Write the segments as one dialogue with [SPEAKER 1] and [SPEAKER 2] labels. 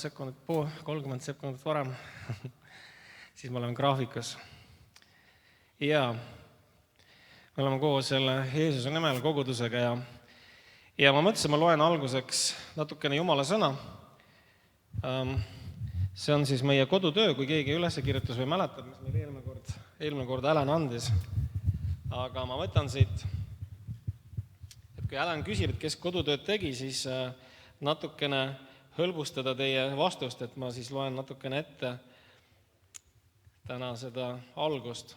[SPEAKER 1] 30 sekundit varem, siis me oleme graafikus. Ja me oleme koos selle Jeesuse nimel kogudusega ja ma mõtlesin, ma loen alguseks natukene Jumala sõna. See on siis meie kodutöö, kui keegi üles kirjutas või mäletab, mis meil eelmine kord Alan andis. Aga ma võtan siit, et kui Alan küsib, kes kodutööd tegi, siis natukene hõlbustada teie vastust, et ma siis loen natukene ette täna seda algust.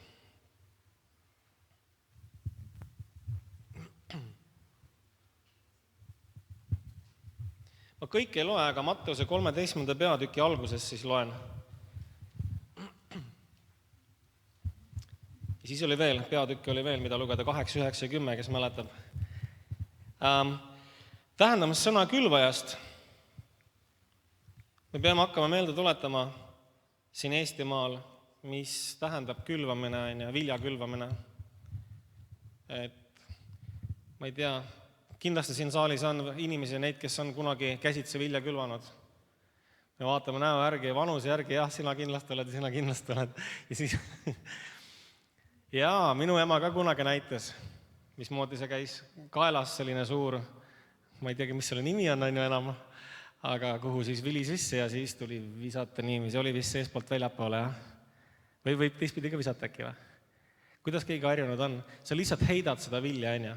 [SPEAKER 1] Ma kõik ei loe, aga Matteuse 13. peatüki alguses siis loen. Ja siis oli veel, peatükki oli veel, mida lugeda 8, 9 ja 10, kes mäletab. Tähendamas sõna külvajast. Me peame hakkama meelde tuletama siin Eestimaal, mis tähendab külvamine ja vilja külvamine. Et ma ei tea, kindlasti siin saalis on inimesi neid, kes on kunagi käsitsi vilja külvanud. Me vaatame näo järgi, vanuse järgi, jah, sina kindlasti oled. Ja siis jaa, minu ema ka kunagi näitas, mismoodi see käis kaelas selline suur, ma ei teagi, mis selle nimi on enam, aga kuhu siis vili sisse ja siis tuli visata niiviisi, oli vist seespoolt väljapoole, jah? Või võib teistpidi ka visata äkki või? Kuidas keegi harjunud on? Sa lihtsalt heidad seda vilja, enne.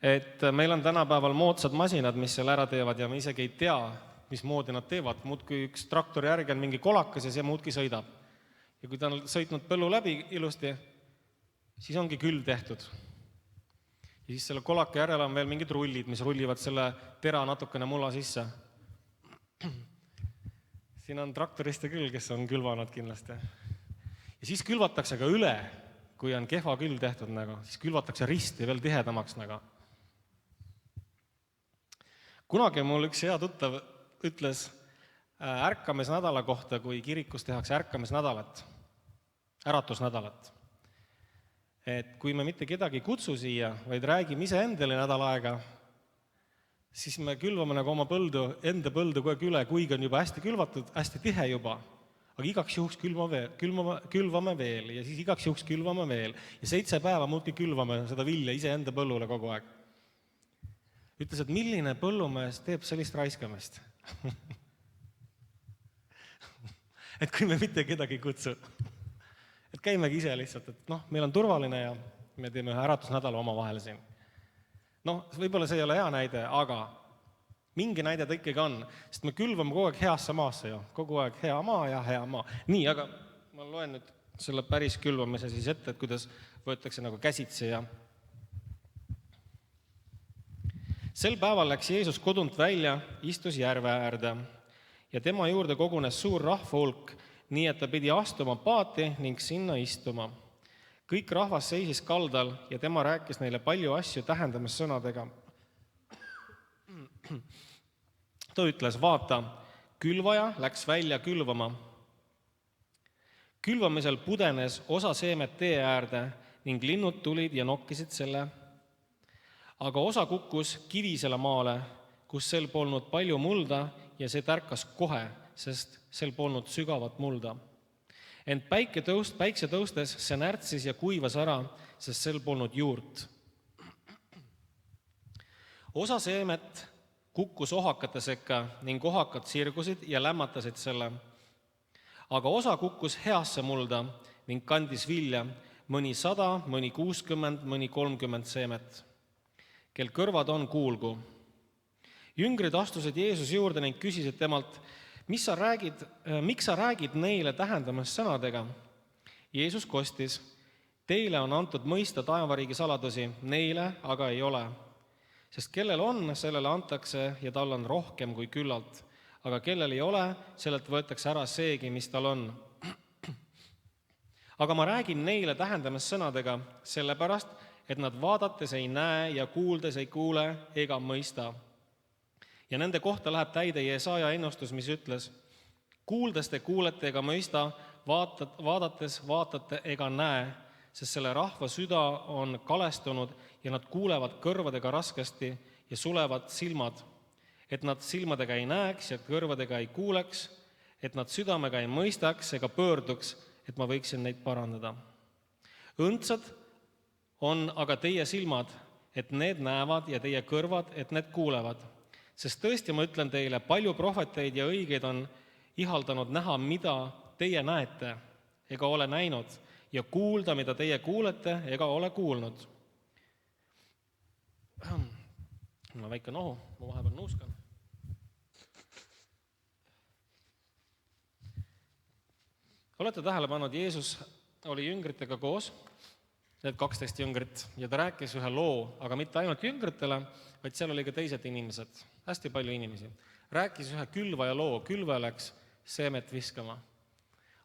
[SPEAKER 1] Et meil on tänapäeval moodsad masinad, mis seal ära teevad ja me isegi ei tea, mismoodi nad teevad. Muudki üks traktori järgi on mingi kolakas ja see muudki sõidab. Ja kui ta on sõitnud põllu läbi ilusti, siis ongi külv tehtud. Ja siis selle kolaka järel on veel mingid rullid, mis rullivad selle tera natukene mulla sisse. Siin on traktoriste küll, kes on külvanud kindlasti. Ja siis külvatakse ka üle, kui on kehva külv tehtud, siis külvatakse risti veel tihedamaks. Kunagi mul üks hea tuttav ütles ärkamisnädala kohta, kui kirikus tehakse ärkamisnädalat, äratusnädalat. Et kui me mitte kedagi kutsu siia, vaid räägime ise endale nädal aega, siis me külvame oma enda põldu kogu aeg üle, kuigi on juba hästi külvatud, hästi tihe juba, aga igaks juhuks külvame veel ja siis igaks juhuks külvame veel ja 7 päeva muudki külvame seda vilja ise enda põllule kogu aeg. Ütles, et milline põllumees teeb sellist raiskamist? Et kui me mitte kedagi kutsu. Et käimegi ise lihtsalt, et meil on turvaline ja me teeme ühe äratusnädala oma vahel siin. Võib-olla see ei ole hea näide, aga mingi näide ta ikkagi on, sest me külvame kogu aeg heasse maasse ju, kogu aeg hea maa ja hea maa. Nii, aga ma loen nüüd selle päris külvamise siis ette, et kuidas võetakse käsitsi ja sel päeval läks Jeesus kodunt välja, istus järve äärde ja tema juurde kogunes suur rahvahulk, nii et ta pidi astuma paati ning sinna istuma. Kõik rahvas seisis kaldal ja tema rääkis neile palju asju tähendamas sõnadega. Ta ütles, vaata, külvaja läks välja külvama. Külvamisel pudenes osa seemet tee äärde ning linnud tulid ja nokkisid selle. Aga osa kukkus kivisele maale, kus sel polnud palju mulda ja see tärkas kohe, sest sel polnud sügavat mulda. Ent päikse tõustes see närtsis ja kuivas ära, sest sel polnud juurt. Osa seemet kukkus ohakate sekka ning ohakad sirgusid ja lämmatasid selle. Aga osa kukkus heasse mulda ning kandis vilja, mõni 100, mõni 60, mõni 30 seemet. Kel kõrvad on, kuulgu. Jüngrid astusid Jeesus juurde ning küsisid temalt, miks sa räägid neile tähendamas sõnadega? Jeesus kostis, teile on antud mõista taevariigi saladusi, neile aga ei ole. Sest kellel on, sellele antakse ja tal on rohkem kui küllalt, aga kellel ei ole, sellelt võetakse ära seegi, mis tal on. Aga ma räägin neile tähendamas sõnadega, sellepärast, et nad vaadates ei näe ja kuuldes ei kuule ega mõista. Ja nende kohta läheb täide Jesaja ennustus, mis ütles, kuuldes te kuulete ega mõista, vaadates vaatate ega näe, sest selle rahva süda on kalestunud ja nad kuulevad kõrvadega raskesti ja sulevad silmad, et nad silmadega ei näeks ja kõrvadega ei kuuleks, et nad südamega ei mõistaks ega pöörduks, et ma võiksin neid parandada. Õndsad on aga teie silmad, et need näevad ja teie kõrvad, et need kuulevad. Sest tõesti, ma ütlen teile, palju prohveteid ja õigeid on ihaldanud näha, mida teie näete, ega ole näinud, ja kuulda, mida teie kuulete, ega ole kuulnud. Mul on väike nohu, ma vahepeal nuuskan. Olete tähele pannud, Jeesus oli jüngritega koos, need 12 jüngrit, ja ta rääkis ühe loo, aga mitte ainult jüngritele, vaid seal oli ka teised inimesed, hästi palju inimesi. Rääkis ühe külvaja loo, külvaja läks seemet viskama.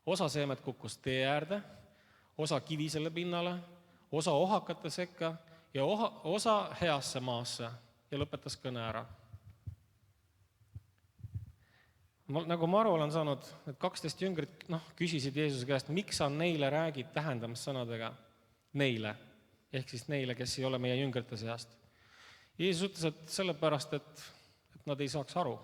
[SPEAKER 1] Osa seemet kukkus tee äärde, osa kivisele pinnale, osa ohakate sekka ja osa heasse maasse ja lõpetas kõne ära. Nagu ma aru olen saanud, et 12 jüngrit küsisid Jeesuse käest, miks sa neile räägid tähendamissõnadega? Neile, ehk siis neile, kes ei ole meie jüngrite seast. Jeesus ütles, et sellepärast, et nad ei saaks aru.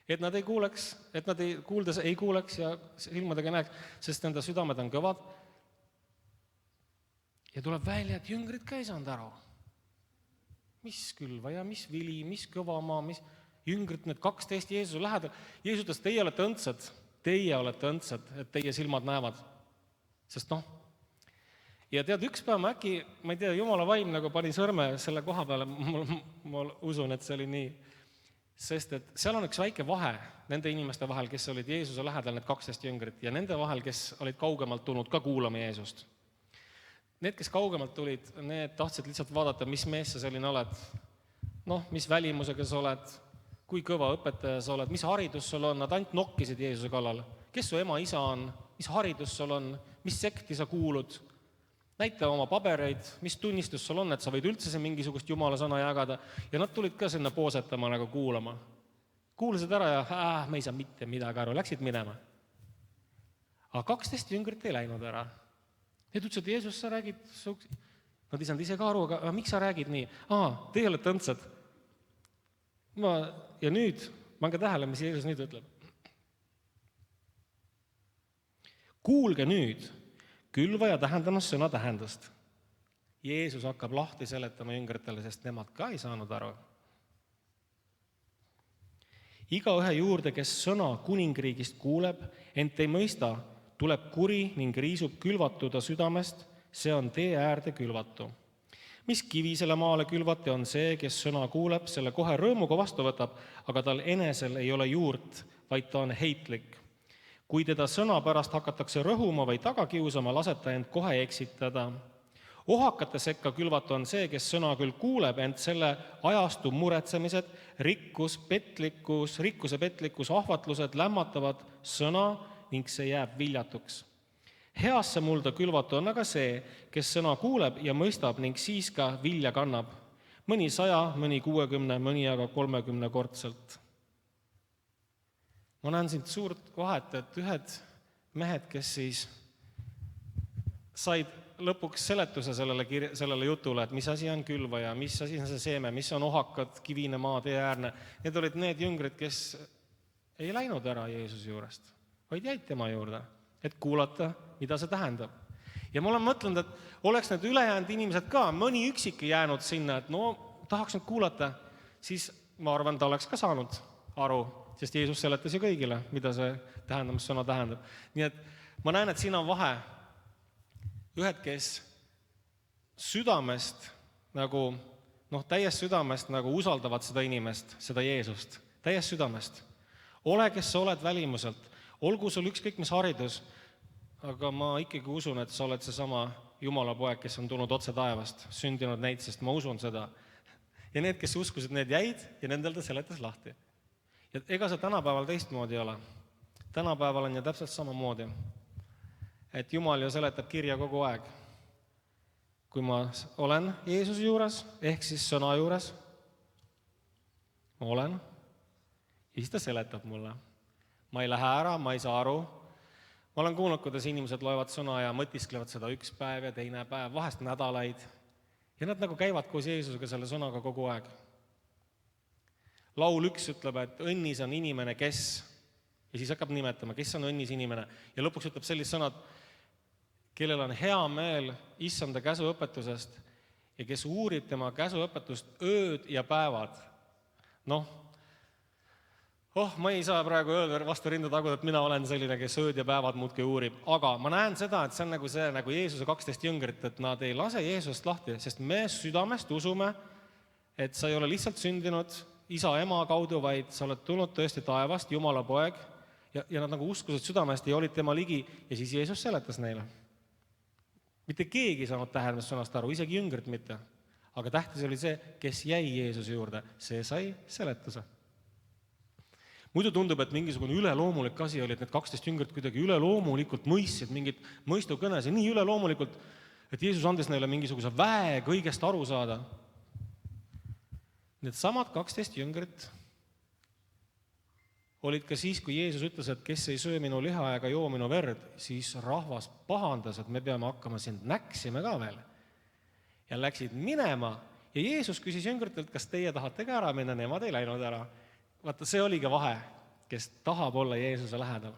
[SPEAKER 1] Et nad ei kuuleks, et nad kuuldes ei kuuleks ja silmadega näeks, sest nende südamed on kõvad. Ja tuleb välja, et jüngrid ka ei saanud aru. Mis külvaja, mis vili, mis kõvamaa, mis jüngrid, need 12 Jeesuse lähedal. Jeesus ütles, teie olete õndsad, et teie silmad näevad. Sest ja tead, üks päev ma äkki, ma ei tea, Jumala vaim nagu pani sõrme selle koha peale, ma usun, et see oli nii. Sest et seal on üks väike vahe nende inimeste vahel, kes olid Jeesuse lähedal, need 12 jüngrit, ja nende vahel, kes olid kaugemalt tulnud ka kuulama Jeesust. Need, kes kaugemalt tulid, need tahtsid lihtsalt vaadata, mis mees sa selline oled, mis välimusega sa oled, kui kõva õpetaja sa oled, mis haridus sul on, nad ainult nokkisid Jeesuse kallal. Kes su ema isa on, mis haridus sul on, mis sekti sa kuulud, näita oma pabereid, mis tunnistus sul on, et sa võid üldse see mingisugust Jumala sõna jagada, ja nad tulid ka sinna poosetama nagu kuulama. Kuulasid ära ja me ei saa mitte midagi aru, läksid minema. Aga 12 jüngrit ei läinud ära. Need ütlesid, et Jeesus, sa räägid, nad ei saanud ise ka aru, aga miks sa räägid nii? Teie olete õndsad. Ja nüüd, pange tähele, mis Jeesus nüüd ütleb. Kuulge nüüd külvaja tähendamas sõna tähendust. Jeesus hakkab lahti seletama jüngritele, sest nemad ka ei saanud aru. Igaühe juurde, kes sõna kuningriigist kuuleb, ent ei mõista, tuleb kuri ning riisub külvatuda südamest, see on tee äärde külvatu. Mis kivisele maale külvati on see, kes sõna kuuleb, selle kohe rõõmuga vastu võtab, aga tal enesel ei ole juurt, vaid ta on heitlik. Kui teda sõna pärast hakatakse rõhuma või tagakiusama, laseta end kohe eksitada. Ohakate sekka külvatu on see, kes sõna küll kuuleb, ent selle ajastu muretsemised, rikkuse petlikkus, ahvatlused lämmatavad sõna ning see jääb viljatuks. Heasse mulda külvatu on aga see, kes sõna kuuleb ja mõistab ning siis ka vilja kannab. Mõni 100, mõni 60, mõni aga 30 kordselt. Ma näen siin suurt vahet, et ühed mehed, kes siis said lõpuks seletuse sellele jutule, et mis asi on külvaja, mis asi on see seeme, mis on ohakad, kivine maa, tee äärne. Need olid need jüngrid, kes ei läinud ära Jeesuse juurest, vaid jäid tema juurde, et kuulata, mida see tähendab. Ja ma olen mõtlenud, et oleks need ülejäänud inimesed ka, mõni üksik jäänud sinna, et tahaks nüüd kuulata, siis ma arvan, ta oleks ka saanud aru, sest Jeesus seletas ju kõigile, mida see tähendamissõna tähendab. Nii et ma näen, et siin on vahe. Ühed, kes südamest täiest südamest usaldavad seda inimest, seda Jeesust, täiest südamest. Ole, kes sa oled välimuselt, olgu sul ükskõik mis haridus, aga ma ikkagi usun, et sa oled seesama Jumala poeg, kes on tulnud otse taevast, sündinud neid, sest ma usun seda. Ja need, kes uskusid, need jäid ja nendel ta seletas lahti. Ja ega see tänapäeval teistmoodi ei ole. Tänapäeval on ju täpselt samamoodi, et Jumal ju seletab kirja kogu aeg. Kui ma olen Jeesuse juures, ehk siis sõna juures, ma olen, ja siis ta seletab mulle. Ma ei lähe ära, ma ei saa aru. Ma olen kuulnud, kuidas inimesed loevad sõna ja mõtisklevad seda üks päev ja teine päev, vahest nädalaid. Ja nad nagu käivad koos Jeesusega selle sõnaga kogu aeg. Laul 1 ütleb, et õnnis on inimene, kes, ja siis hakkab nimetama, kes on õnnis inimene. Ja lõpuks ütleb sellised sõnad, kellel on hea meel issanda käsuõpetusest ja kes uurib tema käsuõpetust ööd ja päevad. Ma ei saa praegu öelda vastu rinda taguda, et mina olen selline, kes ööd ja päevad muudki uurib. Aga ma näen seda, et see on nagu Jeesuse 12 jüngrit, et nad ei lase Jeesusest lahti, sest me südamest usume, et sa ei ole lihtsalt sündinud isa ema kaudu, vaid sa oled tulnud tõesti taevast, Jumala poeg, ja nad nagu uskusid südamest ja olid tema ligi, ja siis Jeesus seletas neile. Mitte keegi ei saanud tähendust sõnast aru, isegi jüngrit mitte. Aga tähtis oli see, kes jäi Jeesuse juurde, see sai seletuse. Muidu tundub, et mingisugune üleloomulik asi oli, et need 12 jüngrit kuidagi üleloomulikult mõistsid mingit mõistukõnes ja nii üleloomulikult, et Jeesus andis neile mingisuguse väe kõigest aru saada. Need samad 12 jüngrit olid ka siis, kui Jeesus ütles, et kes ei söö minu liha ega joo minu verd, siis rahvas pahandas, et me peame hakkama sind näksime ka veel. Ja läksid minema ja Jeesus küsis jüngritelt, kas teie tahate ka ära minna, nemad ei läinud ära. Vaata, see oli ka vahe, kes tahab olla Jeesuse lähedal.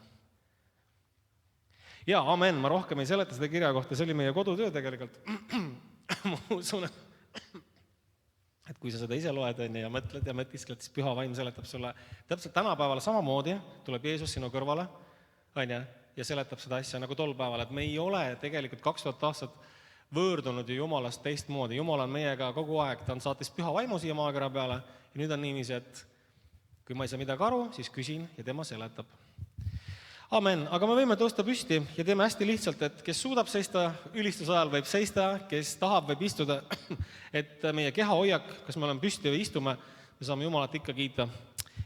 [SPEAKER 1] Ja, amen, ma rohkem ei seleta seda kirja kohta, see oli meie kodutöö tegelikult. Ma usun, et kui sa seda ise loed ja mõtled ja mõtiskled, siis püha vaim seletab sulle. Täpselt tänapäeval samamoodi tuleb Jeesus sinu kõrvale ja seletab seda asja nagu tol päeval, et me ei ole tegelikult 2000 aastat võõrdunud ju Jumalast teistmoodi. Jumal on meiega kogu aeg, ta on saatis püha vaimu siia maakera peale ja nüüd on niiviisi, et kui ma ei saa midagi aru, siis küsin ja tema seletab. Amen, aga me võime tõusta püsti ja teeme hästi lihtsalt, et kes suudab seista ülistuse ajal, võib seista, kes tahab, võib istuda, et meie keha hoiak, kas me oleme püsti või istume, me saame Jumalat ikka kiita.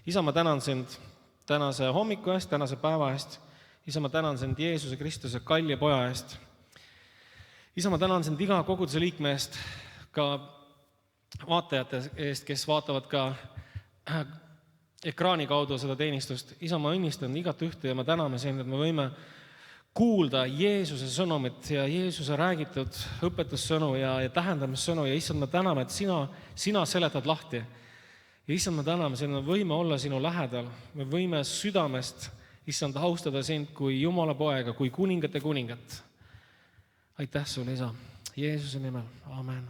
[SPEAKER 1] Isa, ma tänan sind tänase hommiku eest, tänase päeva eest. Isa, ma tänan sind Jeesuse Kristuse kalli poja eest. Isa, ma tänan sind iga koguduse liikme eest, ka vaatajate eest, kes vaatavad ka ekraani kaudu seda teenistust. Isa, ma õnnistan igat ühte ja ma täname sind, et me võime kuulda Jeesuse sõnumit ja Jeesuse räägitud õpetussõnu ja tähendamissõnu ja issand, ma täname, et sina seletad lahti. Ja issand, ma täname sind, me võime olla sinu lähedal, me võime südamest, issand, austada sind kui Jumala poega, kui kuningate kuningat. Aitäh sulle, isa, Jeesuse nimel, amen.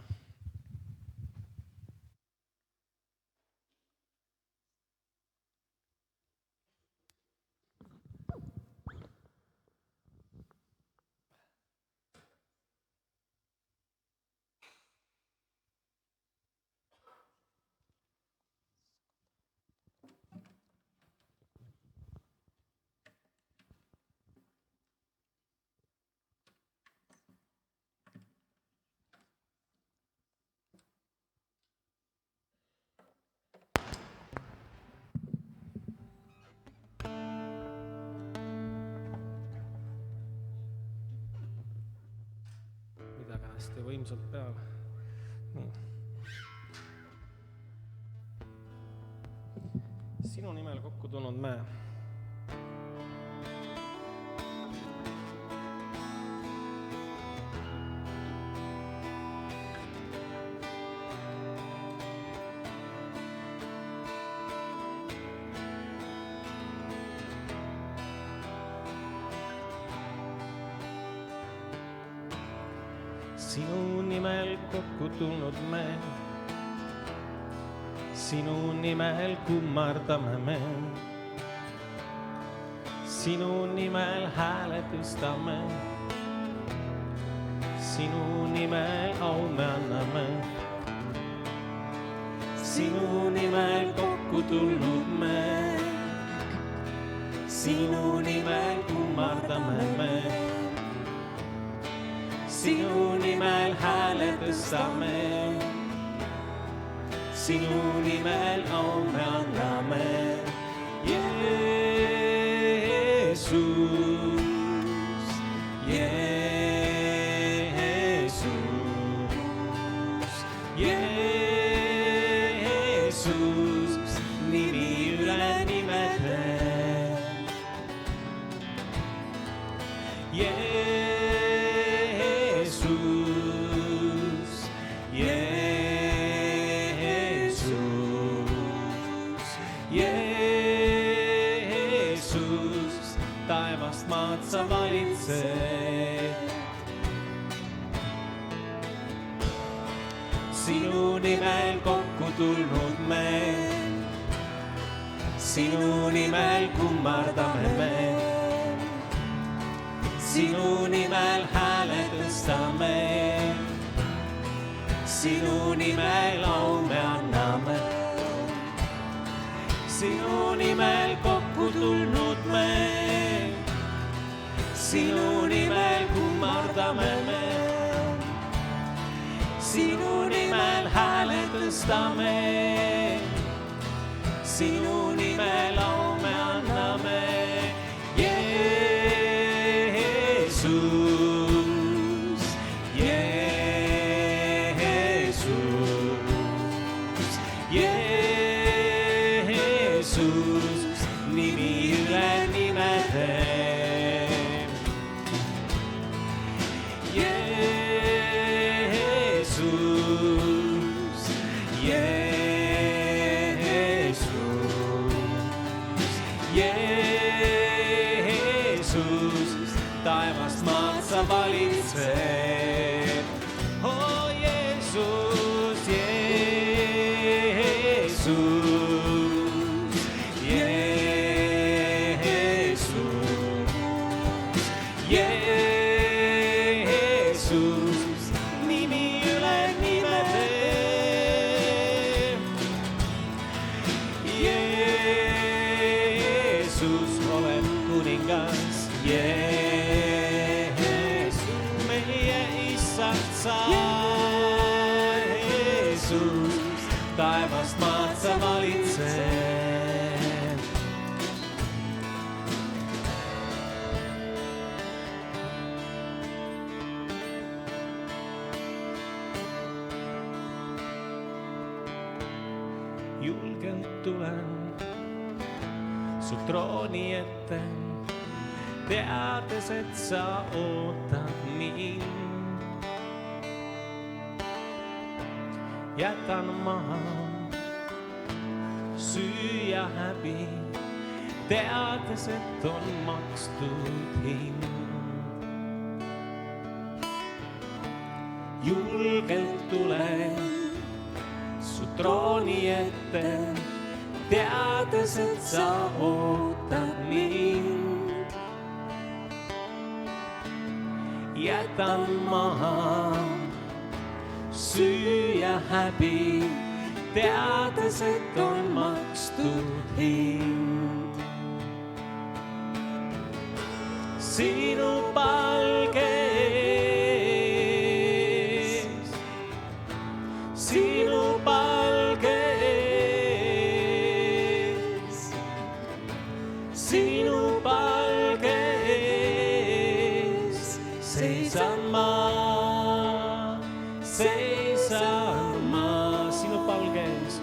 [SPEAKER 1] Hästi võimsalt peale. Nii. Sinu nimel kokku tulnud me. Sinu nimel kokku tulnud me, sinu nimel kummardame me, sinu nimel hääletustame, sinu nimel au me anname, sinu nimel kokku tulnud me, sinu nimel kummardame me. Sinu nimel hääletustame, sinu nimel au me anname. Jeesus, Jeesus, Jeesus, nimi üle nimete. Jeesus,
[SPEAKER 2] valitseb. Sinu nimel kokku tulnud me, sinu nimel kummardame me, sinu nimel hääle tõstame, sinu nimel au me anname. Sinu nimel kokku tulnud me, sinu nimel kummardame me, sinu nimel hääle tõstame, sinu nimel au me anname. Jeesus, Jeesus, Jeesus, nimi üle nimede. Jeesus, Jeesus, Jeesus, taevast maad sa valitseb. Oh Jeesus, Jeesus, Jeesus, Jeesus, nimi üle nimede. Jeesus, oled kuningas, Jeesus, meie issand sa, Jeesus, taevast maad sa valitseb. Julgelt tulen su trooni ette, teades, et sa ootad mind. Jätan maha süü ja häbi, teades, et on makstud hind. Julgelt tulen su trooni ette, teades, et sa ootad mind. Jätan maha süü ja häbi, teades, et on makstud hind. Sinu palge ees, sinu palge ees, sinu palge ees seisan ma, seisan ma. Sinu palge ees,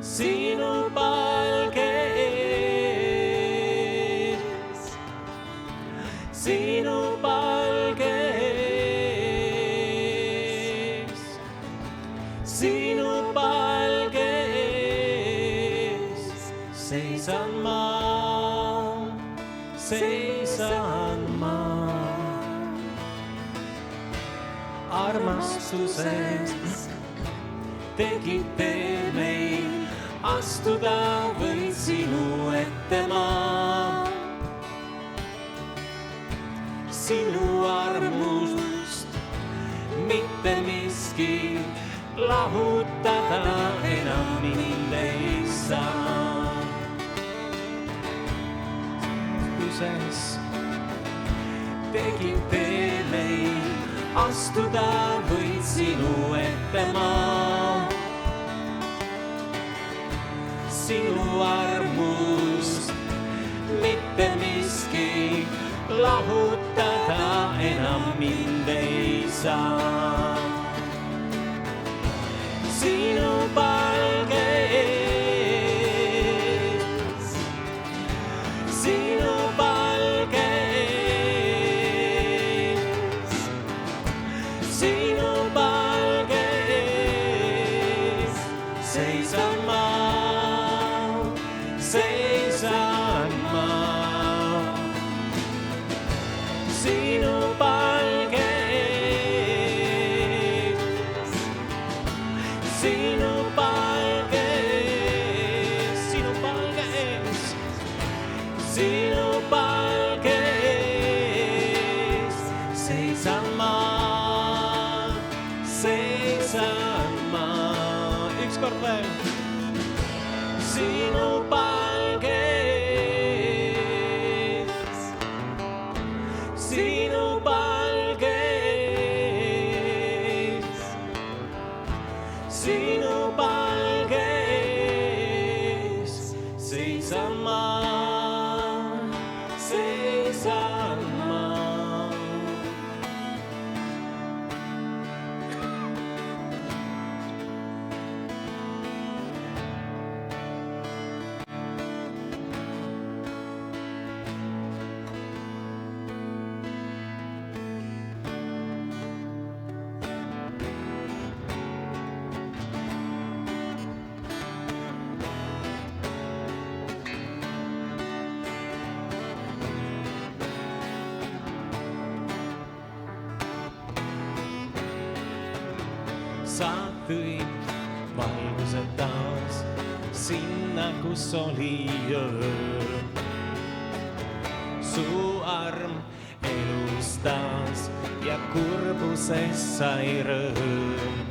[SPEAKER 2] sinu palge ees, sinu palge ees, sinu palge ees seisan ma, seisan ma. Armastuses tegid tee meil, astuda võid sinu ette ma. Sinu armust mitte miski lahutada enam mind ei saa. Tegid tee meil, astuda võid sinu ette ma. Sinu armust mitte miski lahutada enam mind ei saa. Sinu palge ees, sinu palge ees, sinu palge ees seisan ma, seisan ma.
[SPEAKER 1] veel. Sinu palges, sinu palges, sinu palges seisan ma, seisan ma. Sa tõid valguse taas sinna, kus oli öö. Su arm elustas ja kurbuses sai rõõm.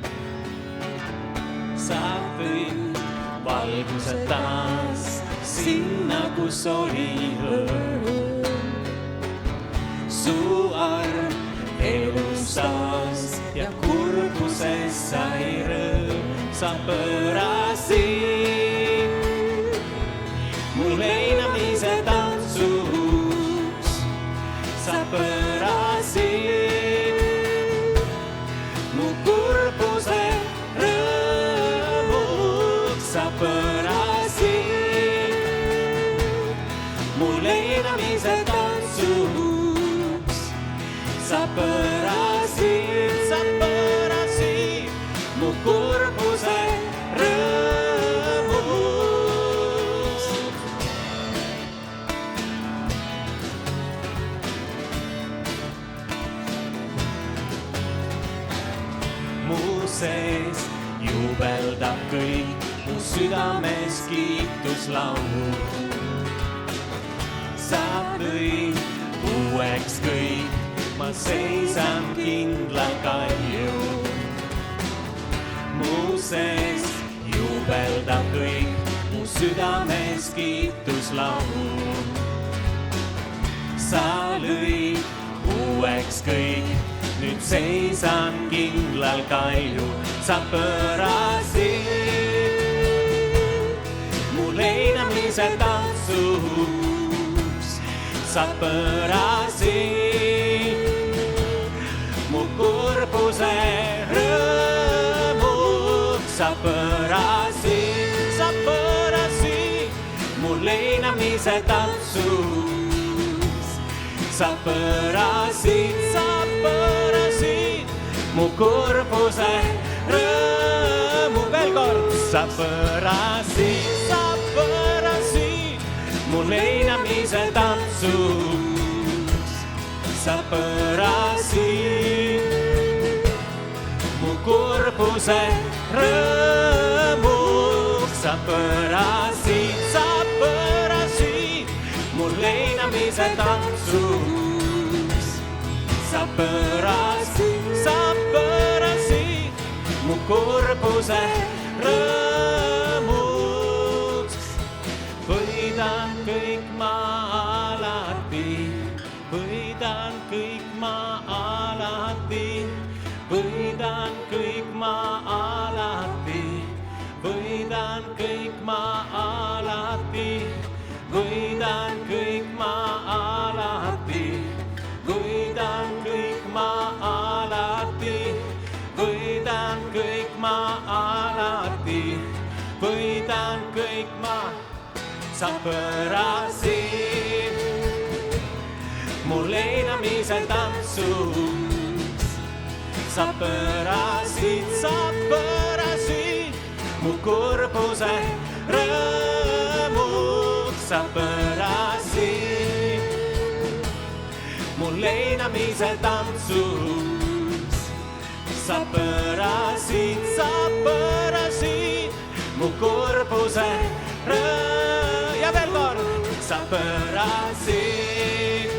[SPEAKER 1] Sa tõid valguse taas sinna, kus oli öö. Su arm elustas ja kurbuses sai rõõm. Sa pöörasid mu leinamise tantsuks. Sa pöörasid mu kurbuse rõõmuks. Sa pöörasid mu leinamise tantsuks. Sa pöörasid mu kurbuse rõõmuks. Mu sees jubeldab kõik, mu südames kiituslaul. Sa tõid uueks kõik, ma seisan kindla kalju. Mu sees jubeldab kõik, mu südames kiituslaul. Sa lõid uueks kõik, nüüd seisan kindlal kalju. Sa pöörasid mu leinamise tantsuks. Sa pöörasid mu kurbuse rõõmuks. Sa pöörasid mu leinamise tantsuks. Sa pöörasid mu kurbuse rõõmu. Veel kord. Sa pöörasid mu leinamise tantsuks. Sa pöörasid mu kurbuse rõõmuks. Sa pöörasid mu leinamise tantsuks. Sa pöörasid mu kurbuse rõõmuks. Võidan kõik ma alati, võidan kõik ma alati, võidan kõik ma alati, võidan kõik ma alati, võidan kõik ma alati, võidan kõik ma alati, võidan kõik ma alati, võidan kõik ma. Sa pöörasid mu leinamise tantsuks. Sa pöörasid mu kurbuse rõõmuks. Sa pöörasid mu leinamise tantsuks. Sa pöörasid mu kurbuse rõõmuks. Ja veel kord. Sa pöörasid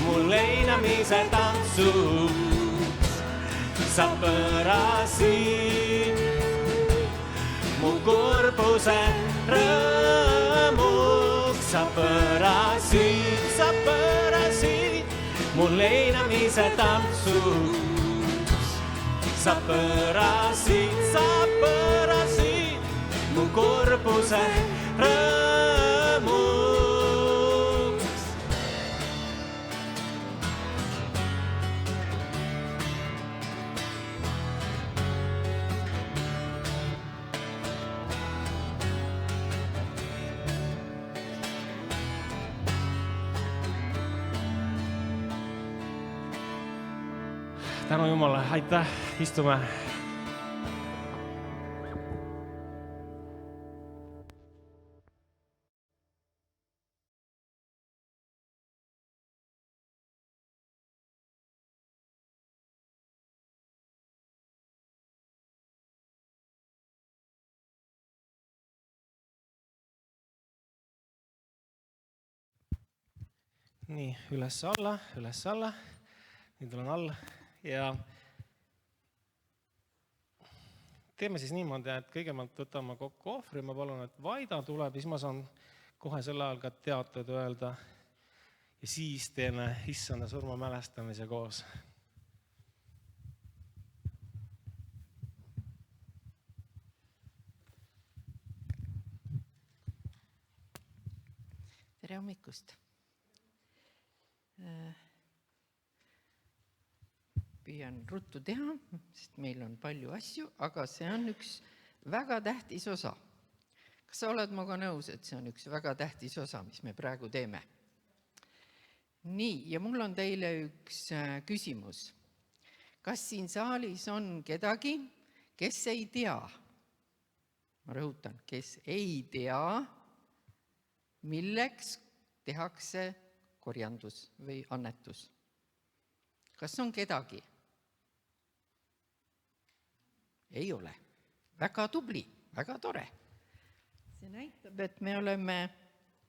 [SPEAKER 1] mu leinamise tantsuks. Sa pöörasid
[SPEAKER 2] mu kurbuse rõõmuks. Sa pöörasid mu leinamise tantsuks. Sa pöörasid mu kurbuse rõõmuks.
[SPEAKER 1] Tänu Jumala, aitäh, istume. Nii, üles-alla. Nüüd olen all ja teeme siis niimoodi, et kõigepealt võtame kokku ohvri. Ma palun, et Vaida tuleb, siis ma saan kohe selle ajal ka teatud öelda ja siis teeme issanda surma mälestamise koos.
[SPEAKER 3] Tere hommikust! Püüan ruttu teha, sest meil on palju asju, aga see on üks väga tähtis osa. Kas sa oled minuga nõus, et see on üks väga tähtis osa, mis me praegu teeme? Nii, ja mul on teile üks küsimus. Kas siin saalis on kedagi, kes ei tea? Ma rõhutan, kes ei tea, milleks tehakse korjandus või annetus. Kas on kedagi? Ei ole. Väga tubli, väga tore. See näitab, et me oleme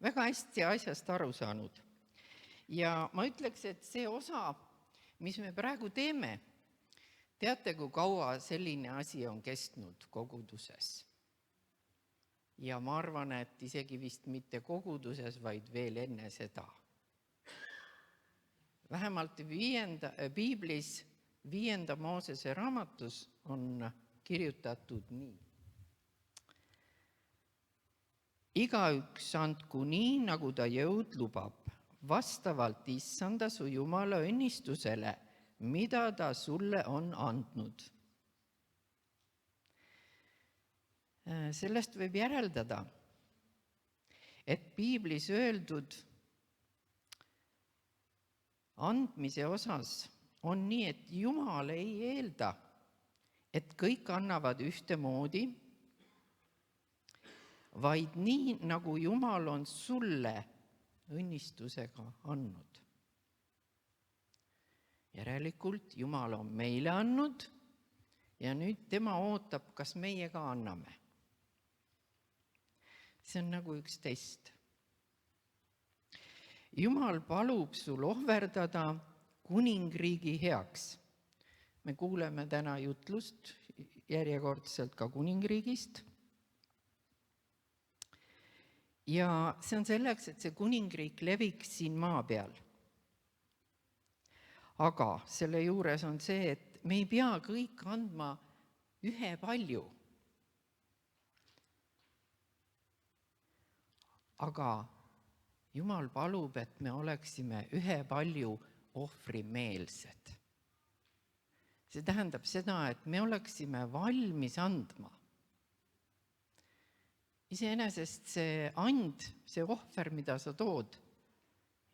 [SPEAKER 3] väga hästi asjast aru saanud. Ja ma ütleks, et see osa, mis me praegu teeme, teate, kui kaua selline asi on kestnud koguduses. Ja ma arvan, et isegi vist mitte koguduses, vaid veel enne seda. Vähemalt Piiblis 5. Moosese raamatus on kirjutatud nii. Igaüks andku nii, nagu ta jõud lubab, vastavalt issanda su Jumala õnnistusele, mida ta sulle on andnud. Sellest võib järeldada, et Piiblis öeldud andmise osas on nii, et Jumal ei eelda, et kõik annavad ühtemoodi, vaid nii, nagu Jumal on sulle õnnistusega andnud. Järelikult Jumal on meile andnud ja nüüd tema ootab, kas meie ka anname. See on nagu üks test. Jumal palub sul ohverdada kuningriigi heaks. Me kuuleme täna jutlust järjekordselt ka kuningriigist. Ja see on selleks, et see kuningriik leviks siin maa peal. Aga selle juures on see, et me ei pea kõik andma ühepalju. Aga Jumal palub, et me oleksime ühepalju ohvrimeelsed. See tähendab seda, et me oleksime valmis andma. Iseenesest see and, see ohver, mida sa tood,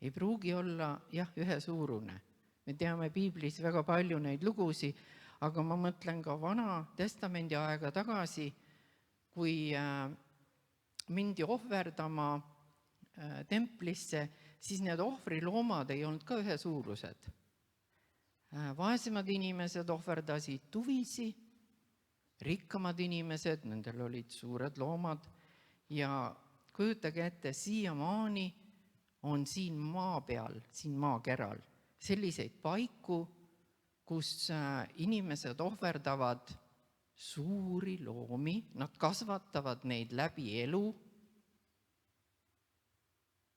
[SPEAKER 3] ei pruugi olla ühesuurune. Me teame Piiblis väga palju neid lugusi, aga ma mõtlen ka Vana Testamendi aega tagasi, kui mindi ohverdama templisse, siis need ohvriloomad ei olnud ka ühesuurused. Vaesemad inimesed ohverdasid tuvisi, rikkamad inimesed, nendel olid suured loomad ja kujutage ette, siiamaani on siin maa peal, siin maakeral selliseid paiku, kus inimesed ohverdavad suuri loomi, nad kasvatavad neid läbi elu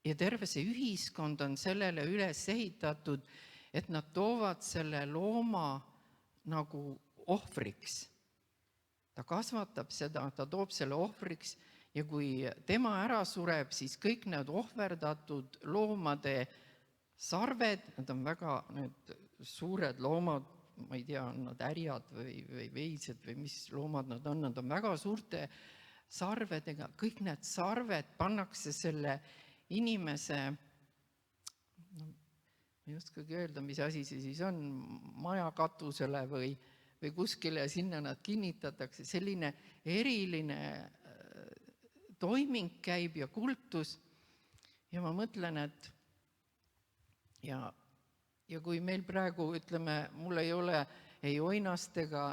[SPEAKER 3] ja terve see ühiskond on sellele üles ehitatud, et nad toovad selle looma nagu ohvriks. Ta kasvatab seda, ta toob selle ohvriks ja kui tema ära sureb, siis kõik need ohverdatud loomade sarved, need on väga need suured loomad, ma ei tea, on nad härjad või veised või mis loomad nad on väga suurte sarvedega, kõik need sarved pannakse selle inimese, ma ei oskagi öelda, mis asi see siis on, maja katusele või kuskile, sinna nad kinnitatakse, selline eriline toiming käib ja kultus ja ma mõtlen, et ja kui meil praegu, ütleme, mul ei ole ei oinast ega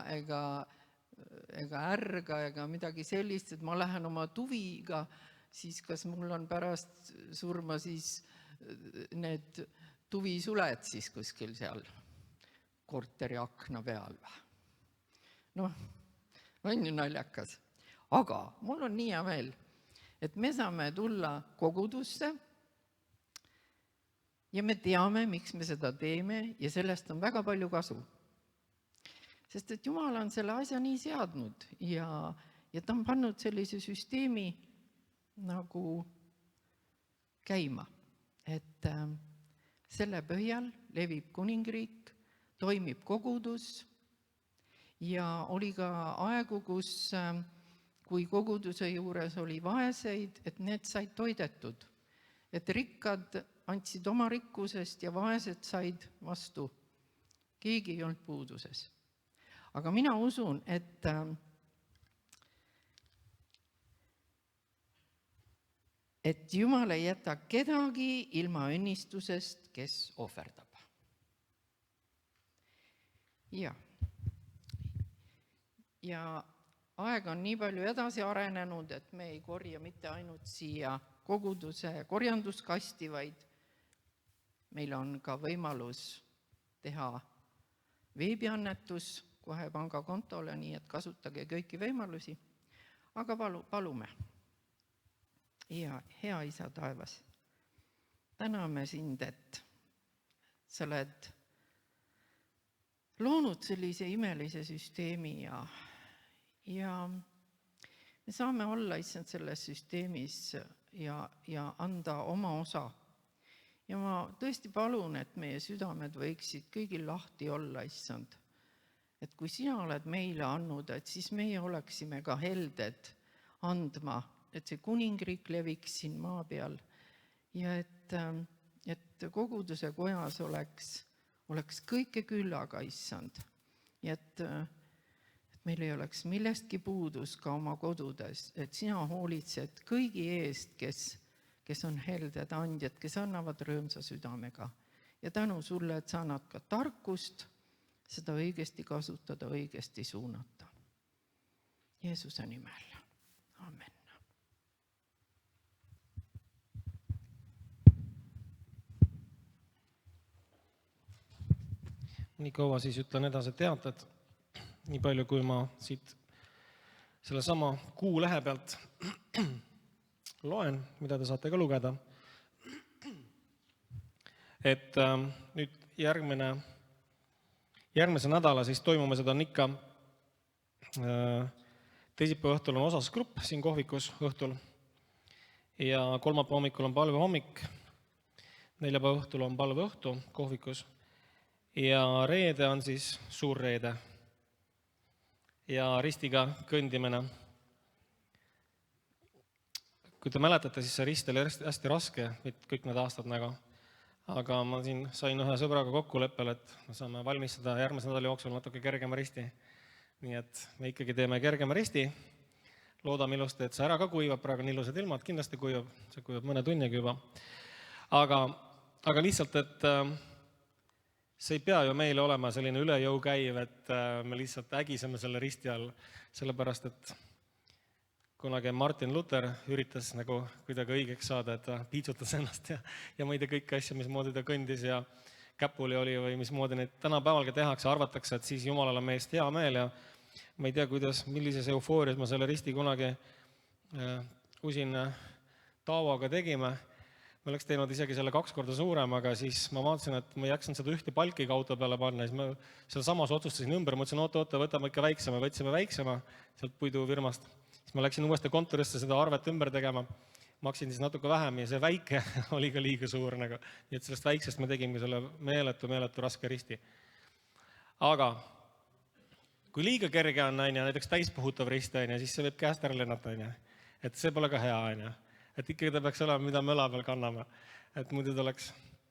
[SPEAKER 3] ärga ega midagi sellist, et ma lähen oma tuviga, siis kas mul on pärast surma siis need tuvisuled siis kuskil seal korteri akna peal või? Noh, on ju naljakas. Aga mul on nii hea meel, et me saame tulla kogudusse ja me teame, miks me seda teeme ja sellest on väga palju kasu. Sest et Jumal on selle asja nii seadnud ja ta on pannud sellise süsteemi nagu käima, et selle põhjal levib kuningriik, toimib kogudus ja oli ka aegu, kus kui koguduse juures oli vaeseid, et need said toidetud, et rikkad andsid oma rikkusest ja vaesed said vastu. Keegi ei olnud puuduses. Aga mina usun, et Jumal ei jäta kedagi ilma õnnistusest, kes ohverdab. Ja aeg on nii palju edasi arenenud, et me ei korja mitte ainult siia koguduse korjanduskasti, vaid meil on ka võimalus teha veebiannetus kohe pangakontole, nii et kasutage kõiki võimalusi. Aga palume. Ja hea Isa taevas, täname sind, et sa oled loonud sellise imelise süsteemi ja me saame olla issand selles süsteemis ja anda oma osa. Ja ma tõesti palun, et meie südamed võiksid kõigil lahti olla, issand. Et kui sina oled meile andnud, et siis meie oleksime ka helded andma, et see kuningriik leviks siin maa peal ja et koguduse kojas oleks kõike küllaga, issand. Ja et meil ei oleks millestki puudus ka oma kodudes, et sina hoolitsed kõigi eest, kes on helded andjad, kes annavad rõõmsa südamega. Ja tänu sulle, et sa annad ka tarkust seda õigesti kasutada, õigesti suunata. Jeesuse nimel. Amen.
[SPEAKER 1] Nii kaua siis ütlen edasi teated, nii palju kui ma siit selle sama kuu lehe pealt loen, mida te saate ka lugeda. Et nüüd järgmise nädala siis toimume, seda on ikka teisipäeva õhtul on osasgrupp siin kohvikus õhtul ja kolmapäeva hommikul on palvehommik, neljapäeva õhtul on palveõhtu kohvikus ja reede on siis suur reede ja ristiga kõndimine. Kui te mäletate, siis see rist oli hästi raske, kõik need aastad nagu. Aga ma siin sain ühe sõbraga kokkuleppel, et me saame valmistada järgmise nädala jooksul natuke kergema risti. Nii et me ikkagi teeme kergema risti. Loodame ilusti, et see ära ka kuivab, praegu on ilusad ilmad, kindlasti kuivab, see kuivab mõne tunniga juba. Aga lihtsalt, et see ei pea ju meile olema selline üle jõu käiv, et me lihtsalt ägiseme selle risti all, sellepärast, et kunagi Martin Luther üritas nagu kuidagi õigeks saada, et ta piitsutas ennast ja ma ei tea kõiki asju, mismoodi ta kõndis ja käpuli oli või mismoodi neid tänapäevalgi tehakse, arvatakse, et siis Jumalal on meest hea meel ja ma ei tea, millises eufoorias ma selle risti kunagi usin Taavoga tegime. Me oleks teinud isegi selle 2 korda suurem, aga siis ma vaatasin, et ma ei jaksanud seda ühte palki ka auto peale panna. Siis ma seal samas otsustasin ümber, mõtlesin, oota, võtame ikka väiksema. Võtsime väiksema sealt puidufirmast. Siis ma läksin uuesti kontorisse seda arvet ümber tegema. Maksin siis natuke vähem ja see väike oli ka liiga suur. Nii et sellest väiksest me tegime selle meeletu raske risti. Aga kui liiga kerge on, näiteks täispuhutav rist, siis see võib käest ära lennata. Et see pole ka hea. Et ikkagi ta peaks olema, mida me õla peal kanname. Et muidu ta oleks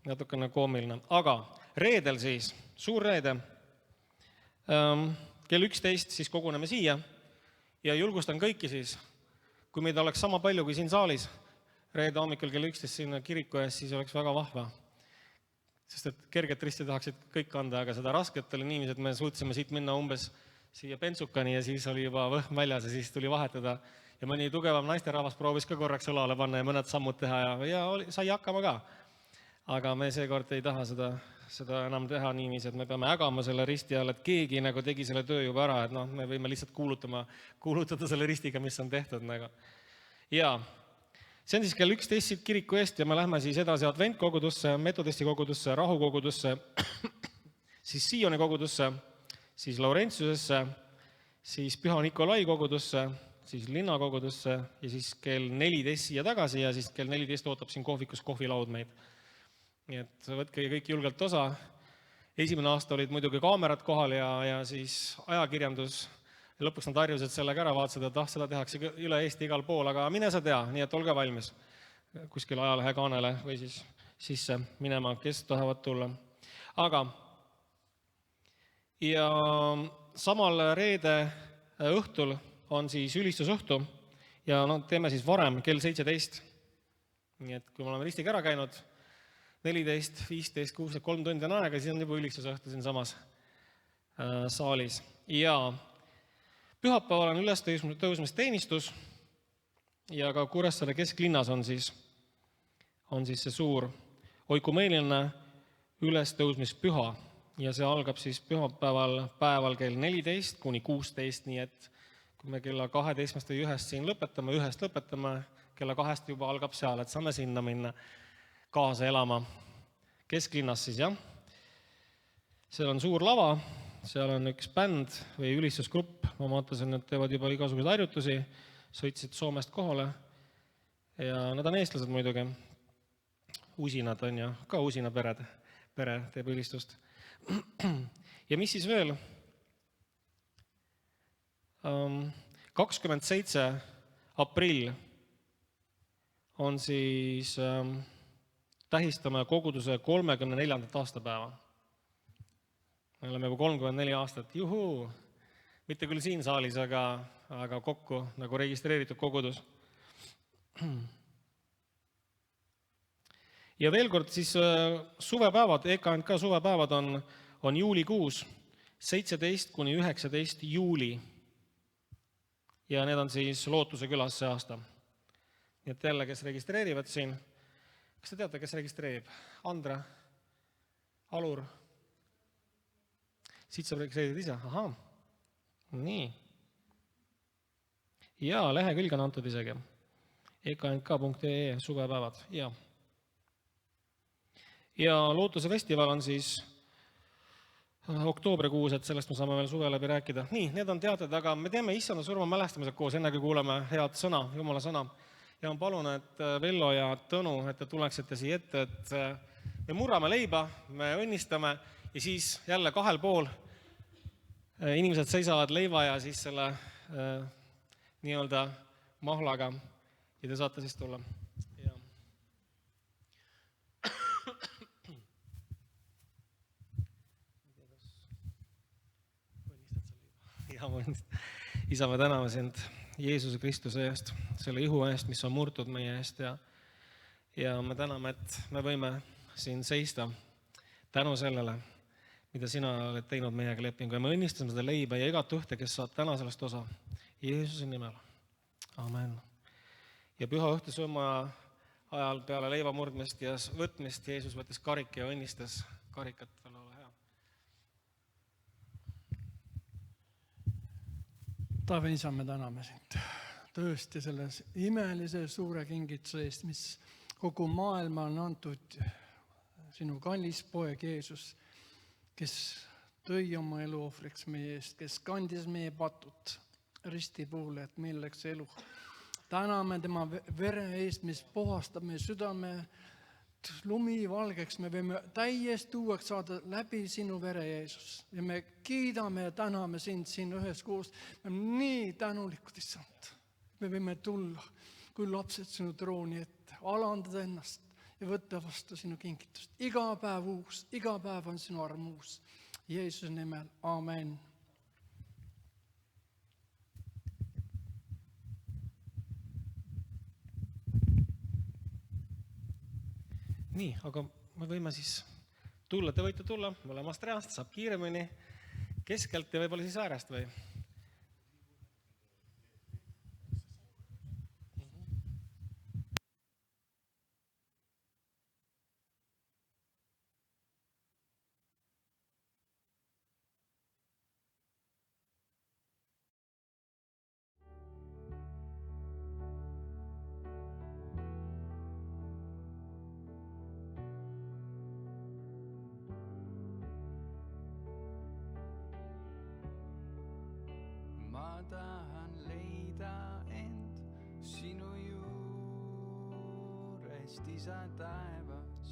[SPEAKER 1] natukene koomiline. Aga reedel siis, suur reede, kell 11 siis koguneme siia ja julgustan kõiki siis, kui meid oleks sama palju kui siin saalis, reede hommikul kell 11 sinna kiriku ees, siis oleks väga vahva. Sest et kerget risti tahaksid kõik kanda, aga seda rasket oli niiviisi, et me suutsime siit minna umbes siia Pentsukani ja siis oli juba võhm väljas ja siis tuli vahetada. Ja mõni tugevam naisterahvas proovis ka korraks õlale panna ja mõned sammud teha ja sai hakkama ka. Aga me seekord ei taha seda enam teha niiviisi, et me peame ägama selle risti all, et keegi tegi selle töö juba ära, et me võime lihtsalt kuulutada selle ristiga, mis on tehtud. Ja see on siis kell 11 siit kiriku eest ja me lähme siis edasi Adventkogudusse, Metodisti kogudusse, Rahukogudusse, siis Sioni kogudusse, siis Laurentiusesse, siis Püha Nikolai kogudusse, siis linnakogudusse ja siis kell 14 siia tagasi ja siis kell 14 ootab siin kohvikus kohvilaud meid. Nii et võtke kõik julgelt osa. Esimene aasta olid muidugi kaamerad kohal ja siis ajakirjandus. Lõpuks nad harjusid sellega ära, vaatasid, et seda tehakse üle Eesti igal pool, aga mine sa tea, nii et olge valmis kuskil ajalehe kaanele või siis sisse minema, kes tahavad tulla. Aga ja samal reede õhtul on siis ülistusõhtu ja teeme siis varem kell 17. Nii et kui me oleme ristiga ära käinud, 14, 15, 16, 3 tundi on aega, siis on juba ülistusõhtu siin samas saalis. Ja pühapäeval on ülestõusmisteenistus ja ka Kuressaare kesklinnas on siis see suur oikumeeniline ülestõusmispüha ja see algab siis pühapäeval kell 14 kuni 16, nii et kui me kella 12 või 1 siin lõpetame, kella 2 juba algab seal, et saame sinna minna kaasa elama. Kesklinnas siis, jah. Seal on suur lava, seal on üks bänd või ülistusgrupp, ma vaatasin, et teevad juba igasuguseid harjutusi, sõitsid Soomest kohale ja nad on eestlased muidugi. Usinad on ja ka usina pere teeb ülistust. Ja mis siis veel? 27. aprill on siis tähistame koguduse 34. aastapäeva. Me oleme juba 34 aastat, juhuu, mitte küll siin saalis, aga kokku nagu registreeritud kogudus. Ja veel kord siis suvepäevad, EKNK suvepäevad on juulikuus 17 kuni 19 juuli. Ja need on siis Lootuse külas see aasta. Nii et jälle, kes registreerivad siin, kas te teate, kes registreerib? Andre, Alur, siit saab registreerida ise, ahaa, nii. Ja lehekülg on antud isegi, eknk.ee suvepäevad, ja. Ja Lootuse festival on siis oktoobrikuus, et sellest me saame veel suve läbi rääkida. Nii, need on teated, aga me teeme issanda surma mälestamised koos, enne kui kuuleme head sõna, Jumala sõna. Ja ma palun, et Vello ja Tõnu, et te tuleksite siia ette, et me murrame leiba, me õnnistame ja siis jälle 2 pool inimesed seisavad leiva ja siis selle nii-öelda mahlaga ja te saate siis tulla. Isa, me täname sind Jeesuse Kristuse eest, selle ihu eest, mis on murtud meie eest ja me täname, et me võime siin seista tänu sellele, mida sina oled teinud meiega lepingu ja me õnnistame seda leiba ja igat ühte, kes saab täna sellest osa Jeesuse nimel. Amen. Ja püha õhtusööma ajal peale leiva murdmist ja võtmist Jeesus võttis karik ja õnnistas karikat. Ole hea.
[SPEAKER 4] Taeva isa, me täname sind tõesti selles imelise suure kingituse eest, mis kogu maailma on antud sinu kallis poeg Jeesus, kes tõi oma elu ohvriks meie eest, kes kandis meie patud risti puhul, et meil oleks elu. Täname tema vere eest, mis puhastab meie südame lumi valgeks. Me võime täiesti uueks saada läbi sinu vere, Jeesus. Ja me kiidame ja täname sind siin üheskoos. Me oleme nii tänulikud, issand. Me võime tulla kui lapsed sinu trooni ette, alandada ennast ja võtta vastu sinu kingitust. Iga päev uus, iga päev on sinu arm uus. Jeesuse nimel, amen.
[SPEAKER 1] Nii, aga me võime siis tulla, te võite tulla mõlemast reast, saab kiiremini, keskelt ja võib-olla siis äärest või?
[SPEAKER 5] Ma tahan leida end sinu juurest, isa taevas.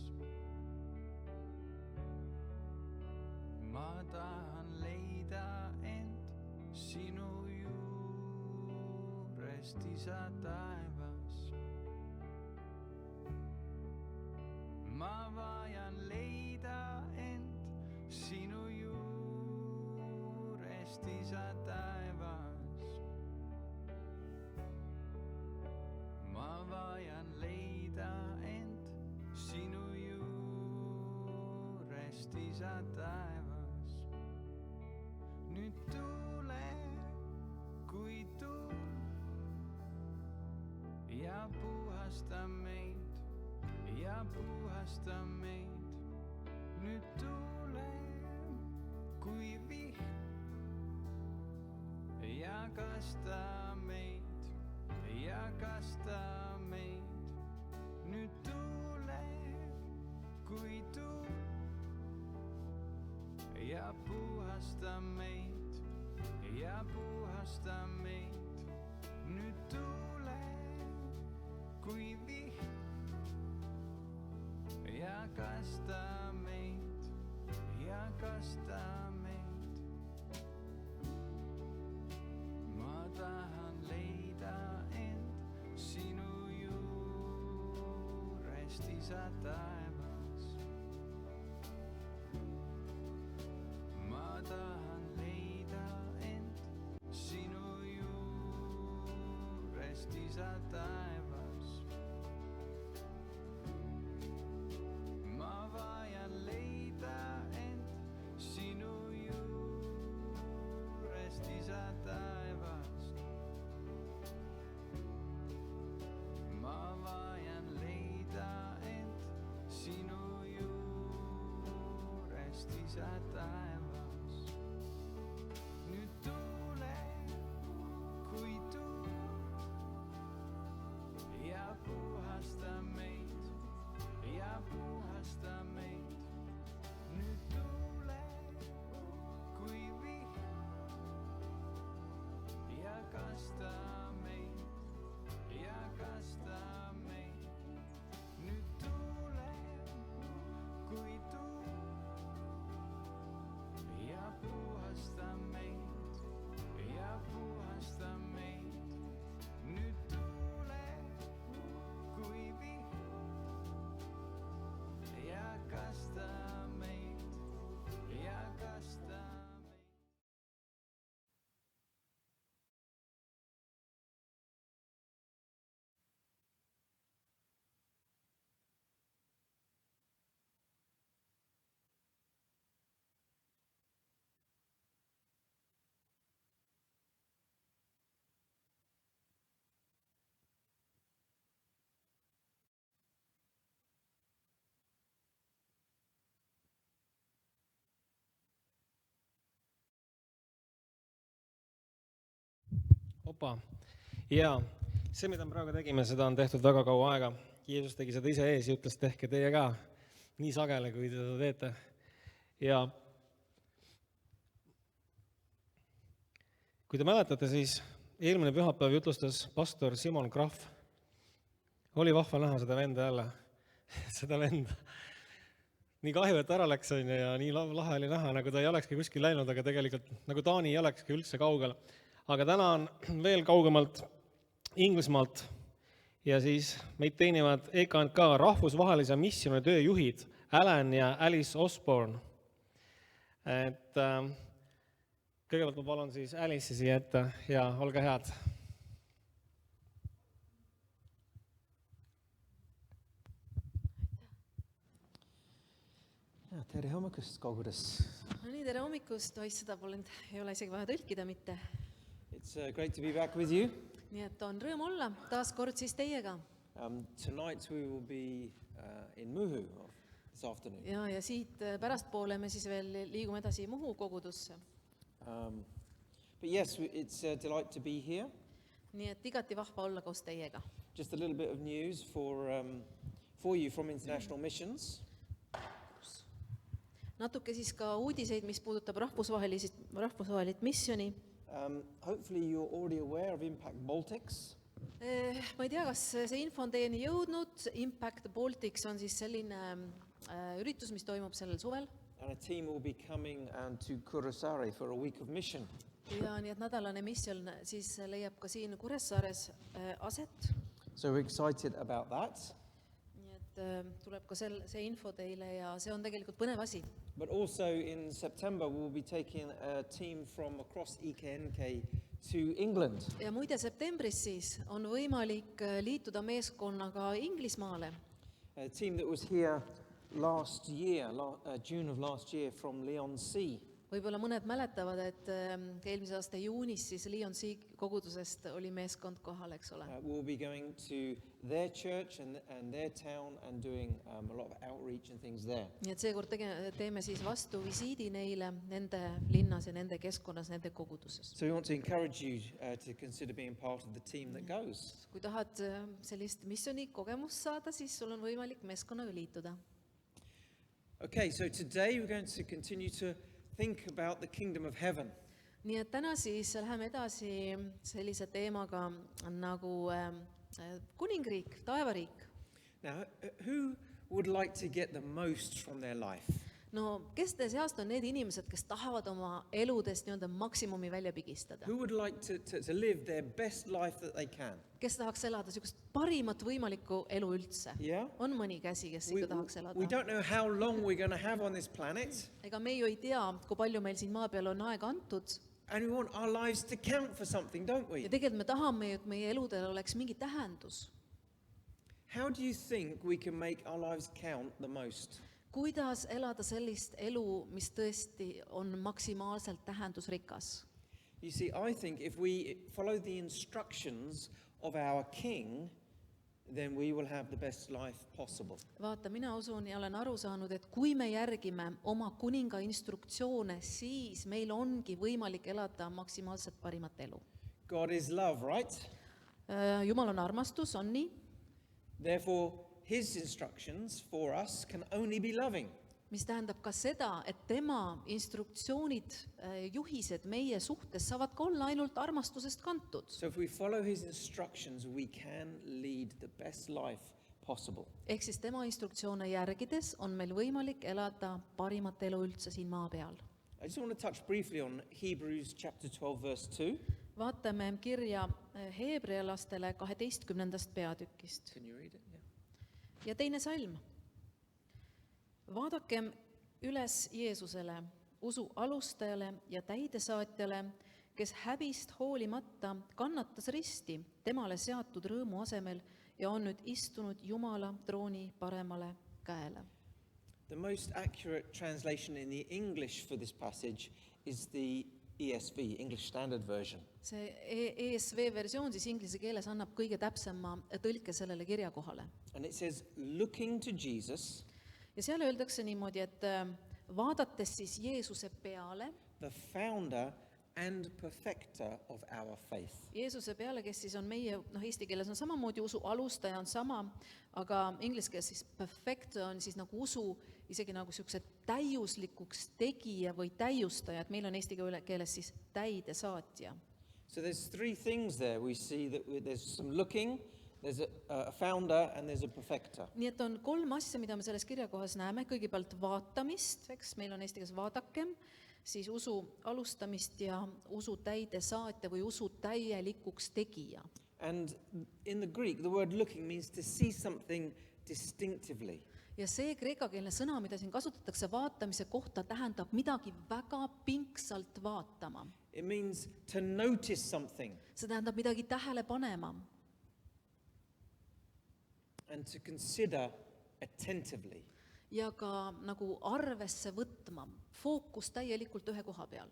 [SPEAKER 5] Ma tahan leida end sinu juurest, isa taevas. Ma vajan leida end sinu juurest, isa taevas. Ma vajan leida end sinu juurest, isa taevas. Nüüd tule kui tuul ja puhasta meid, ja puhasta meid. Nüüd tule kui vihm ja kasta meid, ja kasta meid. Nüüd tule kui tuul ja puhasta meid, ja puhasta meid. Nüüd tule kui vihm ja kasta meid, ja kasta meid. Ma tahan leida end sinu juurest, isa taevas. Ma tahan leida end sinu juurest, isa taevas. Ma vajan leida end sinu juurest, isa taevast. Ma vajan leida end sinu juurest, isa taevas.
[SPEAKER 1] opa. Ja see, mida me praegu tegime, seda on tehtud väga kaua aega. Jeesus tegi seda ise ees ja ütles, tehke teie ka nii sagele, kui te seda teete. Ja kui te mäletate, siis eelmine pühapäev jutlustas pastor Simon Krahv. Oli vahva näha seda venda jälle, seda venda. Nii kahju, et ära läks ja nii lahe oli näha, nagu ta ei olekski kuskil läinud, aga tegelikult nagu Taani ei olekski üldse kaugel. Aga täna on veel kaugemalt Inglismaalt ja siis meid teenivad EKNK rahvusvahelise missiooni tööjuhid Alan ja Alice Osborne. Et kõigepealt ma palun siis Alice'i siia ette ja olge head.
[SPEAKER 6] Tere hommikust, kogudes.
[SPEAKER 7] No nii, tere hommikust, seda ei ole isegi vaja tõlkida mitte.
[SPEAKER 6] It's great to be back with you.
[SPEAKER 7] Nii et on rõõm olla taas kord siis teiega.
[SPEAKER 6] Tonight we will be in Muhu this afternoon.
[SPEAKER 7] Ja siit pärastpoole me siis veel liigume edasi Muhu kogudusse.
[SPEAKER 6] But yes, it's a delight to be here.
[SPEAKER 7] Nii et igati vahva olla koos teiega.
[SPEAKER 6] Just a little bit of news for you from International Missions.
[SPEAKER 7] Natuke siis ka uudiseid, mis puudutab rahvusvahelist misjoni.
[SPEAKER 6] Hopefully you're already aware of Impact Baltics.
[SPEAKER 7] Ma ei tea, kas see info on teieni jõudnud. Impact Baltics on siis selline üritus, mis toimub sellel suvel.
[SPEAKER 6] And a team will be coming to Kuressaare for a week of mission.
[SPEAKER 7] Ja nii et nädalane missioon siis leiab ka siin Kuressaares aset.
[SPEAKER 6] So we're excited about that.
[SPEAKER 7] Nii et tuleb ka see info teile ja see on tegelikult põnev asi.
[SPEAKER 6] But also in September we'll be taking a team from across EKNK to England.
[SPEAKER 7] Ja muide septembris siis on võimalik liituda meeskonnaga Inglismaale.
[SPEAKER 6] A team that was here last year, June of last year from Leigh-on-Sea.
[SPEAKER 7] Võib-olla mõned mäletavad, et eelmise aasta juunis siis Leigh-on-Sea kogudusest oli meeskond kohal, eks ole.
[SPEAKER 6] We'll be going to their church and their town and doing a lot of outreach and things there.
[SPEAKER 7] Nii et seekord teeme siis vastu visiidi neile nende linnas ja nende keskkonnas, nende koguduses.
[SPEAKER 6] So we want to encourage you to consider being part of the team that goes.
[SPEAKER 7] Kui tahad sellist missiooni kogemust saada, siis sul on võimalik meeskonnaga liituda.
[SPEAKER 6] Okay, so today we're going to continue to think about the kingdom of heaven.
[SPEAKER 7] Nii et täna siis läheme edasi sellise teemaga nagu kuningriik, taevariik.
[SPEAKER 6] Now, who would like to get the most from their life?
[SPEAKER 7] No, kes te seast on need inimesed, kes tahavad oma eludest nii-öelda maksimumi välja pigistada?
[SPEAKER 6] Who would like to live their best life that they can?
[SPEAKER 7] Kes tahaks elada sellist parimat võimalikku elu üldse?
[SPEAKER 6] Yeah?
[SPEAKER 7] On mõni käsi, kes ikka tahaks elada?
[SPEAKER 6] We don't know how long we're going to have on this planet.
[SPEAKER 7] Ega me ju ei tea, kui palju meil siin maa peal on aega antud.
[SPEAKER 6] And we want our lives to count for something, don't we?
[SPEAKER 7] Ja tegelikult me tahame, et meie eludel oleks mingi tähendus.
[SPEAKER 6] How do you think we can make our lives count the most?
[SPEAKER 7] Kuidas elada sellist elu, mis tõesti on maksimaalselt tähendusrikas?
[SPEAKER 6] You see, I think if we follow the instructions of our king, then we will have the best life possible.
[SPEAKER 7] Vaata, mina usun ja olen aru saanud, et kui me järgime oma kuninga instruktsioone, siis meil ongi võimalik elada maksimaalselt parimat elu.
[SPEAKER 6] God is love, right?
[SPEAKER 7] Jumal on armastus, on nii?
[SPEAKER 6] Therefore, his instructions for us can only be loving.
[SPEAKER 7] Mis tähendab ka seda, et tema instruktsioonid, juhised meie suhtes saavad ka olla ainult armastusest kantud.
[SPEAKER 6] So if we follow his instructions, we can lead the best life possible.
[SPEAKER 7] Ehk siis tema instruktsioone järgides on meil võimalik elada parimat elu üldse siin maa peal.
[SPEAKER 6] I just want to touch briefly on Hebrews chapter 12 verse 2.
[SPEAKER 7] Vaatame kirja heebrealastele 12. peatükist.
[SPEAKER 6] Can you read it? Yeah.
[SPEAKER 7] Ja teine salm. Vaadakem üles Jeesusele, usu alustajale ja täidesaatjale, kes häbist hoolimata kannatas risti temale seatud rõõmu asemel ja on nüüd istunud Jumala trooni paremale käele.
[SPEAKER 6] The most accurate translation in the English for this passage is the ESV, English Standard Version.
[SPEAKER 7] See ESV versioon siis inglise keeles annab kõige täpsema tõlke sellele kirjakohale.
[SPEAKER 6] And it says, looking to Jesus,
[SPEAKER 7] Ja seal öeldakse niimoodi, et vaadates siis Jeesuse peale,
[SPEAKER 6] the founder and perfecter of our faith.
[SPEAKER 7] Jeesuse peale, kes siis on meie, eesti keeles on samamoodi usu alustaja, on sama, aga inglise keeles siis perfecter on siis nagu usu isegi nagu niisuguse täiuslikuks tegija või täiustaja, et meil on eesti keeles siis täidesaatja.
[SPEAKER 6] So there's three things there. We see that there's some looking, there's a founder, and there's a perfecter.
[SPEAKER 7] Nii et on 3 asja, mida me selles kirjakohas näeme, kõigepealt vaatamist, eks, meil on eesti keeles vaadakem, siis usu alustamist ja usu täidesaatja või usu täielikuks tegija.
[SPEAKER 6] And in the Greek, the word looking means to see something distinctively.
[SPEAKER 7] Ja see kreekakeelne sõna, mida siin kasutatakse vaatamise kohta, tähendab midagi väga pingsalt vaatama.
[SPEAKER 6] It means to notice something
[SPEAKER 7] See tähendab midagi tähele panema
[SPEAKER 6] and to consider attentively.
[SPEAKER 7] ja ka nagu arvesse võtma, fookus täielikult ühe koha peal.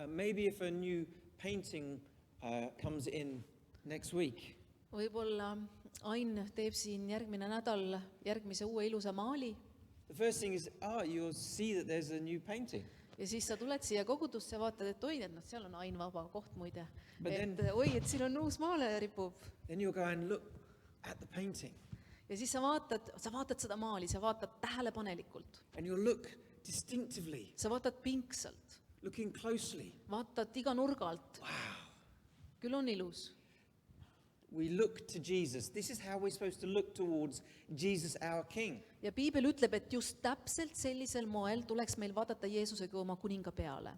[SPEAKER 6] Maybe if a new painting comes in next week,
[SPEAKER 7] Võib-olla Ain teeb siin järgmine nädal järgmise uue ilusa maali
[SPEAKER 6] the first thing is, you'll see that there's a new painting.
[SPEAKER 7] ja siis sa tuled siia kogudusse ja vaatad, et oi, et seal on Ain vaba koht muide.
[SPEAKER 6] But
[SPEAKER 7] Et oi, et siin on uus maale ripub.
[SPEAKER 6] Then you'll go and look at the painting
[SPEAKER 7] Ja siis sa vaatad seda maali, sa vaatad tähelepanelikult.
[SPEAKER 6] and you'll look distinctively,
[SPEAKER 7] Sa vaatad pingsalt,
[SPEAKER 6] looking closely.
[SPEAKER 7] vaatad iga nurga alt. Küll on ilus.
[SPEAKER 6] We look to Jesus. This is how we're supposed to look towards Jesus, our King.
[SPEAKER 7] Ja piibel ütleb, et just täpselt sellisel moel tuleks meil vaadata Jeesuse kui oma kuninga peale.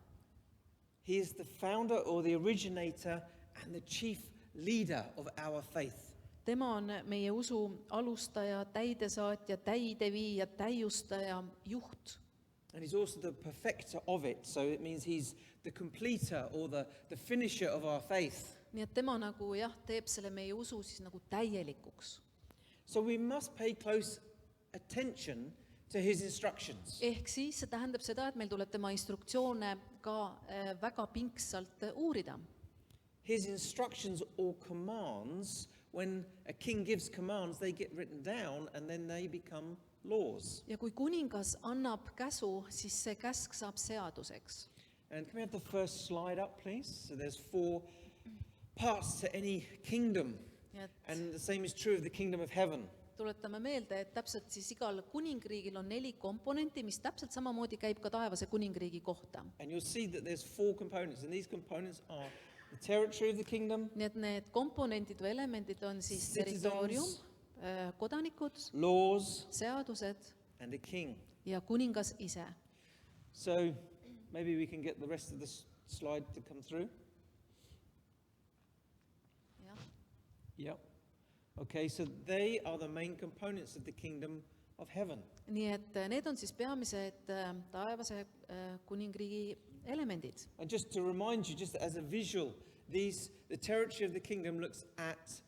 [SPEAKER 6] He is the founder or the originator and the chief leader of our faith.
[SPEAKER 7] Tema on meie usu alustaja, täidesaatja, täideviija, täiustaja, juht.
[SPEAKER 6] And he's also the perfecter of it. So it means he's the completer or the finisher of our faith.
[SPEAKER 7] Nii et tema nagu teeb selle meie usu siis nagu täielikuks.
[SPEAKER 6] So we must pay close attention to his instructions.
[SPEAKER 7] Ehk siis see tähendab seda, et meil tuleb tema instruktsioone ka väga pingsalt uurida.
[SPEAKER 6] His instructions or commands, when a king gives commands, they get written down and then they become laws.
[SPEAKER 7] Ja kui kuningas annab käsu, siis see käsk saab seaduseks.
[SPEAKER 6] And can we have the first slide up, please? So there's 4 parts to any kingdom.
[SPEAKER 7] Nii et
[SPEAKER 6] And the same is true of the kingdom of heaven.
[SPEAKER 7] tuletame meelde, et täpselt siis igal kuningriigil on 4 komponenti, mis täpselt samamoodi käib ka taevase kuningriigi kohta.
[SPEAKER 6] And you'll see that there's 4 components. And these components are the territory of the kingdom,
[SPEAKER 7] Nii et need komponendid või elemendid on siis
[SPEAKER 6] Citizens.
[SPEAKER 7] territoorium, kodanikud,
[SPEAKER 6] laws,
[SPEAKER 7] seadused
[SPEAKER 6] and a king.
[SPEAKER 7] ja kuningas ise.
[SPEAKER 6] So maybe we can get the rest of the slide to come through.
[SPEAKER 7] Jah.
[SPEAKER 6] Yep. Okay, so they are the main components of the kingdom of heaven.
[SPEAKER 7] Nii et need on siis peamised taevase kuningriigi elemendid.
[SPEAKER 6] And just to remind you, just as a visual, the territory of the kingdom looks at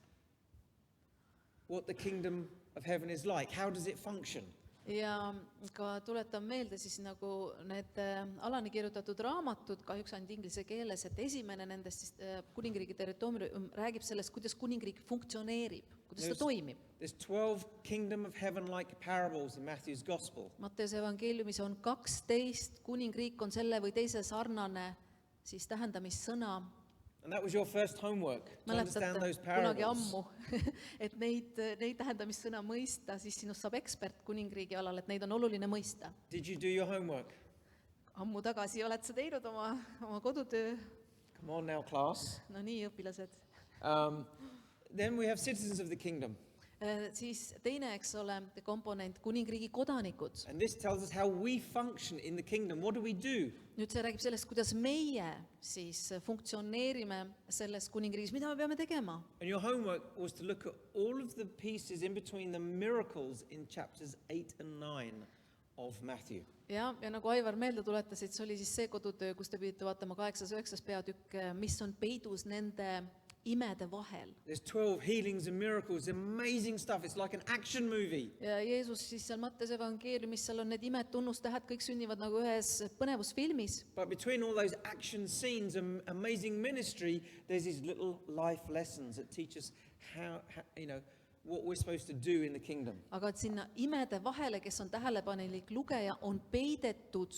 [SPEAKER 6] what the kingdom of heaven is like. How does it function?
[SPEAKER 7] Ja ka tuletan meelde siis nagu need alani kirjutatud raamatud, kahjuks ainult inglise keeles, et esimene nendest siis kuningriigi territoorium räägib sellest, kuidas kuningriik funktsioneerib, kuidas ta toimib.
[SPEAKER 6] There's 12 kingdom of heaven-like parables in Matthew's gospel.
[SPEAKER 7] Matteuse evangeeliumis on 12 kuningriik on selle või teise sarnane siis tähendamissõna.
[SPEAKER 6] And that was your first homework, to understand
[SPEAKER 7] Mäletate
[SPEAKER 6] those
[SPEAKER 7] kunagi
[SPEAKER 6] parables.
[SPEAKER 7] ammu, et neid tähendamissõna mõista, siis sinust saab ekspert kuningriigi alal, et neid on oluline mõista.
[SPEAKER 6] Did you do your homework?
[SPEAKER 7] Ammu tagasi oled sa teinud oma kodutöö?
[SPEAKER 6] Come on now, class.
[SPEAKER 7] No nii, õpilased.
[SPEAKER 6] Then we have citizens of the kingdom.
[SPEAKER 7] Siis teine, eks ole, komponent, kuningriigi kodanikud.
[SPEAKER 6] And this tells us how we function in the kingdom. What do we do?
[SPEAKER 7] Nüüd see räägib sellest, kuidas meie siis funktsioneerime selles kuningriigis, mida me peame tegema.
[SPEAKER 6] And your homework was to look at all of the pieces in between the miracles in chapters 8 and 9 of Matthew.
[SPEAKER 7] Ja nagu Aivar meelde tuletasid, see oli siis see kodutöö, kus te pidite vaatama 8.9. peatükk, mis on peidus nende imede vahel.
[SPEAKER 6] There's 12 healings and miracles, amazing stuff. It's like an action movie.
[SPEAKER 7] Ja Jeesus siis seal Mattuse evangeeliumis, seal on need imed, tunnustähed, kõik sünnivad nagu ühes põnevusfilmis.
[SPEAKER 6] But between all those action scenes and amazing ministry, there's these little life lessons that teach us how what we're supposed to do in the kingdom.
[SPEAKER 7] Aga et sinna imede vahele, kes on tähelepanelik lugeja, on peidetud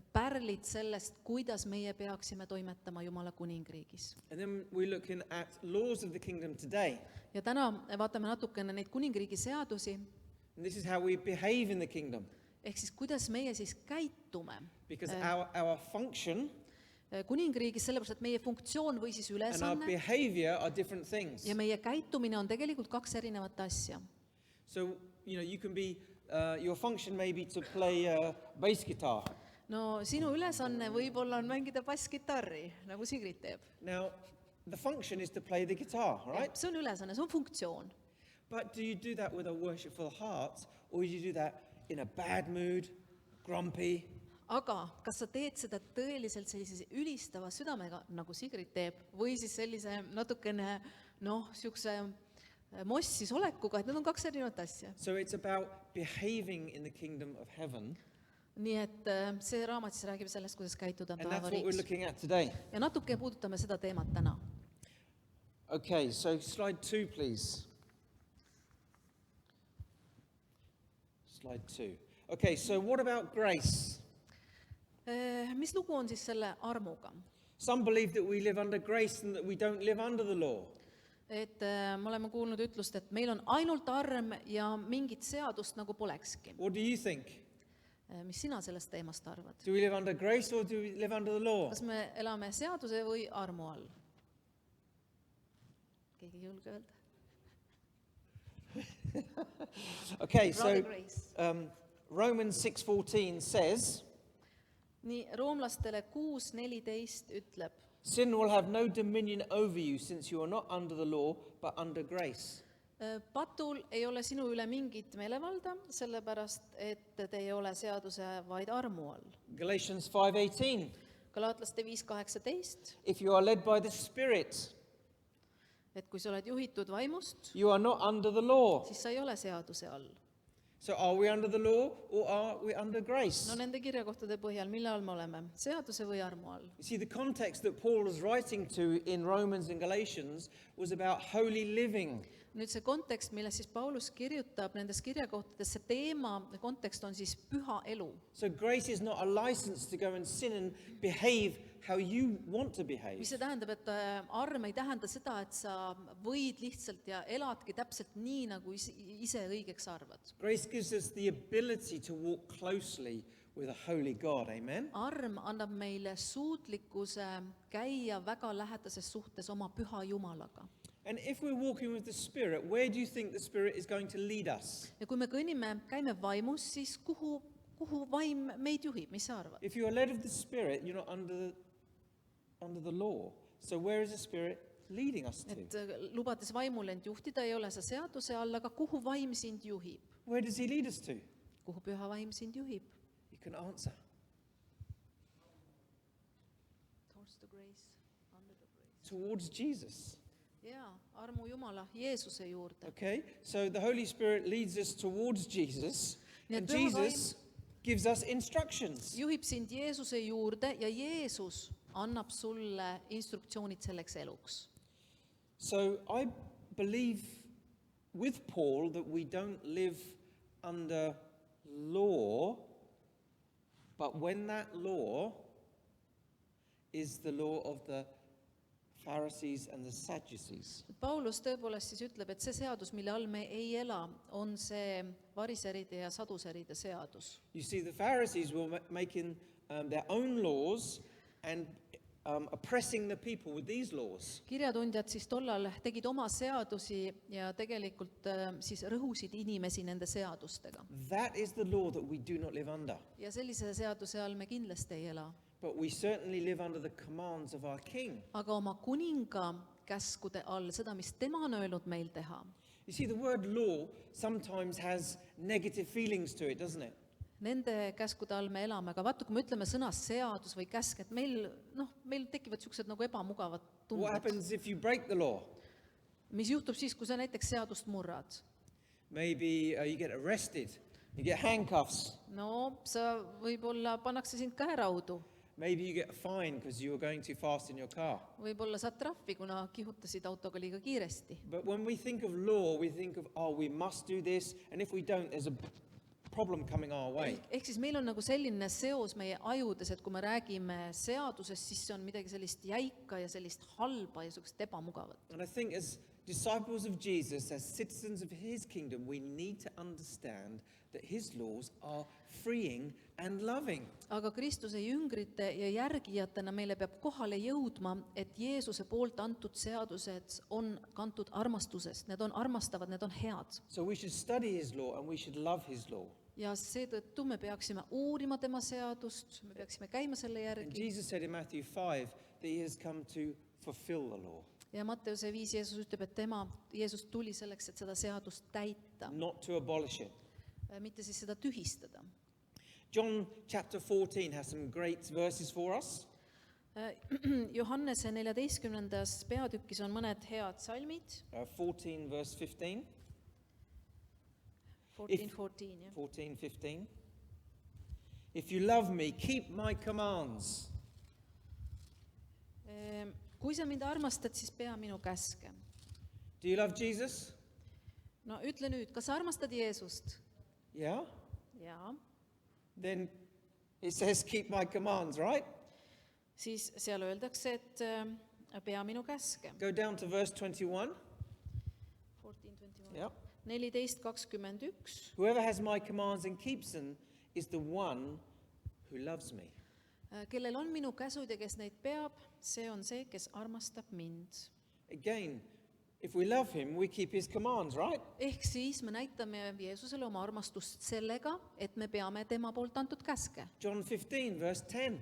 [SPEAKER 7] pärlid sellest, kuidas meie peaksime toimetama Jumala kuningriigis.
[SPEAKER 6] And then we're looking at laws of the kingdom today.
[SPEAKER 7] Ja täna vaatame natukene neid kuningriigi seadusi,
[SPEAKER 6] And this is how we behave in the kingdom.
[SPEAKER 7] ehk siis kuidas meie siis käitume
[SPEAKER 6] Because our function
[SPEAKER 7] kuningriigis, sellepärast et meie funktsioon või siis
[SPEAKER 6] and our
[SPEAKER 7] ülesanne
[SPEAKER 6] behavior are different things.
[SPEAKER 7] ja meie käitumine on tegelikult kaks erinevat asja.
[SPEAKER 6] So, you can be, your function may be to play bass guitar.
[SPEAKER 7] No sinu ülesanne võib-olla on mängida basskitarri, nagu Sigrid teeb.
[SPEAKER 6] Now, the function is to play the guitar, right?
[SPEAKER 7] See on ülesanne, see on funktsioon.
[SPEAKER 6] But do you do that with a worshipful heart, or do you do that in a bad mood, grumpy?
[SPEAKER 7] Aga kas sa teed seda tõeliselt sellise ülistava südamega, nagu Sigrid teeb, või siis sellise natukene, siukse mossis olekuga, et need on kaks erinevat asja.
[SPEAKER 6] So it's about behaving in the kingdom of heaven,
[SPEAKER 7] Nii et see raamat siis räägib sellest, kuidas käituda
[SPEAKER 6] and that's what we're
[SPEAKER 7] päevariiks.
[SPEAKER 6] looking at today.
[SPEAKER 7] Ja natuke puudutame seda teemat täna.
[SPEAKER 6] Okay, so slide 2, please. Slide 2. Okay, so what about grace?
[SPEAKER 7] Mis lugu on siis selle armuga?
[SPEAKER 6] Some believe that we live under grace and that we don't live under the law.
[SPEAKER 7] Et me oleme kuulnud ütlust, et meil on ainult arm ja mingit seadust nagu polekski.
[SPEAKER 6] What do you think?
[SPEAKER 7] Mis sina sellest teemast arvad?
[SPEAKER 6] Do we live under grace or do we live under the law?
[SPEAKER 7] Kas me elame seaduse või armu all? Keegi ei julge öelda?
[SPEAKER 6] Okay,
[SPEAKER 7] Rather
[SPEAKER 6] so
[SPEAKER 7] grace.
[SPEAKER 6] Romans 6:14 says,
[SPEAKER 7] Nii, roomlastele 6:14 ütleb,
[SPEAKER 6] sin will have no dominion over you since you are not under the law but under grace.
[SPEAKER 7] patul ei ole sinu üle mingit meelevalda, sellepärast et te ei ole seaduse, vaid armu all.
[SPEAKER 6] Galatians 5:18,
[SPEAKER 7] Galaatlaste 5:18,
[SPEAKER 6] if you are led by the Spirit,
[SPEAKER 7] et kui sa oled juhitud vaimust,
[SPEAKER 6] you are not under the law.
[SPEAKER 7] siis sa ei ole seaduse all.
[SPEAKER 6] So are we under the law or are we under grace?
[SPEAKER 7] No nende kirjakohtade põhjal, mille all me oleme? Seaduse või armu all?
[SPEAKER 6] You see, the context that Paul was writing to in Romans and Galatians was about holy living.
[SPEAKER 7] Nüüd see kontekst, milles siis Paulus kirjutab nendes kirjakohtades, see teema, kontekst on siis püha elu.
[SPEAKER 6] So grace is not a license to go and sin and behave how you want to behave.
[SPEAKER 7] Mis see tähendab, et arm ei tähenda seda, et sa võid lihtsalt ja eladki täpselt nii, nagu ise õigeks arvad.
[SPEAKER 6] Grace gives us the ability to walk closely with a holy God, amen?
[SPEAKER 7] Arm annab meile suutlikkuse käia väga lähedases suhtes oma püha Jumalaga.
[SPEAKER 6] And if we're walking with the Spirit, where do you think the Spirit is going to lead us?
[SPEAKER 7] Ja kui me käime vaimus, siis kuhu vaim meid juhib, mis sa arvad?
[SPEAKER 6] If you are led of the Spirit, you're not under the law. So where is the Spirit leading us to?
[SPEAKER 7] Et lubades vaimul end juhtida, ei ole sa seaduse all, aga kuhu vaim sind juhib?
[SPEAKER 6] Where does He lead us to?
[SPEAKER 7] Kuhu püha vaim sind juhib?
[SPEAKER 6] You can answer. Towards Jesus.
[SPEAKER 7] Jaa, armu Jumala, Jeesuse juurde.
[SPEAKER 6] Okay, so the Holy Spirit leads us towards Jesus,
[SPEAKER 7] Nii et
[SPEAKER 6] and
[SPEAKER 7] püha
[SPEAKER 6] Jesus gives us instructions.
[SPEAKER 7] Juhib sind Jeesuse juurde ja Jeesus annab sulle instruktsioonid selleks eluks.
[SPEAKER 6] So I believe with Paul that we don't live under law, but when that law is the law of the Pharisees and the Sadducees.
[SPEAKER 7] Paulus tõepoolest siis ütleb, et see seadus, mille all me ei ela, on see variseride ja saduseride seadus.
[SPEAKER 6] You see, the Pharisees were making their own laws and oppressing the people with these laws.
[SPEAKER 7] Kirjatundjad siis tollal tegid oma seadusi ja tegelikult siis rõhusid inimesi nende seadustega.
[SPEAKER 6] That is the law that we do not live under.
[SPEAKER 7] Ja sellise seaduse all me kindlasti ei ela.
[SPEAKER 6] But we certainly live under the commands of our King.
[SPEAKER 7] Aga oma kuninga käskude all, seda, mis tema on öelnud meil teha.
[SPEAKER 6] You see, the word law sometimes has negative feelings to it, doesn't it?
[SPEAKER 7] Nende käskude all me elame, aga vaata, kui me ütleme sõna seadus või käsk, et meil tekivad sellised nagu ebamugavad
[SPEAKER 6] What
[SPEAKER 7] tunded.
[SPEAKER 6] happens if you break the law?
[SPEAKER 7] Mis juhtub siis, kui sa näiteks seadust murrad?
[SPEAKER 6] Maybe you get arrested, you get handcuffs.
[SPEAKER 7] No, sa võib-olla pannakse sind käeraudu.
[SPEAKER 6] Maybe you get a fine because you were going too fast in your car.
[SPEAKER 7] Võib-olla saad trahvi, kuna kihutasid autoga liiga kiiresti.
[SPEAKER 6] But when we think of law, we think of, we must do this, and if we don't, there's a problem coming our way.
[SPEAKER 7] ehk siis meil on nagu selline seos meie ajudes, et kui me räägime seadusest, siis see on midagi sellist jäika ja sellist halba ja sellist ebamugavat.
[SPEAKER 6] And I think as disciples of Jesus, as citizens of his kingdom, we need to understand that his laws are freeing and loving.
[SPEAKER 7] Aga Kristuse jüngrite ja järgijatena meile peab kohale jõudma, et Jeesuse poolt antud seadused on kantud armastusest, need on armastavad, need on head.
[SPEAKER 6] So we should study his law and we should love his law.
[SPEAKER 7] Ja seetõttu me peaksime uurima tema seadust, me peaksime käima selle
[SPEAKER 6] And
[SPEAKER 7] järgi.
[SPEAKER 6] Jesus said in Matthew 5 that he has come to fulfill the law,
[SPEAKER 7] Ja Matteuse 5 Jeesus ütleb, et Jeesus tuli selleks, et seda seadust täita,
[SPEAKER 6] not to abolish it.
[SPEAKER 7] mitte siis seda tühistada.
[SPEAKER 6] John chapter 14 has some great verses for us.
[SPEAKER 7] Johannese 14. peatükis on mõned head salmid,
[SPEAKER 6] 14 verse 15.
[SPEAKER 7] 14, jah.
[SPEAKER 6] 14:15. If you love me, keep my commands.
[SPEAKER 7] Kui sa mind armastad, siis pea minu käske.
[SPEAKER 6] Do you love Jesus?
[SPEAKER 7] No ütle nüüd, kas sa armastad Jeesust?
[SPEAKER 6] Yeah.
[SPEAKER 7] Jaa.
[SPEAKER 6] Then it says keep my commands, right?
[SPEAKER 7] Siis seal öeldakse, et pea minu käske.
[SPEAKER 6] Go down to verse 21.
[SPEAKER 7] 14:21.
[SPEAKER 6] Yeah.
[SPEAKER 7] 14:21.
[SPEAKER 6] Whoever has my commands and keeps them is the one who loves me.
[SPEAKER 7] Kellel on minu käsud ja kes neid peab, see on see, kes armastab mind.
[SPEAKER 6] Again, if we love him, we keep his commands, right?
[SPEAKER 7] Ehk siis me näitame Jeesusele oma armastust sellega, et me peame tema poolt antud käske.
[SPEAKER 6] John 15 verse 10.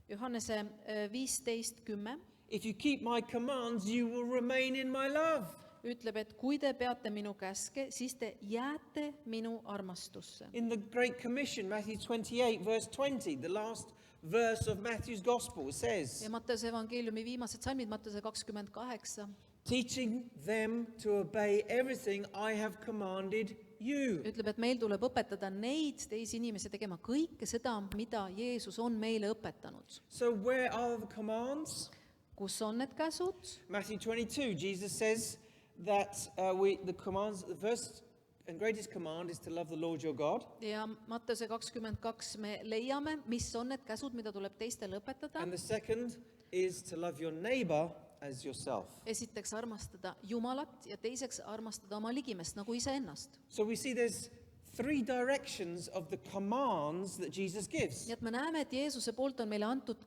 [SPEAKER 7] Johannese 15:10
[SPEAKER 6] If you keep my commands, you will remain in my love.
[SPEAKER 7] ütleb, et kui te peate minu käske, siis te jääte minu armastusse.
[SPEAKER 6] In the Great Commission, Matthew 28 verse 20, the last verse of Matthew's Gospel says,
[SPEAKER 7] Ja Matteuse evangeeliumi viimased salmid, Matteuse 28,
[SPEAKER 6] teaching them to obey everything I have commanded you.
[SPEAKER 7] ütleb, et meil tuleb õpetada neid teisi inimesi tegema kõike seda, mida Jeesus on meile õpetanud.
[SPEAKER 6] So where are the commands?
[SPEAKER 7] Kus on need käsud?
[SPEAKER 6] Matthew 22, Jesus says that the first and greatest command is to love the Lord your God.
[SPEAKER 7] Ja Matteuse 22 me leiame, mis on need käsud, mida tuleb teistele õpetada.
[SPEAKER 6] And the second is to love your neighbor as yourself.
[SPEAKER 7] Esiteks armastada Jumalat ja teiseks armastada oma ligimest nagu iseennast.
[SPEAKER 6] So we see there's three directions of the commands that Jesus gives.
[SPEAKER 7] Nii et me näeme, et Jeesuse poolt on meile antud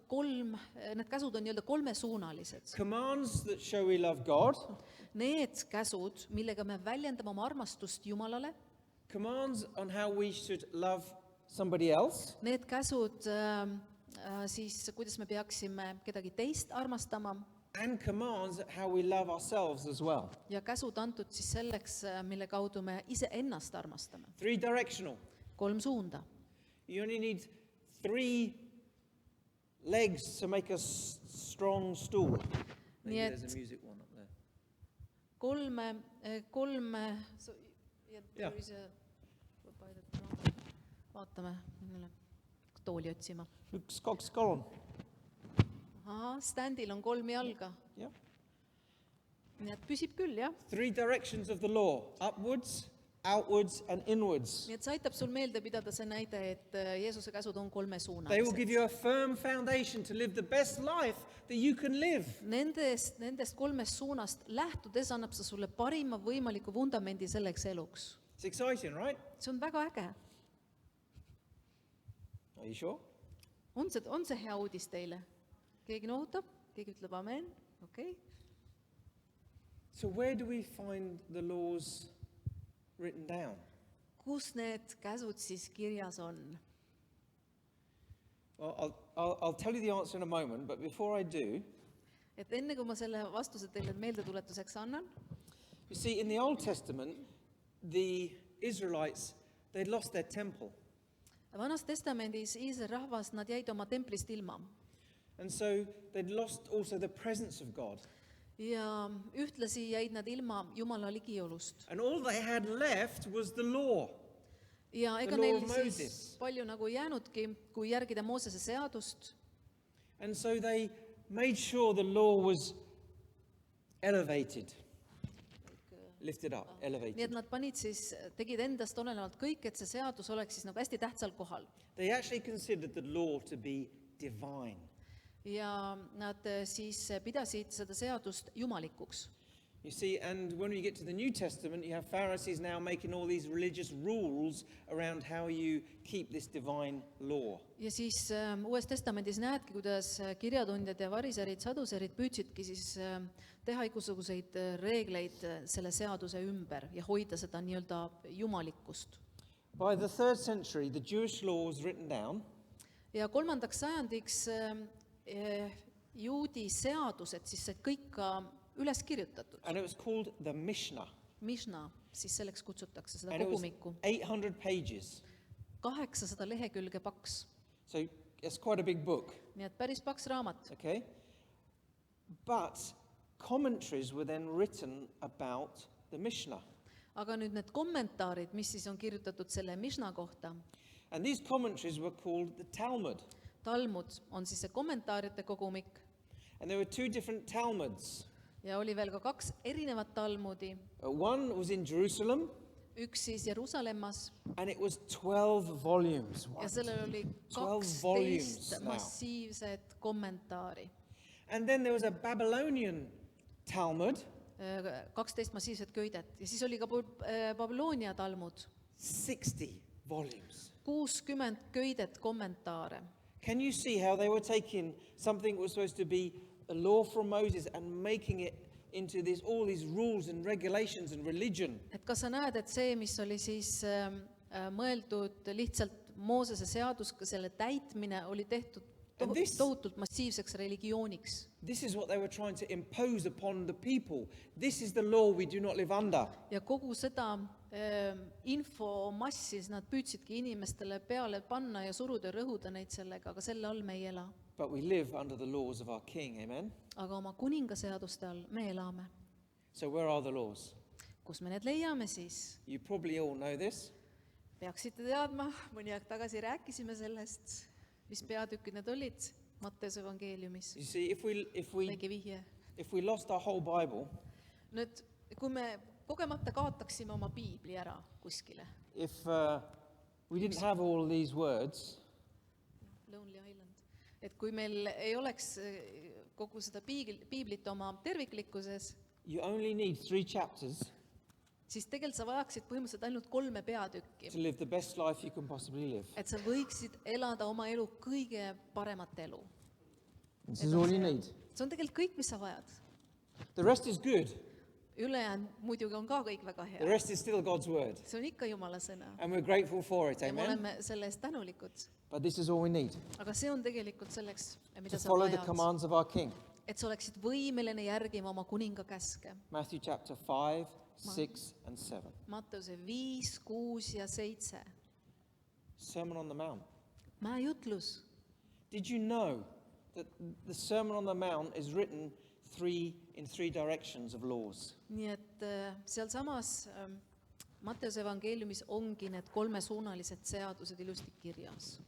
[SPEAKER 7] need käsud on nii-öelda kolmesuunalised.
[SPEAKER 6] Commands that show we love God.
[SPEAKER 7] Need käsud, millega me väljendame oma armastust Jumalale,
[SPEAKER 6] Commands on how we should love somebody else.
[SPEAKER 7] need käsud siis, kuidas me peaksime kedagi teist armastama
[SPEAKER 6] And commands how we love ourselves as well.
[SPEAKER 7] ja käsud antud siis selleks, mille kaudu me iseennast armastame.
[SPEAKER 6] Three directional.
[SPEAKER 7] 3 suunda.
[SPEAKER 6] You only need 3 legs to make a strong stool. Maybe
[SPEAKER 7] Niet-
[SPEAKER 6] there's a music one up there.
[SPEAKER 7] kolme,
[SPEAKER 6] Jah.
[SPEAKER 7] vaatame, millele tooli otsima.
[SPEAKER 6] 1, 2, 3.
[SPEAKER 7] Standil on 3 jalga,
[SPEAKER 6] Yeah.
[SPEAKER 7] nii et püsib küll, jah.
[SPEAKER 6] 3 directions of the law: upwards, outwards, and inwards.
[SPEAKER 7] Nii et see aitab sul meelde pidada see näide, et Jeesuse käsud on
[SPEAKER 6] They will give
[SPEAKER 7] 3-suunalised.
[SPEAKER 6] you a firm foundation to live the best life that you can live.
[SPEAKER 7] Nendest 3 suunast lähtudes annab see sulle parima võimaliku vundamendi selleks eluks.
[SPEAKER 6] It's exciting, right?
[SPEAKER 7] See on väga äge.
[SPEAKER 6] Are you sure?
[SPEAKER 7] On see hea uudis teile? Keegi noogutab, keegi ütleb amen, okei.
[SPEAKER 6] So where do we find the laws written down?
[SPEAKER 7] Kus need käsud siis kirjas on?
[SPEAKER 6] Well, I'll tell you the answer in a moment, but before I do,
[SPEAKER 7] Et enne kui ma selle vastuse teile meeldetuletuseks annan,
[SPEAKER 6] you see, in the Old Testament, the Israelites, they'd lost their temple.
[SPEAKER 7] Vanas testamendis Iisraeli rahvas, nad jäid oma templist ilma.
[SPEAKER 6] And so they'd lost also the presence of God.
[SPEAKER 7] Ja ühtlasi jäid nad ilma Jumala ligiolust.
[SPEAKER 6] And all they had left was the law.
[SPEAKER 7] Ja ega
[SPEAKER 6] The law
[SPEAKER 7] neil
[SPEAKER 6] of
[SPEAKER 7] siis
[SPEAKER 6] Moses.
[SPEAKER 7] palju nagu jäänudki, kui järgida Moosese seadust.
[SPEAKER 6] And so they made sure the law was elevated, lifted up,
[SPEAKER 7] nii
[SPEAKER 6] elevated.
[SPEAKER 7] et nad panid siis, tegid endast olenevalt kõik, et see seadus oleks siis nagu hästi tähtsal kohal.
[SPEAKER 6] They actually considered the law to be divine.
[SPEAKER 7] Ja nad siis pidasid seda seadust jumalikuks.
[SPEAKER 6] You see, and when we get to the New Testament, you have Pharisees now making all these religious rules around how you keep this divine law.
[SPEAKER 7] Ja siis Uues Testamendis näedki, kuidas kirjatundjad ja variserid, saduserid püüdsidki siis teha igasuguseid reegleid selle seaduse ümber ja hoida seda nii-öelda jumalikkust.
[SPEAKER 6] By the 3rd century, the Jewish law was written down,
[SPEAKER 7] Ja 3. sajandiks juudi seadused siis said kõik ka üles kirjutatud.
[SPEAKER 6] and it was called the Mishnah.
[SPEAKER 7] Mishna, siis selleks kutsutakse seda
[SPEAKER 6] And it was
[SPEAKER 7] kogumikku.
[SPEAKER 6] 800 pages.
[SPEAKER 7] 800 lehekülge paks,
[SPEAKER 6] So it's quite a big book,
[SPEAKER 7] nii et päris paks raamat.
[SPEAKER 6] okay? But commentaries were then written about the Mishnah.
[SPEAKER 7] Aga nüüd need kommentaarid, mis siis on kirjutatud selle Mishna kohta,
[SPEAKER 6] And these commentaries were called the Talmud.
[SPEAKER 7] Talmud on siis see kommentaaride kogumik
[SPEAKER 6] And there were 2 different Talmuds.
[SPEAKER 7] ja oli veel ka 2 erinevat Talmudi,
[SPEAKER 6] One was in Jerusalem,
[SPEAKER 7] üks siis Jeruusalemmas
[SPEAKER 6] and it was 12 volumes.
[SPEAKER 7] ja sellel oli
[SPEAKER 6] 12 volumes
[SPEAKER 7] 12
[SPEAKER 6] now.
[SPEAKER 7] massiivset kommentaari.
[SPEAKER 6] And then there was a Babylonian Talmud,
[SPEAKER 7] 12 massiivset köidet ja siis oli ka Babyloonia Talmud,
[SPEAKER 6] 60 volumes.
[SPEAKER 7] 60 köidet kommentaare.
[SPEAKER 6] Can you see how they were taking something that was supposed to be a law from Moses and making it into all these rules and regulations and religion?
[SPEAKER 7] Et kas sa näed, et see, mis oli siis mõeldud lihtsalt Moosese seadus, selle täitmine oli tehtud
[SPEAKER 6] And this-
[SPEAKER 7] tohutult massiivseks religiooniks.
[SPEAKER 6] This is what they were trying to impose upon the people. This is the law we do not live under.
[SPEAKER 7] Ja kogu seda infomassi nad püüdsidki inimestele peale panna ja suruda ja rõhuda neid sellega, aga selle all me ei ela.
[SPEAKER 6] But we live under the laws of our king, amen?
[SPEAKER 7] Aga oma kuningaseaduste all me elame.
[SPEAKER 6] So where are the laws?
[SPEAKER 7] Kus me need leiame siis?
[SPEAKER 6] You probably all know this.
[SPEAKER 7] Peaksite teadma, mõni aeg tagasi rääkisime sellest, mis peatükid need olid Matteuse evangeeliumis.
[SPEAKER 6] You see,
[SPEAKER 7] Väike vihje.
[SPEAKER 6] if we lost our whole Bible,
[SPEAKER 7] Nüüd, kui me kogemata kaotaksime oma piibli ära kuskile,
[SPEAKER 6] if we didn't have all these words,
[SPEAKER 7] Lonely Island, et kui meil ei oleks kogu seda piiblit oma terviklikkuses,
[SPEAKER 6] you only need 3 chapters
[SPEAKER 7] siis tegelikult sa vajaksid põhimõtteliselt ainult 3 peatükki,
[SPEAKER 6] to live the best life you can possibly live.
[SPEAKER 7] et sa võiksid elada oma elu kõige paremat elu.
[SPEAKER 6] This is all you need.
[SPEAKER 7] See on tegelikult kõik, mis sa vajad.
[SPEAKER 6] The rest is good.
[SPEAKER 7] Ülejäänud muidugi on ka kõik väga
[SPEAKER 6] The
[SPEAKER 7] hea.
[SPEAKER 6] rest is still God's word.
[SPEAKER 7] See on ikka Jumala sõna
[SPEAKER 6] And we're grateful for it,
[SPEAKER 7] ja me
[SPEAKER 6] amen?
[SPEAKER 7] oleme selle eest tänulikud.
[SPEAKER 6] But this is all we need
[SPEAKER 7] Aga see on tegelikult selleks,
[SPEAKER 6] to
[SPEAKER 7] mida sa
[SPEAKER 6] follow the
[SPEAKER 7] vajad,
[SPEAKER 6] commands of our King.
[SPEAKER 7] et sa oleksid võimeline järgima oma kuninga käske.
[SPEAKER 6] Matthew chapter 5, 6, and 7.
[SPEAKER 7] Matteuse 5, 6 ja 7.
[SPEAKER 6] Sermon on the Mount.
[SPEAKER 7] Mäejutlus.
[SPEAKER 6] Did you know that the Sermon on the Mount is written in three directions of laws?
[SPEAKER 7] Nii et sealsamas Matteuse evangeeliumis ongi need 3-suunalised seadused ilusti kirjas.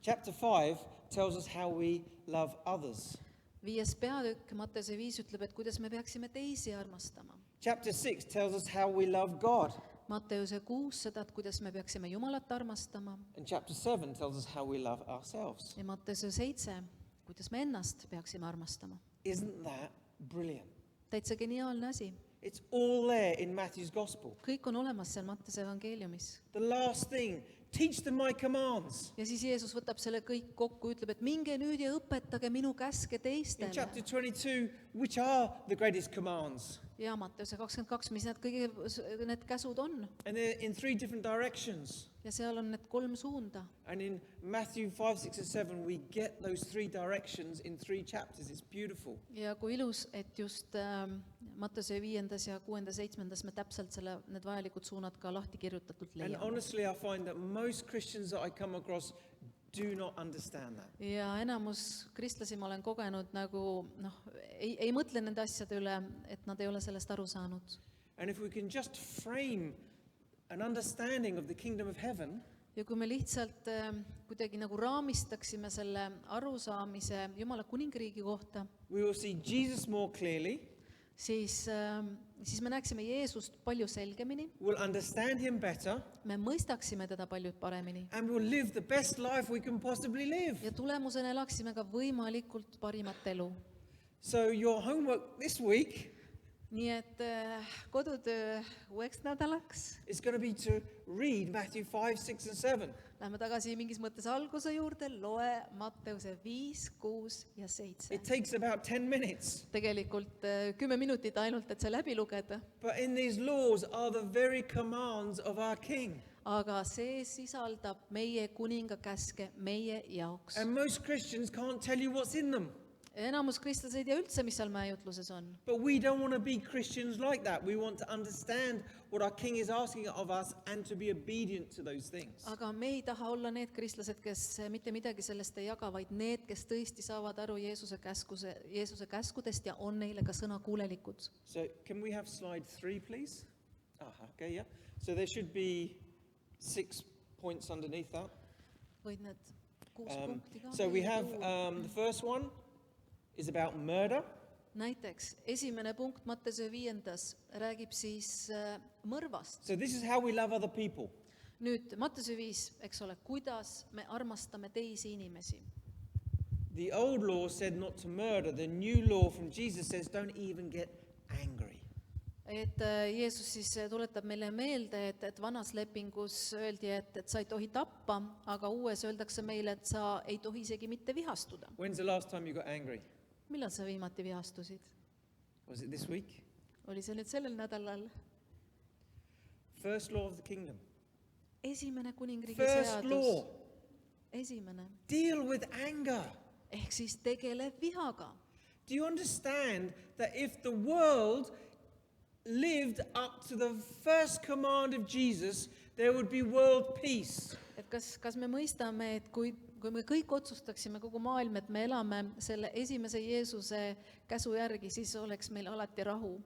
[SPEAKER 6] Chapter 5 tells us how we love others.
[SPEAKER 7] 5. peatükk Matteuse 5 ütleb, et kuidas me peaksime teisi armastama.
[SPEAKER 6] Chapter 6 tells us how we love God.
[SPEAKER 7] Matteuse 6 seda, et kuidas me peaksime Jumalat armastama.
[SPEAKER 6] And chapter 7 tells us how we love ourselves.
[SPEAKER 7] Ja Matteuse 7, kuidas me ennast peaksime armastama.
[SPEAKER 6] Isn't that brilliant?
[SPEAKER 7] Täitsa geniaalne asi.
[SPEAKER 6] It's all there in Matthew's Gospel.
[SPEAKER 7] Kõik on olemas seal Matteuse evangeeliumis.
[SPEAKER 6] The last thing, teach them my commands.
[SPEAKER 7] Ja siis Jeesus võtab selle kõik kokku, ütleb, et minge nüüd ja õpetage minu käske
[SPEAKER 6] In
[SPEAKER 7] teistele.
[SPEAKER 6] chapter 22, which are the greatest commands?
[SPEAKER 7] Ja Matteuse 22, mis need käsud on.
[SPEAKER 6] And they're in 3 different directions.
[SPEAKER 7] Ja seal on need 3 suunda.
[SPEAKER 6] And in Matthew 5, 6, and 7, we get those 3 directions in 3 chapters. It's beautiful.
[SPEAKER 7] Ja kui ilus, et just Matteuse 5. ja 6. 7. me täpselt need vajalikud suunad ka lahti kirjutatult
[SPEAKER 6] And
[SPEAKER 7] leiame.
[SPEAKER 6] honestly, I find that most Christians that I come across do not understand that.
[SPEAKER 7] Ja enamus kristlasi ma olen kogenud nagu, ei mõtle nende asjade üle, et nad ei ole sellest aru saanud.
[SPEAKER 6] And if we can just frame an understanding of the kingdom of heaven,
[SPEAKER 7] Ja kui me lihtsalt kuidagi nagu raamistaksime selle arusaamise Jumala kuningriigi kohta,
[SPEAKER 6] we will see Jesus more clearly,
[SPEAKER 7] siis me näeksime Jeesust palju selgemini,
[SPEAKER 6] we'll understand him better,
[SPEAKER 7] me mõistaksime teda palju paremini
[SPEAKER 6] and we'll live the best life we can possibly live.
[SPEAKER 7] ja tulemusena elaksime ka võimalikult parimat elu.
[SPEAKER 6] So your homework this week
[SPEAKER 7] Nii et kodutöö uueks nädalaks.
[SPEAKER 6] is going to be to read Matthew 5, 6 and 7.
[SPEAKER 7] Lähme tagasi mingis mõttes alguse juurde, loe Matteuse 5, 6 ja 7.
[SPEAKER 6] It takes about 10 minutes.
[SPEAKER 7] Tegelikult 10 minutit ainult, et see läbi lugeda.
[SPEAKER 6] But in these laws are the very commands of our King.
[SPEAKER 7] Aga see sisaldab meie kuninga käske meie jaoks.
[SPEAKER 6] And most Christians can't tell you what's in them.
[SPEAKER 7] Enamus kristlased ei tea üldse, mis seal mäejutluses on.
[SPEAKER 6] But we don't want to be Christians like that. We want to understand what our King is asking of us and to be obedient to those things.
[SPEAKER 7] Aga me ei taha olla need kristlased, kes mitte midagi sellest ei jaga, vaid need, kes tõesti saavad aru Jeesuse käskudest ja on neile ka sõnakuulelikud.
[SPEAKER 6] So can we have slide 3, please? Okay, yeah. So there should be 6 points underneath that.
[SPEAKER 7] Võid need 6 punkti ka.
[SPEAKER 6] So we have the first one is about murder.
[SPEAKER 7] Näiteks esimene punkt Matteuse 5. räägib siis mõrvast.
[SPEAKER 6] So this is how we love other people.
[SPEAKER 7] Nüüd Matteuse 5, eks ole, kuidas me armastame teisi inimesi.
[SPEAKER 6] The old law said not to murder. The new law from Jesus says don't even get angry.
[SPEAKER 7] Et Jeesus siis tuletab meile meelde, et vanas lepingus öeldi, et sa ei tohi tappa, aga uues öeldakse meile, et sa ei tohi isegi mitte vihastuda.
[SPEAKER 6] When's the last time you got angry?
[SPEAKER 7] Millal sa viimati vihastusid?
[SPEAKER 6] Was it this week?
[SPEAKER 7] Oli see nüüd sellel nädalal?
[SPEAKER 6] First law of the kingdom.
[SPEAKER 7] Esimene kuningriigi
[SPEAKER 6] First law.
[SPEAKER 7] seadus. Esimene.
[SPEAKER 6] Deal with anger.
[SPEAKER 7] Ehk siis tegele vihaga.
[SPEAKER 6] Do you understand that if the world lived up to the first command of Jesus, there would be world peace?
[SPEAKER 7] Et kas me mõistame, et kui me kõik otsustaksime kogu maailm, et me elame selle esimese Jeesuse käsu järgi, siis oleks meil alati rahu.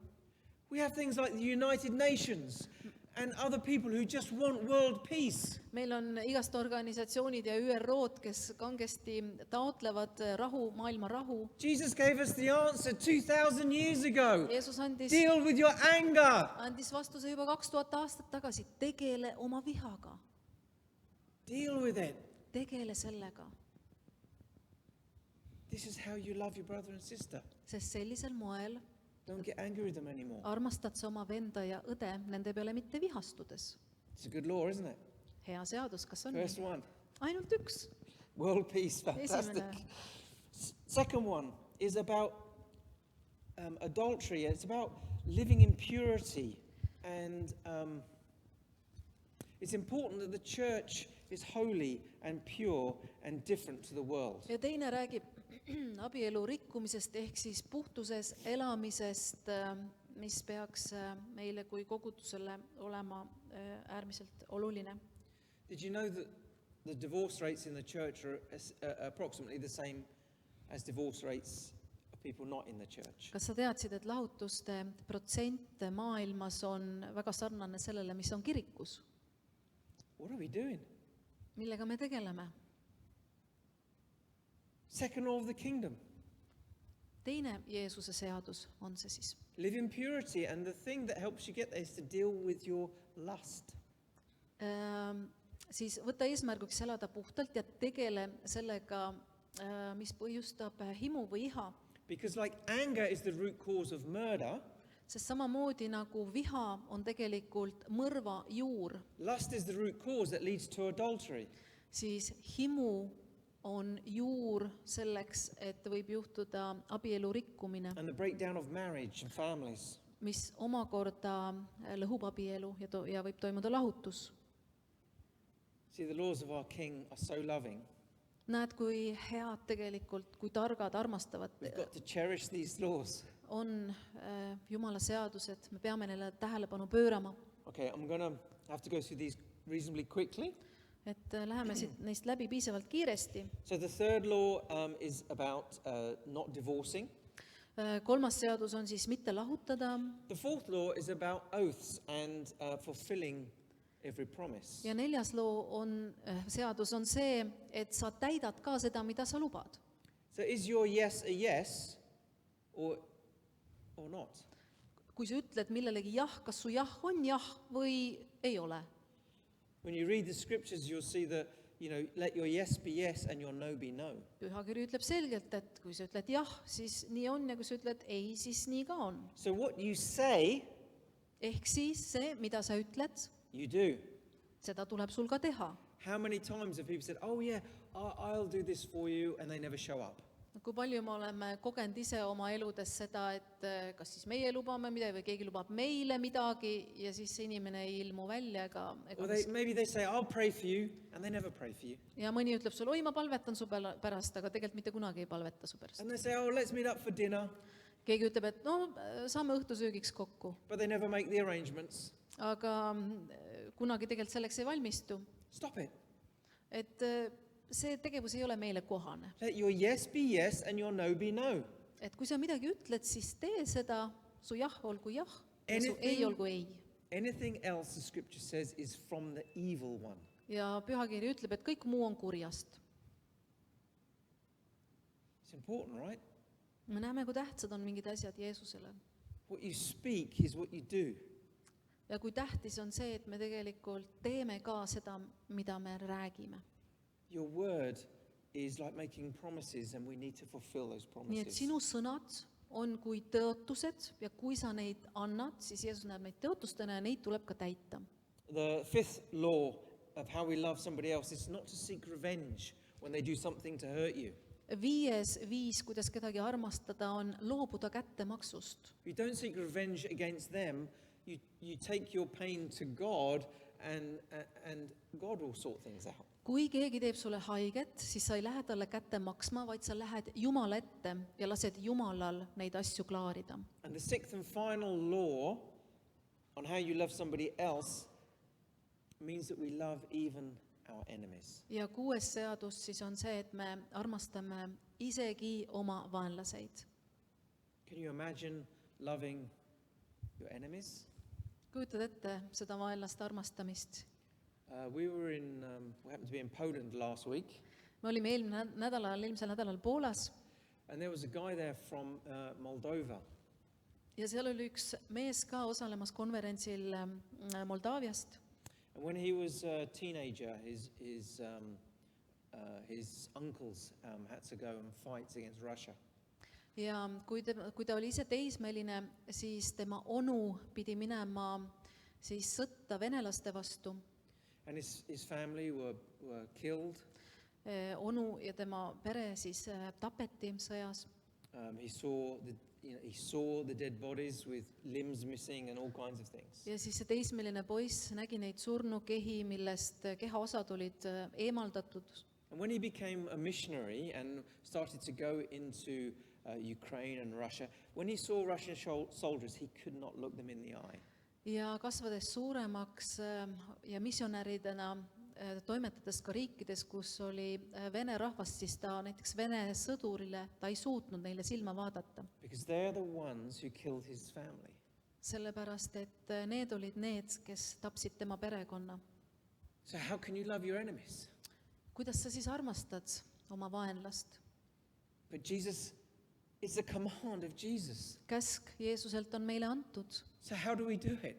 [SPEAKER 6] We have things like the United Nations and other people who just want world peace.
[SPEAKER 7] Meil on igast organisatsioonid ja ÜRO-d, kes kangesti taotlevad rahu, maailma rahu.
[SPEAKER 6] Jesus gave us the answer 2,000 years ago.
[SPEAKER 7] Jeesus
[SPEAKER 6] Deal with your anger.
[SPEAKER 7] andis vastuse juba 2000 aastat tagasi. Tegele oma vihaga.
[SPEAKER 6] Deal with it.
[SPEAKER 7] Tegele sellega.
[SPEAKER 6] This is how you love your brother and sister.
[SPEAKER 7] Sest sellisel moel
[SPEAKER 6] Don't get angry with them anymore.
[SPEAKER 7] armastad sa oma venda ja õde nende peale mitte vihastudes.
[SPEAKER 6] It's a good law, isn't it?
[SPEAKER 7] Hea seadus, kas on
[SPEAKER 6] First
[SPEAKER 7] nii?
[SPEAKER 6] one.
[SPEAKER 7] Ainult üks.
[SPEAKER 6] World peace, fantastic.
[SPEAKER 7] Esimene.
[SPEAKER 6] Second one is about adultery. It's about living in purity. And it's important that the church is holy and pure and different to the world.
[SPEAKER 7] Ja teine räägib abielu rikkumisest ehk siis puhtuses elamisest, mis peaks meile kui kogudusele olema äärmiselt oluline.
[SPEAKER 6] Did you know that the divorce rates in the church are approximately the same as divorce rates of people not in the church?
[SPEAKER 7] Kas sa teadsid, et lahutuste protsent maailmas on väga sarnane sellele, mis on kirikus?
[SPEAKER 6] What are we doing?
[SPEAKER 7] Millega me tegeleme?
[SPEAKER 6] Second law of the kingdom.
[SPEAKER 7] Teine Jeesuse seadus on see siis.
[SPEAKER 6] Live in purity, and the thing that helps you get there is to deal with your lust.
[SPEAKER 7] Siis võta eesmärgiks elada puhtalt ja tegele sellega, mis põhjustab himu või iha.
[SPEAKER 6] Because like anger is the root cause of murder,
[SPEAKER 7] Sest samamoodi nagu viha on tegelikult mõrva juur,
[SPEAKER 6] lust is the root cause that leads to adultery.
[SPEAKER 7] siis himu on juur selleks, et võib juhtuda abielu rikkumine,
[SPEAKER 6] And the breakdown of marriage and families.
[SPEAKER 7] mis omakorda lõhub abielu ja võib toimuda lahutus.
[SPEAKER 6] See, the laws of our King are so loving.
[SPEAKER 7] Näed, kui head tegelikult, kui targad, armastavad
[SPEAKER 6] We've got to cherish these laws.
[SPEAKER 7] on Jumala seadused, me peame neile tähelepanu pöörama.
[SPEAKER 6] Okay, I'm going to have to go through these reasonably quickly.
[SPEAKER 7] Et läheme neist läbi piisavalt kiiresti.
[SPEAKER 6] So the third law is about not divorcing.
[SPEAKER 7] Kolmas seadus on siis mitte lahutada
[SPEAKER 6] The fourth law is about oaths and fulfilling every promise.
[SPEAKER 7] ja neljas seadus on see, et sa täidad ka seda, mida sa lubad.
[SPEAKER 6] So is your yes a yes or not?
[SPEAKER 7] kui sa ütled millelegi jah, kas su jah on jah või ei ole.
[SPEAKER 6] When you read the scriptures, you'll see that, let your yes be yes and your no be no.
[SPEAKER 7] Pühakiri ütleb selgelt, et kui sa ütled jah, siis nii on, ja kui sa ütled ei, siis nii ka on.
[SPEAKER 6] So what you say,
[SPEAKER 7] Ehk siis see, mida sa ütled,
[SPEAKER 6] you do.
[SPEAKER 7] seda tuleb sul ka teha.
[SPEAKER 6] How many times have people said, oh yeah, I'll do this for you, and they never show up?
[SPEAKER 7] Kui palju me oleme kogenud ise oma eludes seda, et kas siis meie lubame midagi või keegi lubab meile midagi ja siis see inimene ei ilmu välja
[SPEAKER 6] Or maybe they say, I'll pray for you, and they never pray for you.
[SPEAKER 7] ja mõni ütleb sulle, oi, ma palvetan su pärast, aga tegelikult mitte kunagi ei palveta su pärast.
[SPEAKER 6] And they say, oh, let's meet up for dinner,
[SPEAKER 7] Keegi ütleb, et no saame õhtusöögiks kokku,
[SPEAKER 6] but they never make the arrangements.
[SPEAKER 7] aga kunagi tegelikult selleks ei valmistu.
[SPEAKER 6] Stop it.
[SPEAKER 7] Et see tegevus ei ole meile kohane.
[SPEAKER 6] Let your yes be yes and your no be no.
[SPEAKER 7] Et kui sa midagi ütled, siis tee seda, su jah olgu jah ja su
[SPEAKER 6] Anything-
[SPEAKER 7] ei olgu ei.
[SPEAKER 6] Anything else, the scripture says, is from the evil one.
[SPEAKER 7] Ja pühakiri ütleb, et kõik muu on kurjast.
[SPEAKER 6] It's important, right?
[SPEAKER 7] Me näeme, kui tähtsad on mingid asjad Jeesusele.
[SPEAKER 6] What you speak is what you do.
[SPEAKER 7] Ja kui tähtis on see, et me tegelikult teeme ka seda, mida me räägime.
[SPEAKER 6] Your word is like making promises, and we need to fulfill those
[SPEAKER 7] Nii et
[SPEAKER 6] promises.
[SPEAKER 7] sinu sõnad on kui tõotused ja kui sa neid annad, siis Jeesus näeb neid tõotustena ja neid tuleb ka täita.
[SPEAKER 6] The fifth law of how we love somebody else is not to seek revenge when they do something to hurt you.
[SPEAKER 7] 5. viis, kuidas kedagi armastada, on loobuda kättemaksust.
[SPEAKER 6] You don't seek revenge against them, you take your pain to God, and God will sort things out.
[SPEAKER 7] Kui keegi teeb sulle haiget, siis sa ei lähe talle kätte maksma, vaid sa lähed Jumala ette ja lased Jumalal neid asju klaarida.
[SPEAKER 6] And the sixth and final law on how you love somebody else means that we love even our enemies.
[SPEAKER 7] Ja 6. seadus siis on see, et me armastame isegi oma vaenlaseid.
[SPEAKER 6] Can you imagine loving your enemies?
[SPEAKER 7] Kujutad ette seda vaenlaste armastamist?
[SPEAKER 6] We happened to be in Poland last week,
[SPEAKER 7] Me olime eelmisel nädalal Poolas
[SPEAKER 6] and there was a guy there from Moldova.
[SPEAKER 7] ja seal oli üks mees ka osalemas konverentsil Moldaaviast.
[SPEAKER 6] And when he was a teenager, his uncles had to go and fight against Russia.
[SPEAKER 7] Ja kui ta oli ise teismeline, siis tema onu pidi minema siis sõtta venelaste vastu.
[SPEAKER 6] And his family were killed.
[SPEAKER 7] Onu ja tema pere siis tapeti sõjas.
[SPEAKER 6] He saw the dead bodies with limbs missing and all kinds of things.
[SPEAKER 7] Ja siis see teismeline poiss nägi neid surnukehi, millest kehaosad olid eemaldatud.
[SPEAKER 6] And when he became a missionary and started to go into Ukraine and Russia, when he saw Russian soldiers, he could not look them in the eye.
[SPEAKER 7] Ja kasvades suuremaks ja missionäridena toimetades ka riikides, kus oli vene rahvast, siis ta näiteks vene sõdurile, ta ei suutnud neile silma vaadata.
[SPEAKER 6] Because they're the ones who killed his family.
[SPEAKER 7] Sellepärast, et need olid need, kes tapsid tema perekonna.
[SPEAKER 6] So how can you love your enemies?
[SPEAKER 7] Kuidas sa siis armastad oma vaenlast?
[SPEAKER 6] But Jesus, it's a command of Jesus.
[SPEAKER 7] Käsk Jeesuselt on meile antud.
[SPEAKER 6] So how do we do it?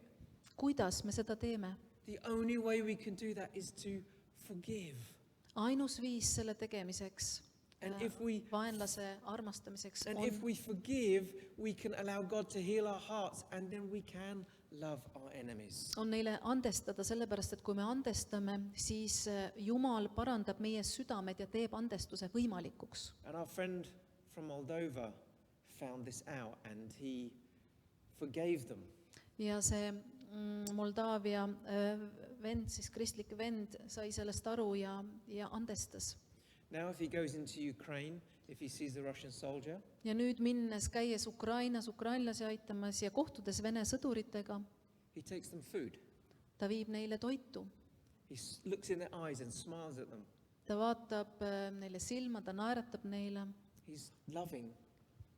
[SPEAKER 7] Kuidas me seda teeme?
[SPEAKER 6] The only way we can do that is to forgive.
[SPEAKER 7] Ainus viis selle tegemiseks,
[SPEAKER 6] And if we
[SPEAKER 7] vaenlase armastamiseks
[SPEAKER 6] And
[SPEAKER 7] on,
[SPEAKER 6] if we forgive, we can allow God to heal our hearts, and then we can love our enemies.
[SPEAKER 7] on neile andestada, sellepärast et kui me andestame, siis Jumal parandab meie südamed ja teeb andestuse võimalikuks.
[SPEAKER 6] And our friend from Moldova found this out, and he forgave them.
[SPEAKER 7] Ja see Moldaavia vend, siis kristlik vend, sai sellest aru ja andestas.
[SPEAKER 6] Now if he goes into Ukraine, if he sees the Russian soldier,
[SPEAKER 7] Ja nüüd minnes, käies Ukrainas, ukrainlasi aitamas ja kohtudes Vene sõduritega,
[SPEAKER 6] he takes them food.
[SPEAKER 7] ta viib neile toitu.
[SPEAKER 6] He looks in their eyes and smiles at them.
[SPEAKER 7] Ta vaatab neile silma, ta naeratab neile,
[SPEAKER 6] He's loving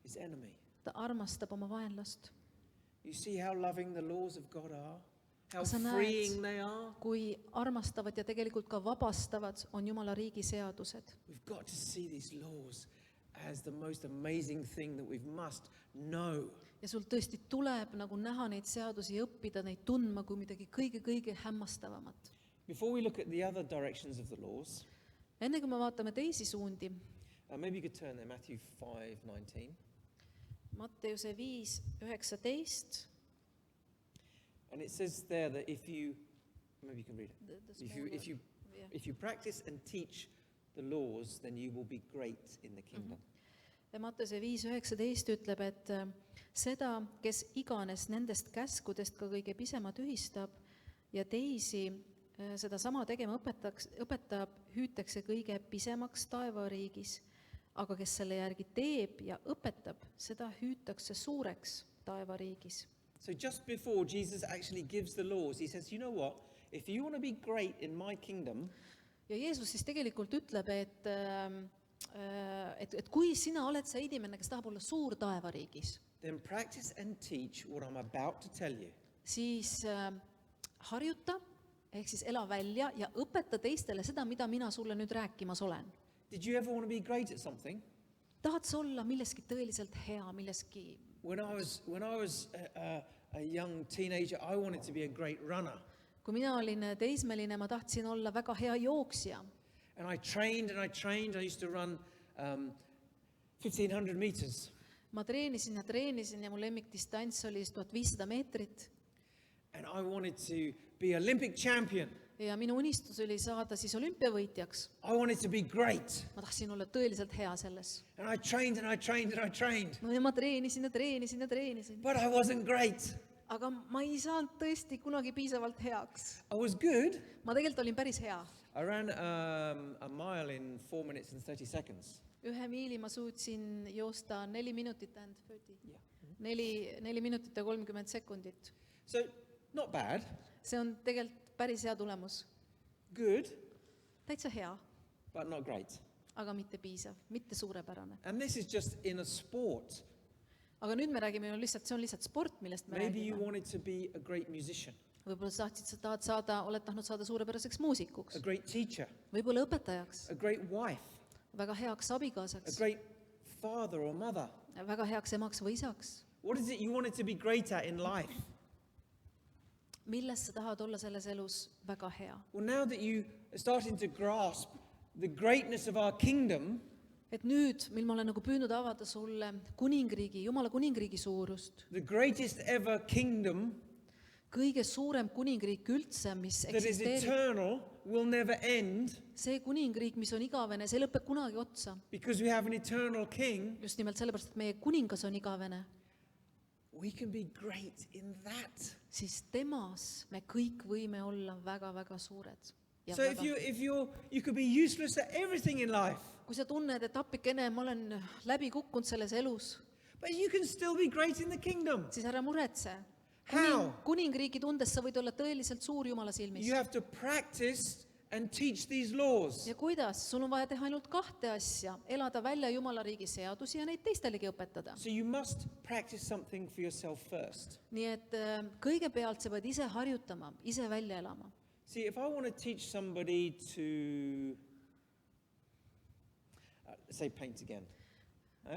[SPEAKER 6] his enemy.
[SPEAKER 7] ta armastab oma vaenlast.
[SPEAKER 6] You see how loving the laws of God are? How
[SPEAKER 7] Kas sa näed?
[SPEAKER 6] freeing they are?
[SPEAKER 7] Kui armastavad ja tegelikult ka vabastavad on Jumala riigi seadused.
[SPEAKER 6] We've got to see these laws as the most amazing thing that we must know.
[SPEAKER 7] ja sul tõesti tuleb nagu näha neid seadusi ja õppida neid tundma kui midagi kõige-kõige hämmastavamat.
[SPEAKER 6] Before we look at the other directions of the laws,
[SPEAKER 7] enne kui me vaatame teisi suundi,
[SPEAKER 6] maybe you could turn there, Matthew 5:19.
[SPEAKER 7] Matteuse 5:19,
[SPEAKER 6] And it says there that if you, maybe you can read it. If you practice and teach the laws, then you will be great in the kingdom.
[SPEAKER 7] ja Matteuse 5:19 ütleb, et seda, kes iganes nendest käskudest ka kõige pisema tühistab ja teisi sedasama tegema õpetab, hüütakse kõige pisemaks taevariigis, aga kes selle järgi teeb ja õpetab, seda hüütakse suureks taevariigis.
[SPEAKER 6] So just before Jesus actually gives the laws, he says, you know what? If you want to be great in my kingdom,
[SPEAKER 7] ja Jeesus siis tegelikult ütleb, et kui sina oled see inimene, kes tahab olla suur taevariigis,
[SPEAKER 6] then practice and teach what I'm about to tell you.
[SPEAKER 7] siis harjuta, ehk siis ela välja ja õpeta teistele seda, mida mina sulle nüüd rääkimas olen.
[SPEAKER 6] Did you ever want to be great at something?
[SPEAKER 7] Tahad sa olla milleski tõeliselt hea, milleski.
[SPEAKER 6] When I was a young teenager, I wanted to be a great runner.
[SPEAKER 7] Kui mina olin teismeline, ma tahtsin olla väga hea jooksja.
[SPEAKER 6] And I trained and I trained. I used to run 1,500 meters.
[SPEAKER 7] Ma treenisin ja mu lemmikdistants oli 1500 meetrit.
[SPEAKER 6] And I wanted to be Olympic champion.
[SPEAKER 7] Ja minu unistus oli saada siis olümpiavõitjaks.
[SPEAKER 6] I wanted to be great.
[SPEAKER 7] Ma tahtsin olla tõeliselt hea selles.
[SPEAKER 6] And I trained and I trained and I trained.
[SPEAKER 7] No ja ma treenisin.
[SPEAKER 6] But I wasn't great.
[SPEAKER 7] Aga ma ei saanud tõesti kunagi piisavalt heaks.
[SPEAKER 6] I was good.
[SPEAKER 7] Ma tegelikult olin päris hea.
[SPEAKER 6] I ran a mile in 4 minutes and 30 seconds.
[SPEAKER 7] 1 miili ma suutsin joosta 4 minutit and 30. 4 minutit ja 30 sekundit.
[SPEAKER 6] So, not bad.
[SPEAKER 7] See on tegelikult päris hea tulemus.
[SPEAKER 6] Good,
[SPEAKER 7] Täitsa hea,
[SPEAKER 6] but not great.
[SPEAKER 7] aga mitte piisav, mitte suurepärane.
[SPEAKER 6] And this is just in a sport.
[SPEAKER 7] Aga nüüd me räägime ju lihtsalt, see on lihtsalt sport, millest me
[SPEAKER 6] Maybe you
[SPEAKER 7] räägime.
[SPEAKER 6] wanted to be a great musician,
[SPEAKER 7] Võib-olla sa oled tahtnud saada suurepäraseks muusikuks,
[SPEAKER 6] a great teacher,
[SPEAKER 7] võib-olla õpetajaks,
[SPEAKER 6] a great wife,
[SPEAKER 7] väga heaks
[SPEAKER 6] a
[SPEAKER 7] abikaasaks,
[SPEAKER 6] great father or mother.
[SPEAKER 7] väga heaks emaks või isaks.
[SPEAKER 6] What is it you wanted to be great at in life?
[SPEAKER 7] Milles sa tahad olla selles elus väga hea?
[SPEAKER 6] Well, now that you are starting to grasp the greatness of our kingdom,
[SPEAKER 7] Et nüüd, mil ma olen nagu püüdnud avada sulle kuningriigi, Jumala kuningriigi suurust,
[SPEAKER 6] the greatest ever kingdom
[SPEAKER 7] kõige suurem kuningriik üldse, mis
[SPEAKER 6] that is
[SPEAKER 7] eksisteerib,
[SPEAKER 6] eternal, will never end
[SPEAKER 7] see kuningriik, mis on igavene, see lõpeb kunagi otsa.
[SPEAKER 6] because we have an eternal king.
[SPEAKER 7] Just nimelt sellepärast, et meie kuningas on igavene,
[SPEAKER 6] We can be great in that.
[SPEAKER 7] siis temas me kõik võime olla väga-väga suured. Ja
[SPEAKER 6] So you could be useless at everything in life,
[SPEAKER 7] kui sa tunned, et appikene, ma olen läbi kukkunud selles elus,
[SPEAKER 6] but you can still be great in the kingdom.
[SPEAKER 7] siis ära muretse.
[SPEAKER 6] How?
[SPEAKER 7] Kuningriigi tundes sa võid olla tõeliselt suur Jumala silmis.
[SPEAKER 6] You have to practice and teach these laws.
[SPEAKER 7] Ja kuidas? Sul on vaja teha ainult 2 asja. Elada välja Jumala riigi seadusi ja neid teistelegi õpetada.
[SPEAKER 6] So you must practice something for yourself first.
[SPEAKER 7] Nii et kõigepealt sa pead ise harjutama, ise välja elama.
[SPEAKER 6] See, if I want to teach somebody to, say paint again.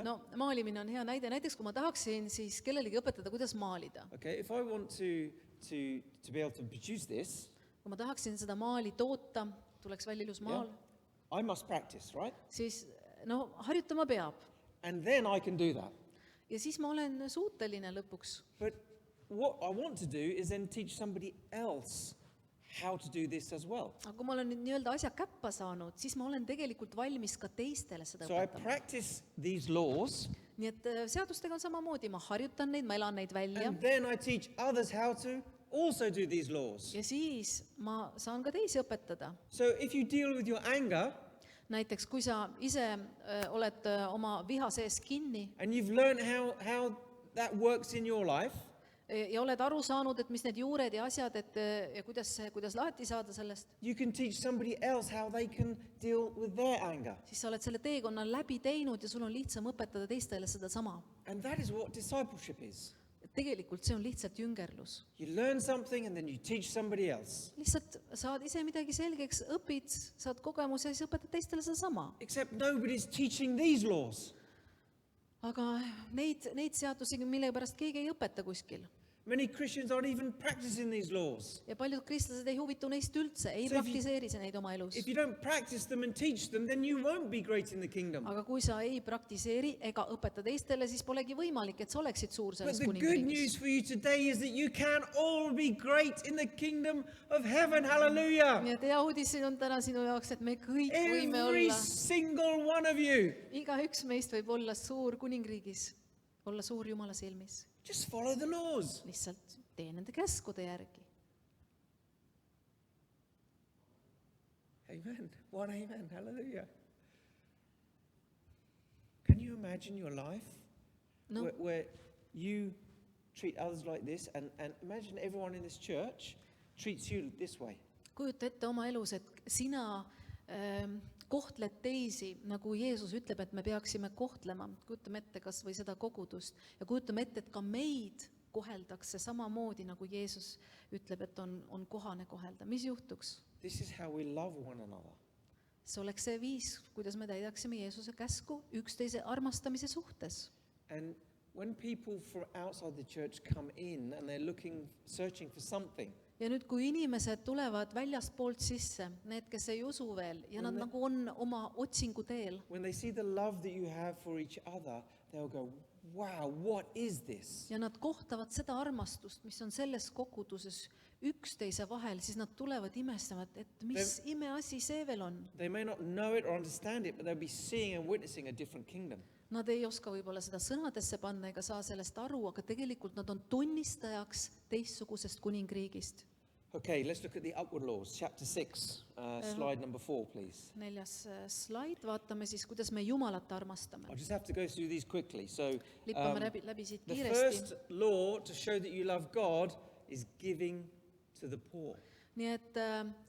[SPEAKER 7] No maalimine on hea näide. Näiteks kui ma tahaksin siis kellelegi õpetada, kuidas maalida.
[SPEAKER 6] Okay, if I want to be able to produce this,
[SPEAKER 7] Kui ma tahaksin seda maali toota, tuleks välja ilus maal,
[SPEAKER 6] I must practice, right?
[SPEAKER 7] siis no harjutama peab.
[SPEAKER 6] And then I can do that.
[SPEAKER 7] Ja siis ma olen suuteline lõpuks.
[SPEAKER 6] But what I want to do is then teach somebody else how to do this as well.
[SPEAKER 7] Aga kui ma olen nüüd nii-öelda asja käppa saanud, siis ma olen tegelikult valmis ka teistele seda
[SPEAKER 6] So I
[SPEAKER 7] õpetama.
[SPEAKER 6] practice these laws,
[SPEAKER 7] Nii et seadustega on samamoodi, ma harjutan neid, ma elan neid välja
[SPEAKER 6] and then I teach others how to also do these laws.
[SPEAKER 7] ja siis ma saan ka teisi õpetada.
[SPEAKER 6] So if you deal with your anger
[SPEAKER 7] Näiteks kui sa ise oled oma viha sees kinni
[SPEAKER 6] and you've learned how that works in your life,
[SPEAKER 7] ja oled aru saanud, et mis need juured ja asjad, ja kuidas lahti saada sellest,
[SPEAKER 6] you can teach somebody else how they can deal with their anger.
[SPEAKER 7] siis sa oled selle teekonna läbi teinud ja sul on lihtsam õpetada teistele sedasama.
[SPEAKER 6] And that is what discipleship is.
[SPEAKER 7] Tegelikult see on lihtsalt jüngerlus.
[SPEAKER 6] You learn something and then you teach somebody else.
[SPEAKER 7] Lihtsalt saad ise midagi selgeks, õpid, saad kogemuse ja siis õpetad teistele sedasama.
[SPEAKER 6] Except nobody's teaching these laws.
[SPEAKER 7] aga neid seadusi millegipärast keegi ei õpeta kuskil.
[SPEAKER 6] Many Christians aren't even practicing these laws.
[SPEAKER 7] Ja paljud kristlased ei huvitu neist üldse, ei
[SPEAKER 6] So if you-
[SPEAKER 7] praktiseeri neid oma elus.
[SPEAKER 6] If you don't practice them and teach them, then you won't be great in the kingdom.
[SPEAKER 7] Aga kui sa ei praktiseeri ega õpeta teistele, siis polegi võimalik, et sa oleksid suur
[SPEAKER 6] But
[SPEAKER 7] selles
[SPEAKER 6] the good
[SPEAKER 7] kuningriigis.
[SPEAKER 6] news for you today is that you can all be great in the kingdom of heaven. Hallelujah.
[SPEAKER 7] Nii et hea uudis on täna sinu jaoks, et me kõik võime
[SPEAKER 6] Every
[SPEAKER 7] olla,
[SPEAKER 6] single one of you.
[SPEAKER 7] igaüks meist võib olla suur kuningriigis, olla suur Jumala silmis.
[SPEAKER 6] Just follow the laws.
[SPEAKER 7] Lihtsalt tee nende käskude järgi.
[SPEAKER 6] Amen. One amen. Hallelujah. Can you imagine your life
[SPEAKER 7] No.
[SPEAKER 6] where you treat others like this and imagine everyone in this church treats you this way?
[SPEAKER 7] Kujuta ette oma elus, et sina kohtled teisi, nagu Jeesus ütleb, et me peaksime kohtlema. Kujutame ette kas või seda kogudust ja kujutame ette, et ka meid koheldakse samamoodi, nagu Jeesus ütleb, et on kohane kohelda. Mis juhtuks?
[SPEAKER 6] This is how we love one another.
[SPEAKER 7] See oleks see viis, kuidas me täidaksime Jeesuse käsku üksteise armastamise suhtes.
[SPEAKER 6] And when people from outside the church come in and they're searching for something,
[SPEAKER 7] Ja nüüd, kui inimesed tulevad väljaspoolt sisse, need, kes ei usu veel, ja nad nagu on oma otsingu teel,
[SPEAKER 6] when they see the love that you have for each other, they'll go, wow, what is this?
[SPEAKER 7] ja nad kohtavad seda armastust, mis on selles koguduses üksteise vahel, siis nad tulevad imestama, et mis imeasi see veel on.
[SPEAKER 6] They may not know it or understand it, but they'll be seeing and witnessing a different kingdom.
[SPEAKER 7] Nad ei oska võib-olla seda sõnadesse panna ega saa sellest aru, aga tegelikult nad on tunnistajaks teistsugusest kuningriigist.
[SPEAKER 6] Okay, let's look at the upward laws, chapter 6, slide number 4, please.
[SPEAKER 7] 4. slaid, vaatame siis, kuidas me Jumalat armastame.
[SPEAKER 6] I'll just have to go through these quickly. So,
[SPEAKER 7] Lippame läbi siit
[SPEAKER 6] the
[SPEAKER 7] kiiresti.
[SPEAKER 6] first law to show that you love God is giving to the poor.
[SPEAKER 7] Nii et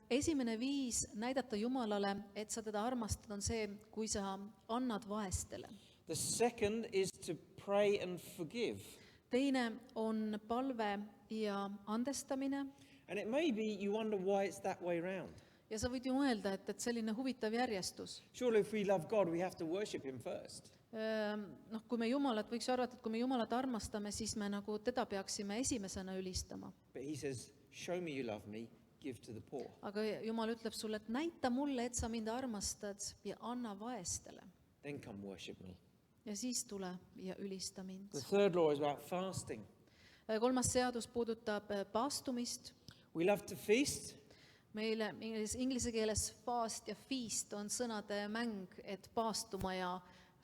[SPEAKER 7] esimene viis näidata Jumalale, et sa teda armastad, on see, kui sa annad vaestele.
[SPEAKER 6] The second is to pray and forgive.
[SPEAKER 7] Teine on palve ja andestamine.
[SPEAKER 6] And it may be you wonder why it's that way round.
[SPEAKER 7] Ja sa võid ju mõelda, et selline huvitav järjestus.
[SPEAKER 6] Surely if we love God, we have to worship him first.
[SPEAKER 7] Kui me Jumalat, võiks arvata, et kui me Jumalat armastame, siis me nagu teda peaksime esimesena ülistama.
[SPEAKER 6] But he says, show me you love me, give to the poor.
[SPEAKER 7] Aga Jumal ütleb sulle, et näita mulle, et sa mind armastad ja anna vaestele.
[SPEAKER 6] Then come worship me.
[SPEAKER 7] Ja siis tule ja ülista mind.
[SPEAKER 6] The third law is about fasting.
[SPEAKER 7] 3. seadus puudutab paastumist.
[SPEAKER 6] We love to feast.
[SPEAKER 7] Meile inglise keeles fast ja feast on sõnade mäng, et paastuma ja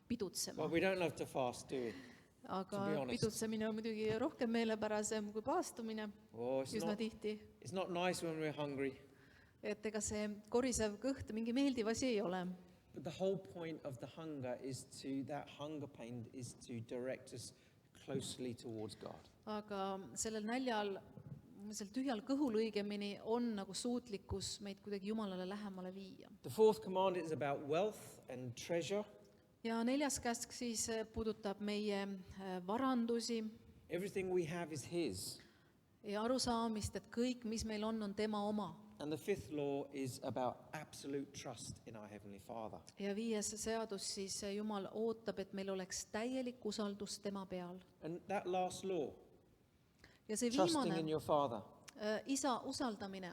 [SPEAKER 7] pidutsema.
[SPEAKER 6] Well, we don't love to fast, do we?
[SPEAKER 7] Aga
[SPEAKER 6] to be honest.
[SPEAKER 7] pidutsemine on muidugi rohkem meelepärasem kui paastumine,
[SPEAKER 6] Oh,
[SPEAKER 7] üsna tihti.
[SPEAKER 6] it's not nice when we're hungry.
[SPEAKER 7] Et ega see korisev kõht mingi meeldiv asi ei ole.
[SPEAKER 6] But the whole point of the hunger is that hunger pain is to direct us closely towards God.
[SPEAKER 7] Aga sellel näljal, sel tühjal kõhul õigemini, on nagu suutlikkus meid kuidagi Jumalale lähemale viia.
[SPEAKER 6] The fourth command is about wealth and treasure.
[SPEAKER 7] Ja 4. käsk siis puudutab meie varandusi
[SPEAKER 6] Everything we have is his.
[SPEAKER 7] ja arusaamist, et kõik, mis meil on tema oma.
[SPEAKER 6] And the fifth law is about absolute trust in our Heavenly Father.
[SPEAKER 7] Ja 5. seadus siis Jumal ootab, et meil oleks täielik usaldus tema peal.
[SPEAKER 6] And that last law,
[SPEAKER 7] Ja see
[SPEAKER 6] trusting in
[SPEAKER 7] viimane,
[SPEAKER 6] your Father,
[SPEAKER 7] isa usaldamine,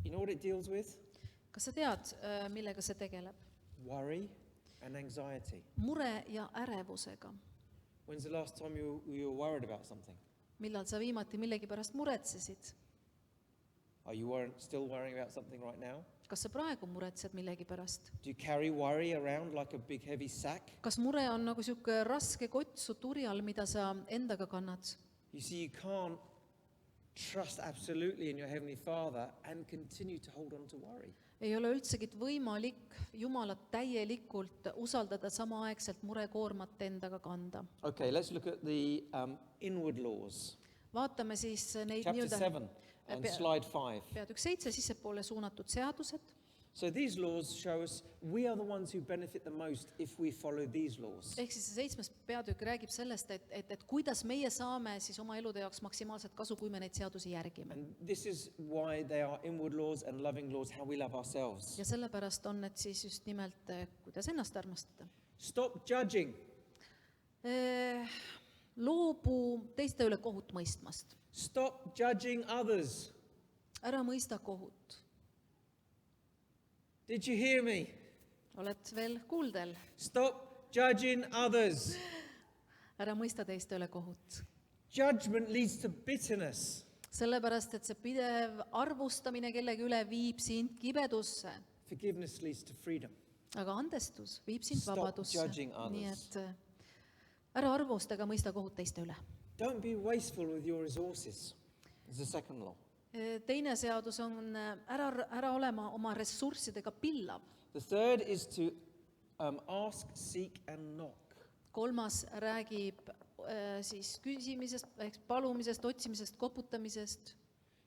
[SPEAKER 6] you know what it deals with?
[SPEAKER 7] kas sa tead, millega see tegeleb?
[SPEAKER 6] Worry and anxiety.
[SPEAKER 7] Mure ja ärevusega.
[SPEAKER 6] When's the last time you were worried about something?
[SPEAKER 7] Millal sa viimati millegi pärast muretsesid?
[SPEAKER 6] Are you still worrying about something right now?
[SPEAKER 7] Kas sa praegu muretsed millegi pärast?
[SPEAKER 6] Do you carry worry around like a big heavy sack?
[SPEAKER 7] Kas mure on nagu sihuke raske kott su turjal, mida sa endaga kannad?
[SPEAKER 6] You see, you can't trust absolutely in your Heavenly Father and continue to hold on to worry.
[SPEAKER 7] Ei ole üldsegi võimalik Jumalat täielikult usaldada samaaegselt murekoormat endaga kanda.
[SPEAKER 6] Okay, let's look at the inward laws.
[SPEAKER 7] Vaatame siis neid
[SPEAKER 6] Chapter 7 and slide 5.
[SPEAKER 7] peatükk 7 sissepoole suunatud seadused.
[SPEAKER 6] So these laws show us we are the ones who benefit the most if we follow these laws.
[SPEAKER 7] Ehk siis see 7. peatükk räägib sellest, et kuidas meie saame siis oma elude jaoks maksimaalset kasu, kui me neid seadusi järgime.
[SPEAKER 6] And this is why they are inward laws and loving laws, how we love ourselves.
[SPEAKER 7] Ja sellepärast on need siis just nimelt, kuidas ennast armastada.
[SPEAKER 6] Stop judging.
[SPEAKER 7] Loobu teiste üle kohut mõistmast.
[SPEAKER 6] Stop judging others.
[SPEAKER 7] Ära mõista kohut.
[SPEAKER 6] Did you hear me?
[SPEAKER 7] Oled veel kuuldel?
[SPEAKER 6] Stop judging others.
[SPEAKER 7] Ära mõista teiste üle kohut.
[SPEAKER 6] Judgment leads to bitterness.
[SPEAKER 7] Sellepärast, et see pidev arvustamine kellegi üle viib sind kibedusse.
[SPEAKER 6] Forgiveness leads to freedom.
[SPEAKER 7] Aga andestus viib sind
[SPEAKER 6] Stop
[SPEAKER 7] vabadusse.
[SPEAKER 6] judging others.
[SPEAKER 7] Nii et ära arvusta ega mõista kohut teiste üle.
[SPEAKER 6] Don't be wasteful with your resources. It's the second law.
[SPEAKER 7] Teine seadus on ära olema oma ressurssidega pillav.
[SPEAKER 6] The third is to ask, seek and knock.
[SPEAKER 7] Kolmas räägib siis küsimisest, palumisest, otsimisest, koputamisest.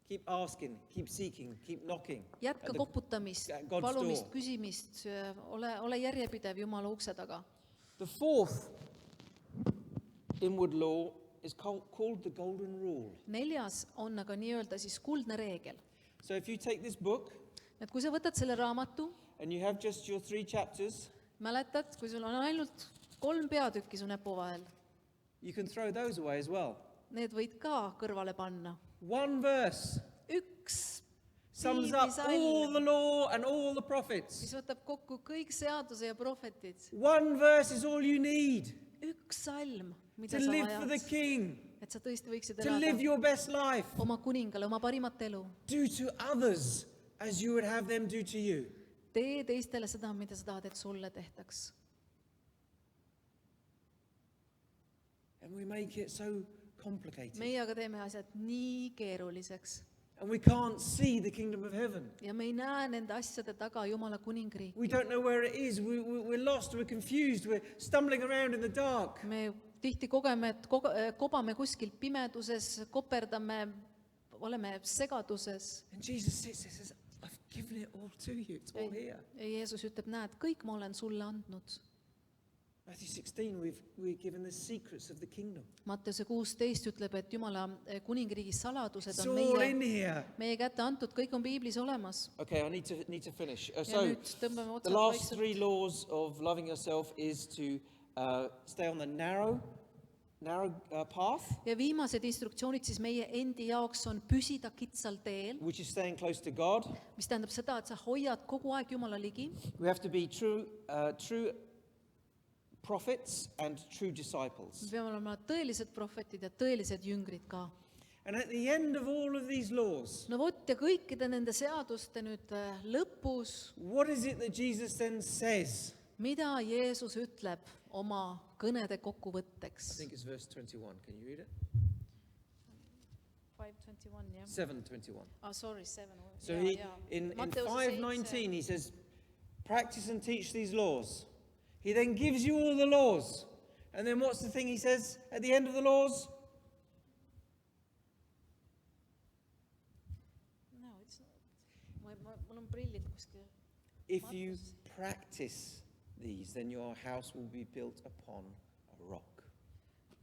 [SPEAKER 6] Keep asking, keep seeking, keep knocking.
[SPEAKER 7] Jätka koputamist,
[SPEAKER 6] God's
[SPEAKER 7] palumist,
[SPEAKER 6] door.
[SPEAKER 7] küsimist, ole järjepidev Jumala ukse taga.
[SPEAKER 6] The fourth inward law is called the golden rule.
[SPEAKER 7] 4. on aga nii-öelda siis kuldne reegel.
[SPEAKER 6] So if you take this book
[SPEAKER 7] Et kui sa võtad selle raamatu,
[SPEAKER 6] and you have just your 3 chapters,
[SPEAKER 7] mäletad, kui sul on ainult 3 peatükki su näpu vahel,
[SPEAKER 6] you can throw those away as well.
[SPEAKER 7] need võid ka kõrvale panna.
[SPEAKER 6] One verse
[SPEAKER 7] Üks
[SPEAKER 6] sums up all
[SPEAKER 7] piiblisalm,
[SPEAKER 6] the law and all the prophets.
[SPEAKER 7] mis võtab kokku kõik seaduse ja prohvetid.
[SPEAKER 6] One verse is all you need
[SPEAKER 7] Üks salm,
[SPEAKER 6] to
[SPEAKER 7] mida sa
[SPEAKER 6] live for the
[SPEAKER 7] vajad,
[SPEAKER 6] king,
[SPEAKER 7] et sa tõesti võiksid
[SPEAKER 6] to live
[SPEAKER 7] elada
[SPEAKER 6] your best life.
[SPEAKER 7] oma kuningale, oma parimat elu.
[SPEAKER 6] Do to others as you would have them do to you.
[SPEAKER 7] Tee teistele seda, mida sa tahad, et sulle tehtaks.
[SPEAKER 6] And we make it so complicated.
[SPEAKER 7] Meie aga teeme asjad nii keeruliseks
[SPEAKER 6] And we can't see the kingdom of heaven.
[SPEAKER 7] ja me ei näe nende asjade taga Jumala kuningriiki.
[SPEAKER 6] We don't know where it is. We're lost. We're confused. We're stumbling around in the dark.
[SPEAKER 7] Me tihti kogeme, et kobame kuskil pimeduses, koperdame, oleme segaduses.
[SPEAKER 6] And Jesus sits there and says, I've given it all to you. It's all here.
[SPEAKER 7] Ja Jeesus ütleb, näed, kõik ma olen sulle andnud.
[SPEAKER 6] Matthew 16, we're given the secrets of the kingdom.
[SPEAKER 7] Matteuse 16 ütleb, et Jumala kuningriigi saladused
[SPEAKER 6] It's
[SPEAKER 7] on
[SPEAKER 6] all in here.
[SPEAKER 7] meie kätte antud, kõik on piiblis olemas.
[SPEAKER 6] Okay, I need to finish.
[SPEAKER 7] Ja
[SPEAKER 6] So,
[SPEAKER 7] nüüd tõmbame
[SPEAKER 6] the
[SPEAKER 7] otsad
[SPEAKER 6] last
[SPEAKER 7] vaikselt.
[SPEAKER 6] 3 laws of loving yourself is to stay on the narrow path,
[SPEAKER 7] Ja viimased instruktsioonid siis meie endi jaoks on püsida kitsal teel,
[SPEAKER 6] which is staying close to God.
[SPEAKER 7] mis tähendab seda, et sa hoiad kogu aeg Jumala ligi.
[SPEAKER 6] We have to be true prophets and true disciples.
[SPEAKER 7] Me peame olema tõelised prohvetid ja tõelised jüngrid ka.
[SPEAKER 6] And at the end of all of these laws,
[SPEAKER 7] No vot, ja kõikide nende seaduste nüüd lõpus,
[SPEAKER 6] what is it that Jesus then says?
[SPEAKER 7] mida Jeesus ütleb oma kõnede
[SPEAKER 6] I
[SPEAKER 7] kokkuvõtteks?
[SPEAKER 6] think it's verse 21. Can you read it?
[SPEAKER 7] 5:21, jah.
[SPEAKER 6] 7:21.
[SPEAKER 7] Sorry, 7.
[SPEAKER 6] So in 5:19 he says, practice and teach these laws. He then gives you all the laws. And then what's the thing he says at the end of the laws?
[SPEAKER 7] No, it's not. Mul on prillid kuskil.
[SPEAKER 6] If you practice these, then your house will be built upon a rock.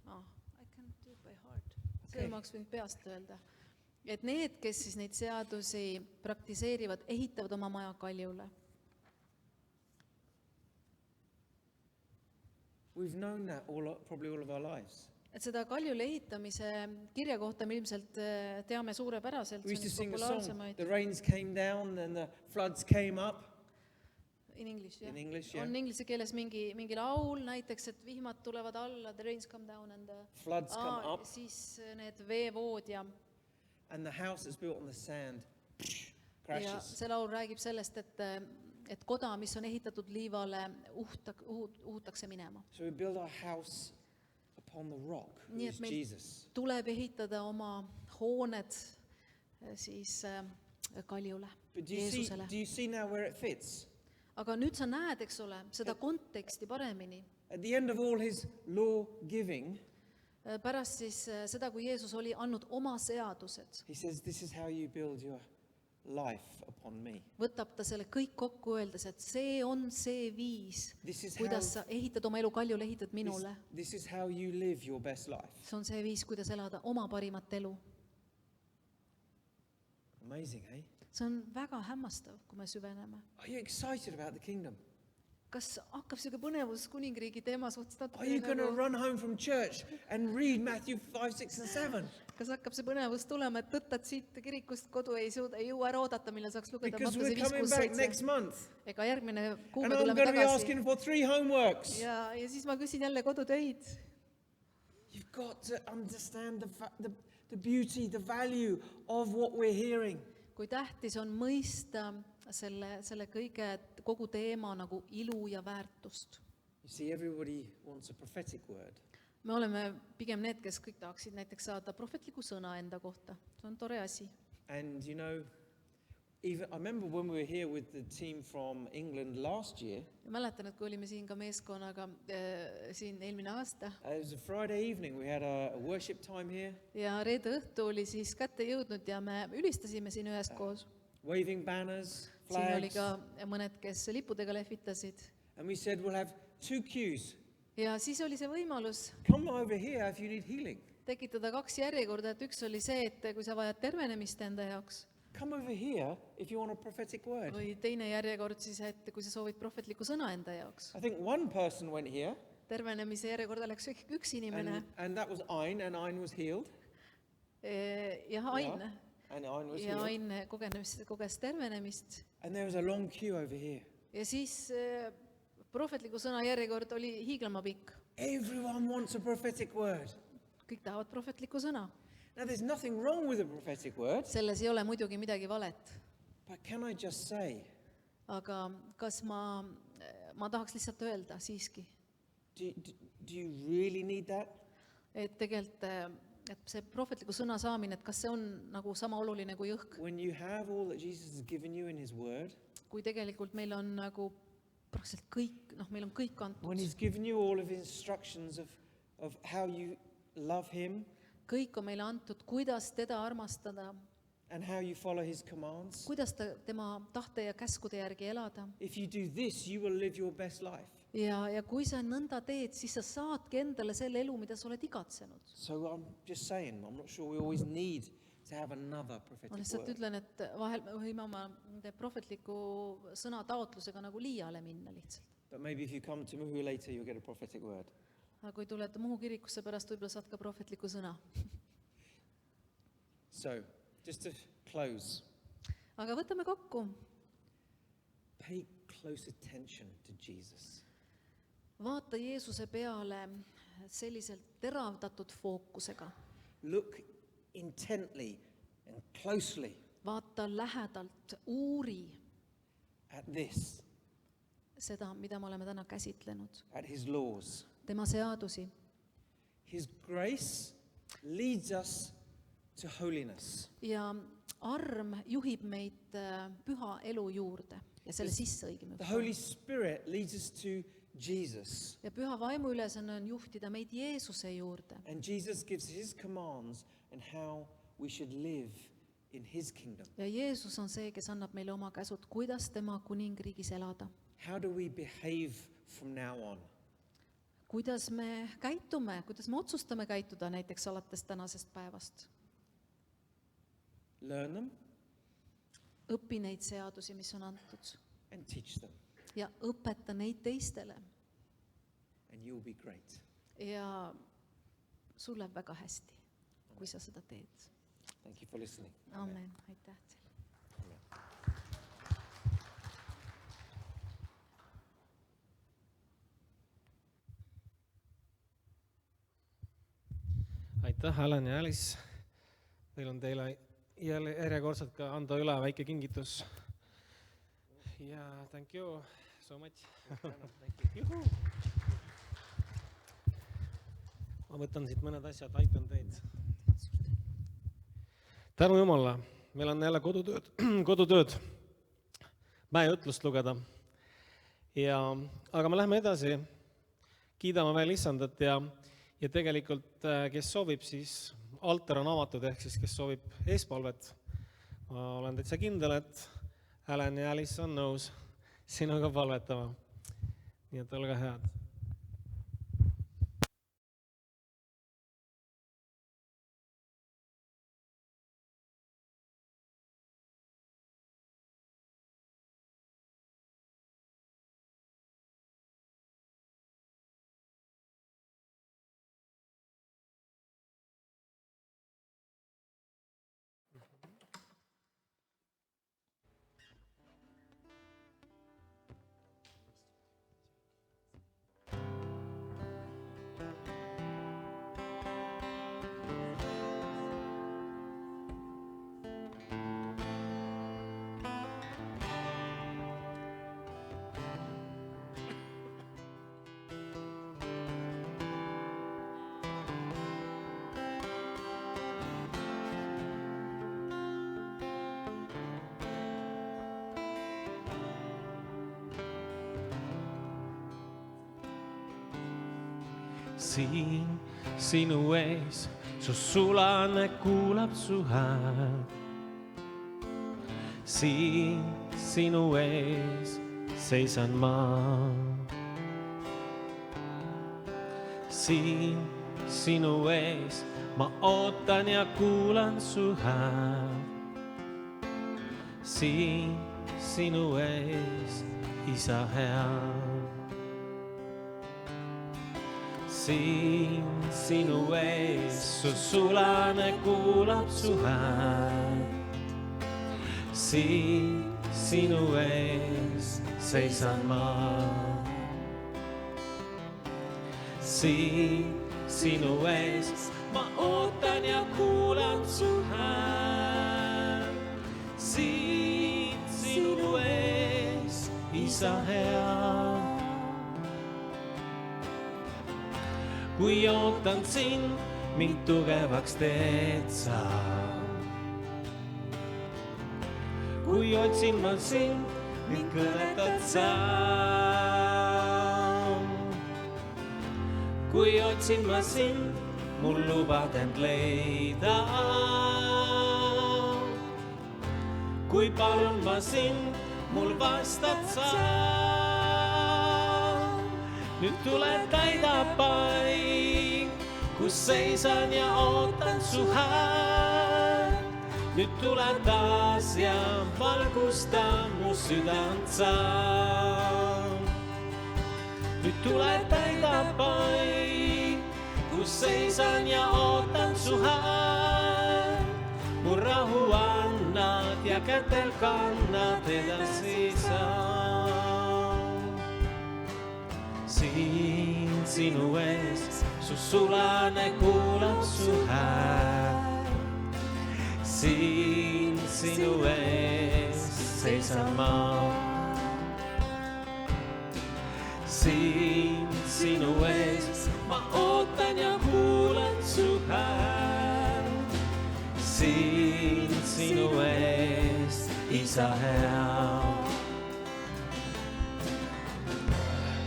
[SPEAKER 7] I can do it by heart.
[SPEAKER 6] Okay.
[SPEAKER 7] See ma oleks võinud peast öelda. Et need, kes siis neid seadusi praktiseerivad, ehitavad oma maja kaljule.
[SPEAKER 6] We've known that probably all of our lives.
[SPEAKER 7] Et seda kaljule ehitamise kirja kohta me ilmselt teame suurepäraselt.
[SPEAKER 6] We used to
[SPEAKER 7] See on
[SPEAKER 6] sing
[SPEAKER 7] üks
[SPEAKER 6] a song,
[SPEAKER 7] populaarsemaid.
[SPEAKER 6] the rains came down and the floods came up.
[SPEAKER 7] In English, jah.
[SPEAKER 6] In English, yeah.
[SPEAKER 7] On inglise keeles mingi laul näiteks, et vihmad tulevad alla, the rains come down and
[SPEAKER 6] Floods come up.
[SPEAKER 7] siis need veevood ja
[SPEAKER 6] And the house that's built on the sand crashes.
[SPEAKER 7] see laul räägib sellest, et koda, mis on ehitatud liivale, uhutakse minema.
[SPEAKER 6] So we build our house upon the rock, who
[SPEAKER 7] Nii
[SPEAKER 6] is
[SPEAKER 7] et meil
[SPEAKER 6] Jesus.
[SPEAKER 7] tuleb ehitada oma hooned siis kaljule,
[SPEAKER 6] But
[SPEAKER 7] Jeesusele.
[SPEAKER 6] do you see now where it fits?
[SPEAKER 7] Aga nüüd sa näed, eks ole, seda konteksti paremini.
[SPEAKER 6] At the end of all his law giving,
[SPEAKER 7] Pärast siis seda, kui Jeesus oli andnud oma seadused,
[SPEAKER 6] he says, this is how you build your life upon me.
[SPEAKER 7] võtab ta selle kõik kokku öeldes, et see on see viis,
[SPEAKER 6] This is
[SPEAKER 7] kuidas sa ehitad oma elu kaljule, ehitad minule.
[SPEAKER 6] This is how you live your best life.
[SPEAKER 7] See on see viis, kuidas elada oma parimat elu.
[SPEAKER 6] Amazing, eh?
[SPEAKER 7] See on väga hämmastav, kui me süveneme.
[SPEAKER 6] Are you excited about the kingdom?
[SPEAKER 7] kas hakkab siuke põnevus kuningriigi teema suhtes
[SPEAKER 6] Are you
[SPEAKER 7] natuke
[SPEAKER 6] going to
[SPEAKER 7] nagu,
[SPEAKER 6] run home from church and read Matthew 5, 6 and 7?
[SPEAKER 7] kas hakkab see põnevus tulema, et tõttad siit kirikust kodu ei jõua ära oodata, millal saaks lugeda
[SPEAKER 6] Because
[SPEAKER 7] Mattiuse
[SPEAKER 6] we're
[SPEAKER 7] 5,
[SPEAKER 6] coming
[SPEAKER 7] 6,
[SPEAKER 6] back
[SPEAKER 7] 7.
[SPEAKER 6] next month.
[SPEAKER 7] Ega järgmine kuu
[SPEAKER 6] And
[SPEAKER 7] me
[SPEAKER 6] I'm
[SPEAKER 7] tuleme
[SPEAKER 6] going to be
[SPEAKER 7] tagasi.
[SPEAKER 6] asking for 3 homeworks.
[SPEAKER 7] Ja siis ma küsin jälle kodutöid.
[SPEAKER 6] You've got to understand the beauty, the value of what we're hearing.
[SPEAKER 7] Kui tähtis on mõista selle kõige, kogu teema nagu ilu ja väärtust.
[SPEAKER 6] You see, everybody wants a prophetic word.
[SPEAKER 7] Me oleme pigem need, kes kõik tahaksid näiteks saada prohvetliku sõna enda kohta. See on tore asi.
[SPEAKER 6] And you know, even I remember when we were here with the team from England last year,
[SPEAKER 7] Ja mäletan, et kui olime siin ka meeskonnaga siin eelmine aasta
[SPEAKER 6] it was a Friday evening, we had a worship time here,
[SPEAKER 7] ja reede õhtu oli siis kätte jõudnud ja me ülistasime siin üheskoos.
[SPEAKER 6] waving banners,
[SPEAKER 7] Siin oli
[SPEAKER 6] flags,
[SPEAKER 7] ka mõned, kes lipudega lehvitasid.
[SPEAKER 6] and we said we'll have 2 queues.
[SPEAKER 7] Ja siis oli see võimalus
[SPEAKER 6] Come over here if you need healing.
[SPEAKER 7] tekitada 2 järjekorda, et üks oli see, et kui sa vajad tervenemist enda jaoks,
[SPEAKER 6] Come over here if you want a prophetic word.
[SPEAKER 7] või teine järjekord siis, et kui sa soovid prohvetlikku sõna enda jaoks.
[SPEAKER 6] I think one person went here,
[SPEAKER 7] Tervenemise järjekorda läks üks inimene,
[SPEAKER 6] and that was Ain, and Ain was healed.
[SPEAKER 7] jah, Ain,
[SPEAKER 6] And Ain was
[SPEAKER 7] ja
[SPEAKER 6] healed.
[SPEAKER 7] Ain koges tervenemist.
[SPEAKER 6] And there was a long queue over here.
[SPEAKER 7] Ja siis prohvetliku sõna järjekord oli hiiglama pikk.
[SPEAKER 6] Everyone wants a prophetic word.
[SPEAKER 7] Kõik tahavad prohvetlikku sõna.
[SPEAKER 6] Now, there's nothing wrong with a prophetic word,
[SPEAKER 7] Selles ei ole muidugi midagi valet,
[SPEAKER 6] but can I just say,
[SPEAKER 7] aga kas ma tahaks lihtsalt öelda siiski,
[SPEAKER 6] do you really need that?
[SPEAKER 7] et tegelikult et see prohvetliku sõna saamine, et kas see on nagu sama oluline kui õhk,
[SPEAKER 6] When you have all that Jesus has given you in his word,
[SPEAKER 7] kui tegelikult meil on nagu praktiliselt kõik, meil on kõik
[SPEAKER 6] when
[SPEAKER 7] antud,
[SPEAKER 6] he's given you all of his instructions of how you love him
[SPEAKER 7] kõik on meile antud, kuidas teda armastada,
[SPEAKER 6] and how you follow his commands,
[SPEAKER 7] kuidas tema tahte ja käskude järgi elada.
[SPEAKER 6] if you do this, you will live your best life.
[SPEAKER 7] Ja kui sa nõnda teed, siis sa saadki endale selle elu, mida sa oled igatsenud.
[SPEAKER 6] So I'm just saying, I'm not sure we always need to have another
[SPEAKER 7] Ma
[SPEAKER 6] prophetic
[SPEAKER 7] lihtsalt
[SPEAKER 6] word.
[SPEAKER 7] ütlen, et vahel me võime oma nende prohvetliku sõna taotlusega nagu liiale minna lihtsalt.
[SPEAKER 6] But maybe if you come to Muhu later, you'll get a prophetic word.
[SPEAKER 7] Aga kui tulete Muhu kirikusse pärast, võib-olla saad ka prohvetliku sõna.
[SPEAKER 6] So, just to close,
[SPEAKER 7] Aga võtame kokku.
[SPEAKER 6] pay close attention to Jesus.
[SPEAKER 7] Vaata Jeesuse peale selliselt teravdatud fookusega.
[SPEAKER 6] Look intently and closely
[SPEAKER 7] Vaata lähedalt, uuri
[SPEAKER 6] at this,
[SPEAKER 7] seda, mida me oleme täna käsitlenud.
[SPEAKER 6] at his laws.
[SPEAKER 7] Tema seadusi.
[SPEAKER 6] His grace leads us to holiness.
[SPEAKER 7] Ja arm juhib meid püha elu juurde ja selle sisse õigemini.
[SPEAKER 6] The Holy Spirit leads us to Jesus.
[SPEAKER 7] Ja püha vaimu ülesanne on juhtida meid Jeesuse juurde.
[SPEAKER 6] And Jesus gives his commands and how we should live in his kingdom.
[SPEAKER 7] Ja Jeesus on see, kes annab meile oma käsud, kuidas tema kuningriigis elada.
[SPEAKER 6] How do we behave from now on?
[SPEAKER 7] Kuidas me käitume, kuidas me otsustame käituda näiteks alates tänasest päevast.
[SPEAKER 6] Learn them
[SPEAKER 7] Õpi neid seadusi, mis on antud.
[SPEAKER 6] and teach them,
[SPEAKER 7] Ja õpeta neid teistele.
[SPEAKER 6] and you'll be great.
[SPEAKER 7] Ja sul läheb väga hästi, kui sa seda teed.
[SPEAKER 6] Thank you for listening.
[SPEAKER 7] Amen. Aitäh teile.
[SPEAKER 1] aitäh, Alan ja Alice. Meil on teile jälle järjekordselt ka anda üle väike kingitus. Ja thank you so much. Juhu. Ma võtan siit mõned asjad, aitan teid. Tänu Jumala, meil on jälle kodutööd, mäejutlust lugeda. Aga me lähme edasi, kiidame veel Issandat ja tegelikult, kes soovib, siis altar on avatud, ehk siis kes soovib eespalvet. Ma olen täitsa kindel, et Alan ja Alice on nõus sinuga palvetama. Nii et olge head.
[SPEAKER 2] siin sinu ees, su sulane kuulab su hääl. Siin sinu ees seisan ma. Siin sinu ees ma ootan ja kuulan su hääl. Siin sinu ees, Isa hea. Siin sinu ees, su sulane kuulab su hääl. Siin sinu ees seisan ma. Siin sinu ees ma ootan ja kuulan su hääl. Siin sinu ees, Isa hea. Kui ootan sind, mind tugevaks teed sa. Kui otsin ma sind, mind kõnetad sa. Kui otsin ma sind, mul lubad end leida. Kui palun ma sind, mul vastad sa. Nüüd tule täida paik, kus seisan ja ootan su hääl. Nüüd tule taas ja valgusta mu südant sa. Nüüd tule täida paik, kus seisan ja ootan su hääl. Mu rahu annad ja kätel kannad edasi sa. Siin sinu ees, su sulane kuulab su hääl. Siin sinu ees seisan ma. Siin sinu ees ma ootan ja kuulan su hääl. Siin sinu ees, Isa hea.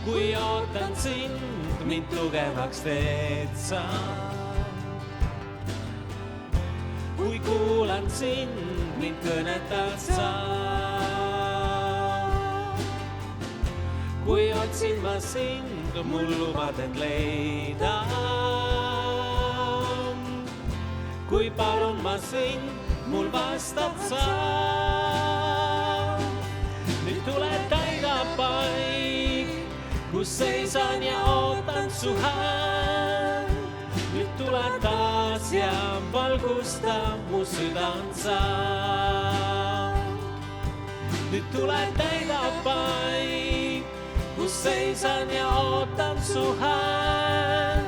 [SPEAKER 2] Kui ootan sind, mind tugevaks teed sa. Kui kuulan sind, mind kõnetad sa. Kui otsin ma sind, mul lubad end leida. Kui palun ma sind, mul vastad sa. Nüüd tule täida paik, kus seisan ja ootan su hääl. Nüüd tule taas ja valgusta mu südant sa. Nüüd tule täida paik, kus seisan ja ootan su hääl.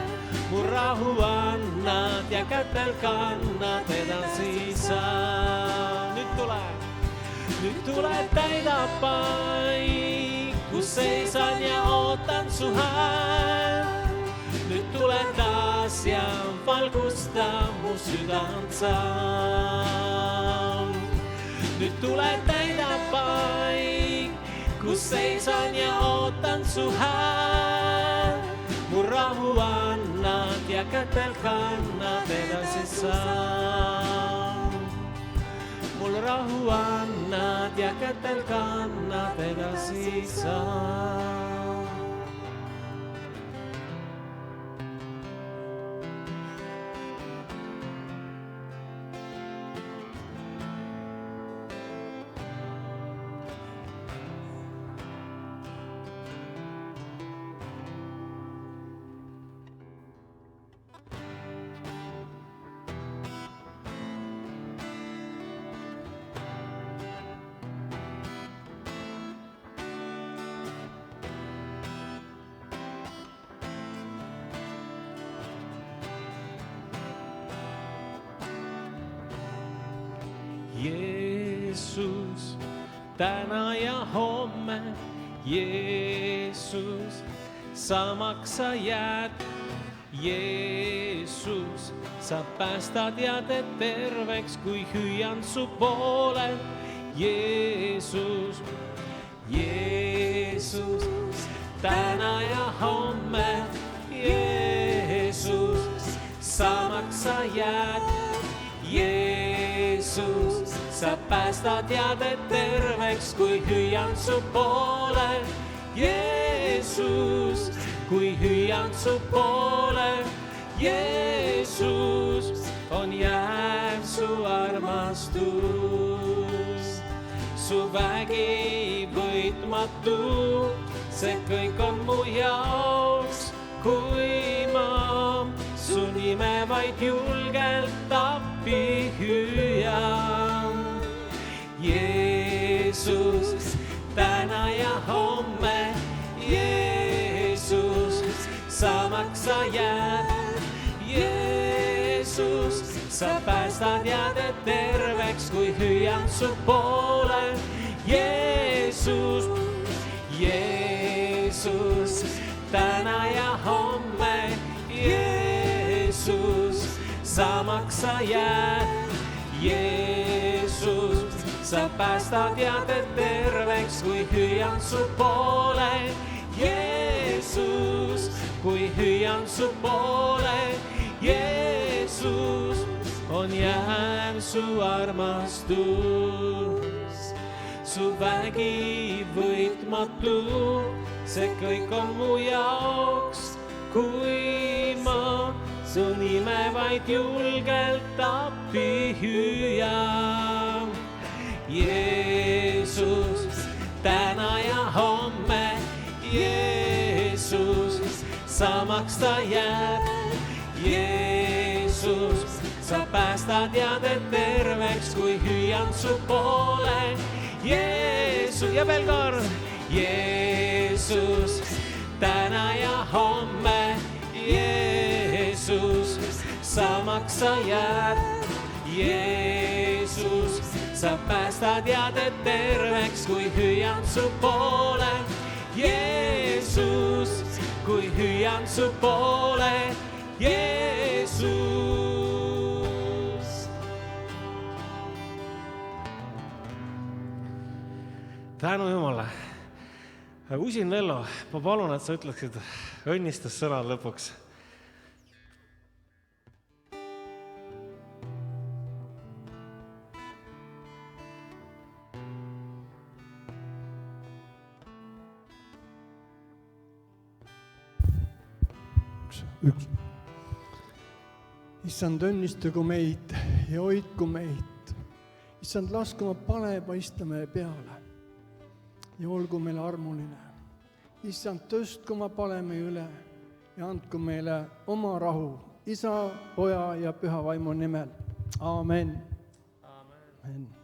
[SPEAKER 2] Mu rahu annad ja kätel kannad edasi sa. Nüüd tule täida paik, kus seisan ja ootan su hääl. Nüüd tule taas ja valgusta mu südant sa. Nüüd tule täida paik, kus seisan ja ootan su hääl. Mu rahu annad ja kätel kannad edasi sa. Mul rahu annad ja kätel kannad edasi sa. Jeesus, täna ja homme, Jeesus, samaks sa jääd. Jeesus, sa päästad ja teed terveks, kui hüüan su poole. Jeesus, Jeesus, täna ja homme, Jeesus. sa päästad ja teed terveks, kui hüüan su poole. Jeesus, kui hüüan su poole. Jeesus, on jääv su armastus. Su vägi võitmatu, see kõik on mu jaoks, kui ma su nime vaid julgelt appi hüüan. Jeesus, täna ja homme, Jeesus, samaks sa jääd. Jeesus, sa päästad ja teed terveks, kui hüüan su poole. Jeesus, Jeesus, täna ja homme, Jeesus, samaks sa jääd. Jeesus, sa päästad ja teed terveks, kui hüüan su poole. Jeesus, kui hüüan su poole. Jeesus, on jääv su armastus. Su vägi võitmatu, see kõik on mu jaoks, kui ma su nime vaid julgelt appi hüüan. Jeesus, täna ja homme, Jeesus, samaks ta jääb. Jeesus, sa päästad ja teed terveks, kui hüüan su poole. Jeesus, ja veel kord. Jeesus, täna ja homme, Jeesus, samaks sa jääd. Jeesus, sa päästad ja teed terveks, kui hüüan su poole. Jeesus, kui hüüan su poole. Jeesus.
[SPEAKER 1] Tänu Jumala. Usin Vello, ma palun, et sa ütleksid õnnistussõnad lõpuks.
[SPEAKER 4] Üks. Issand, õnnistagu meid ja hoidku meid. Issand, lasku oma panepaista meie peale ja olgu meile armuline. Issand, tõstku oma pale meie üle ja andku meile oma rahu Isa, Poja ja Püha Vaimu nimel. Aamen. Amen.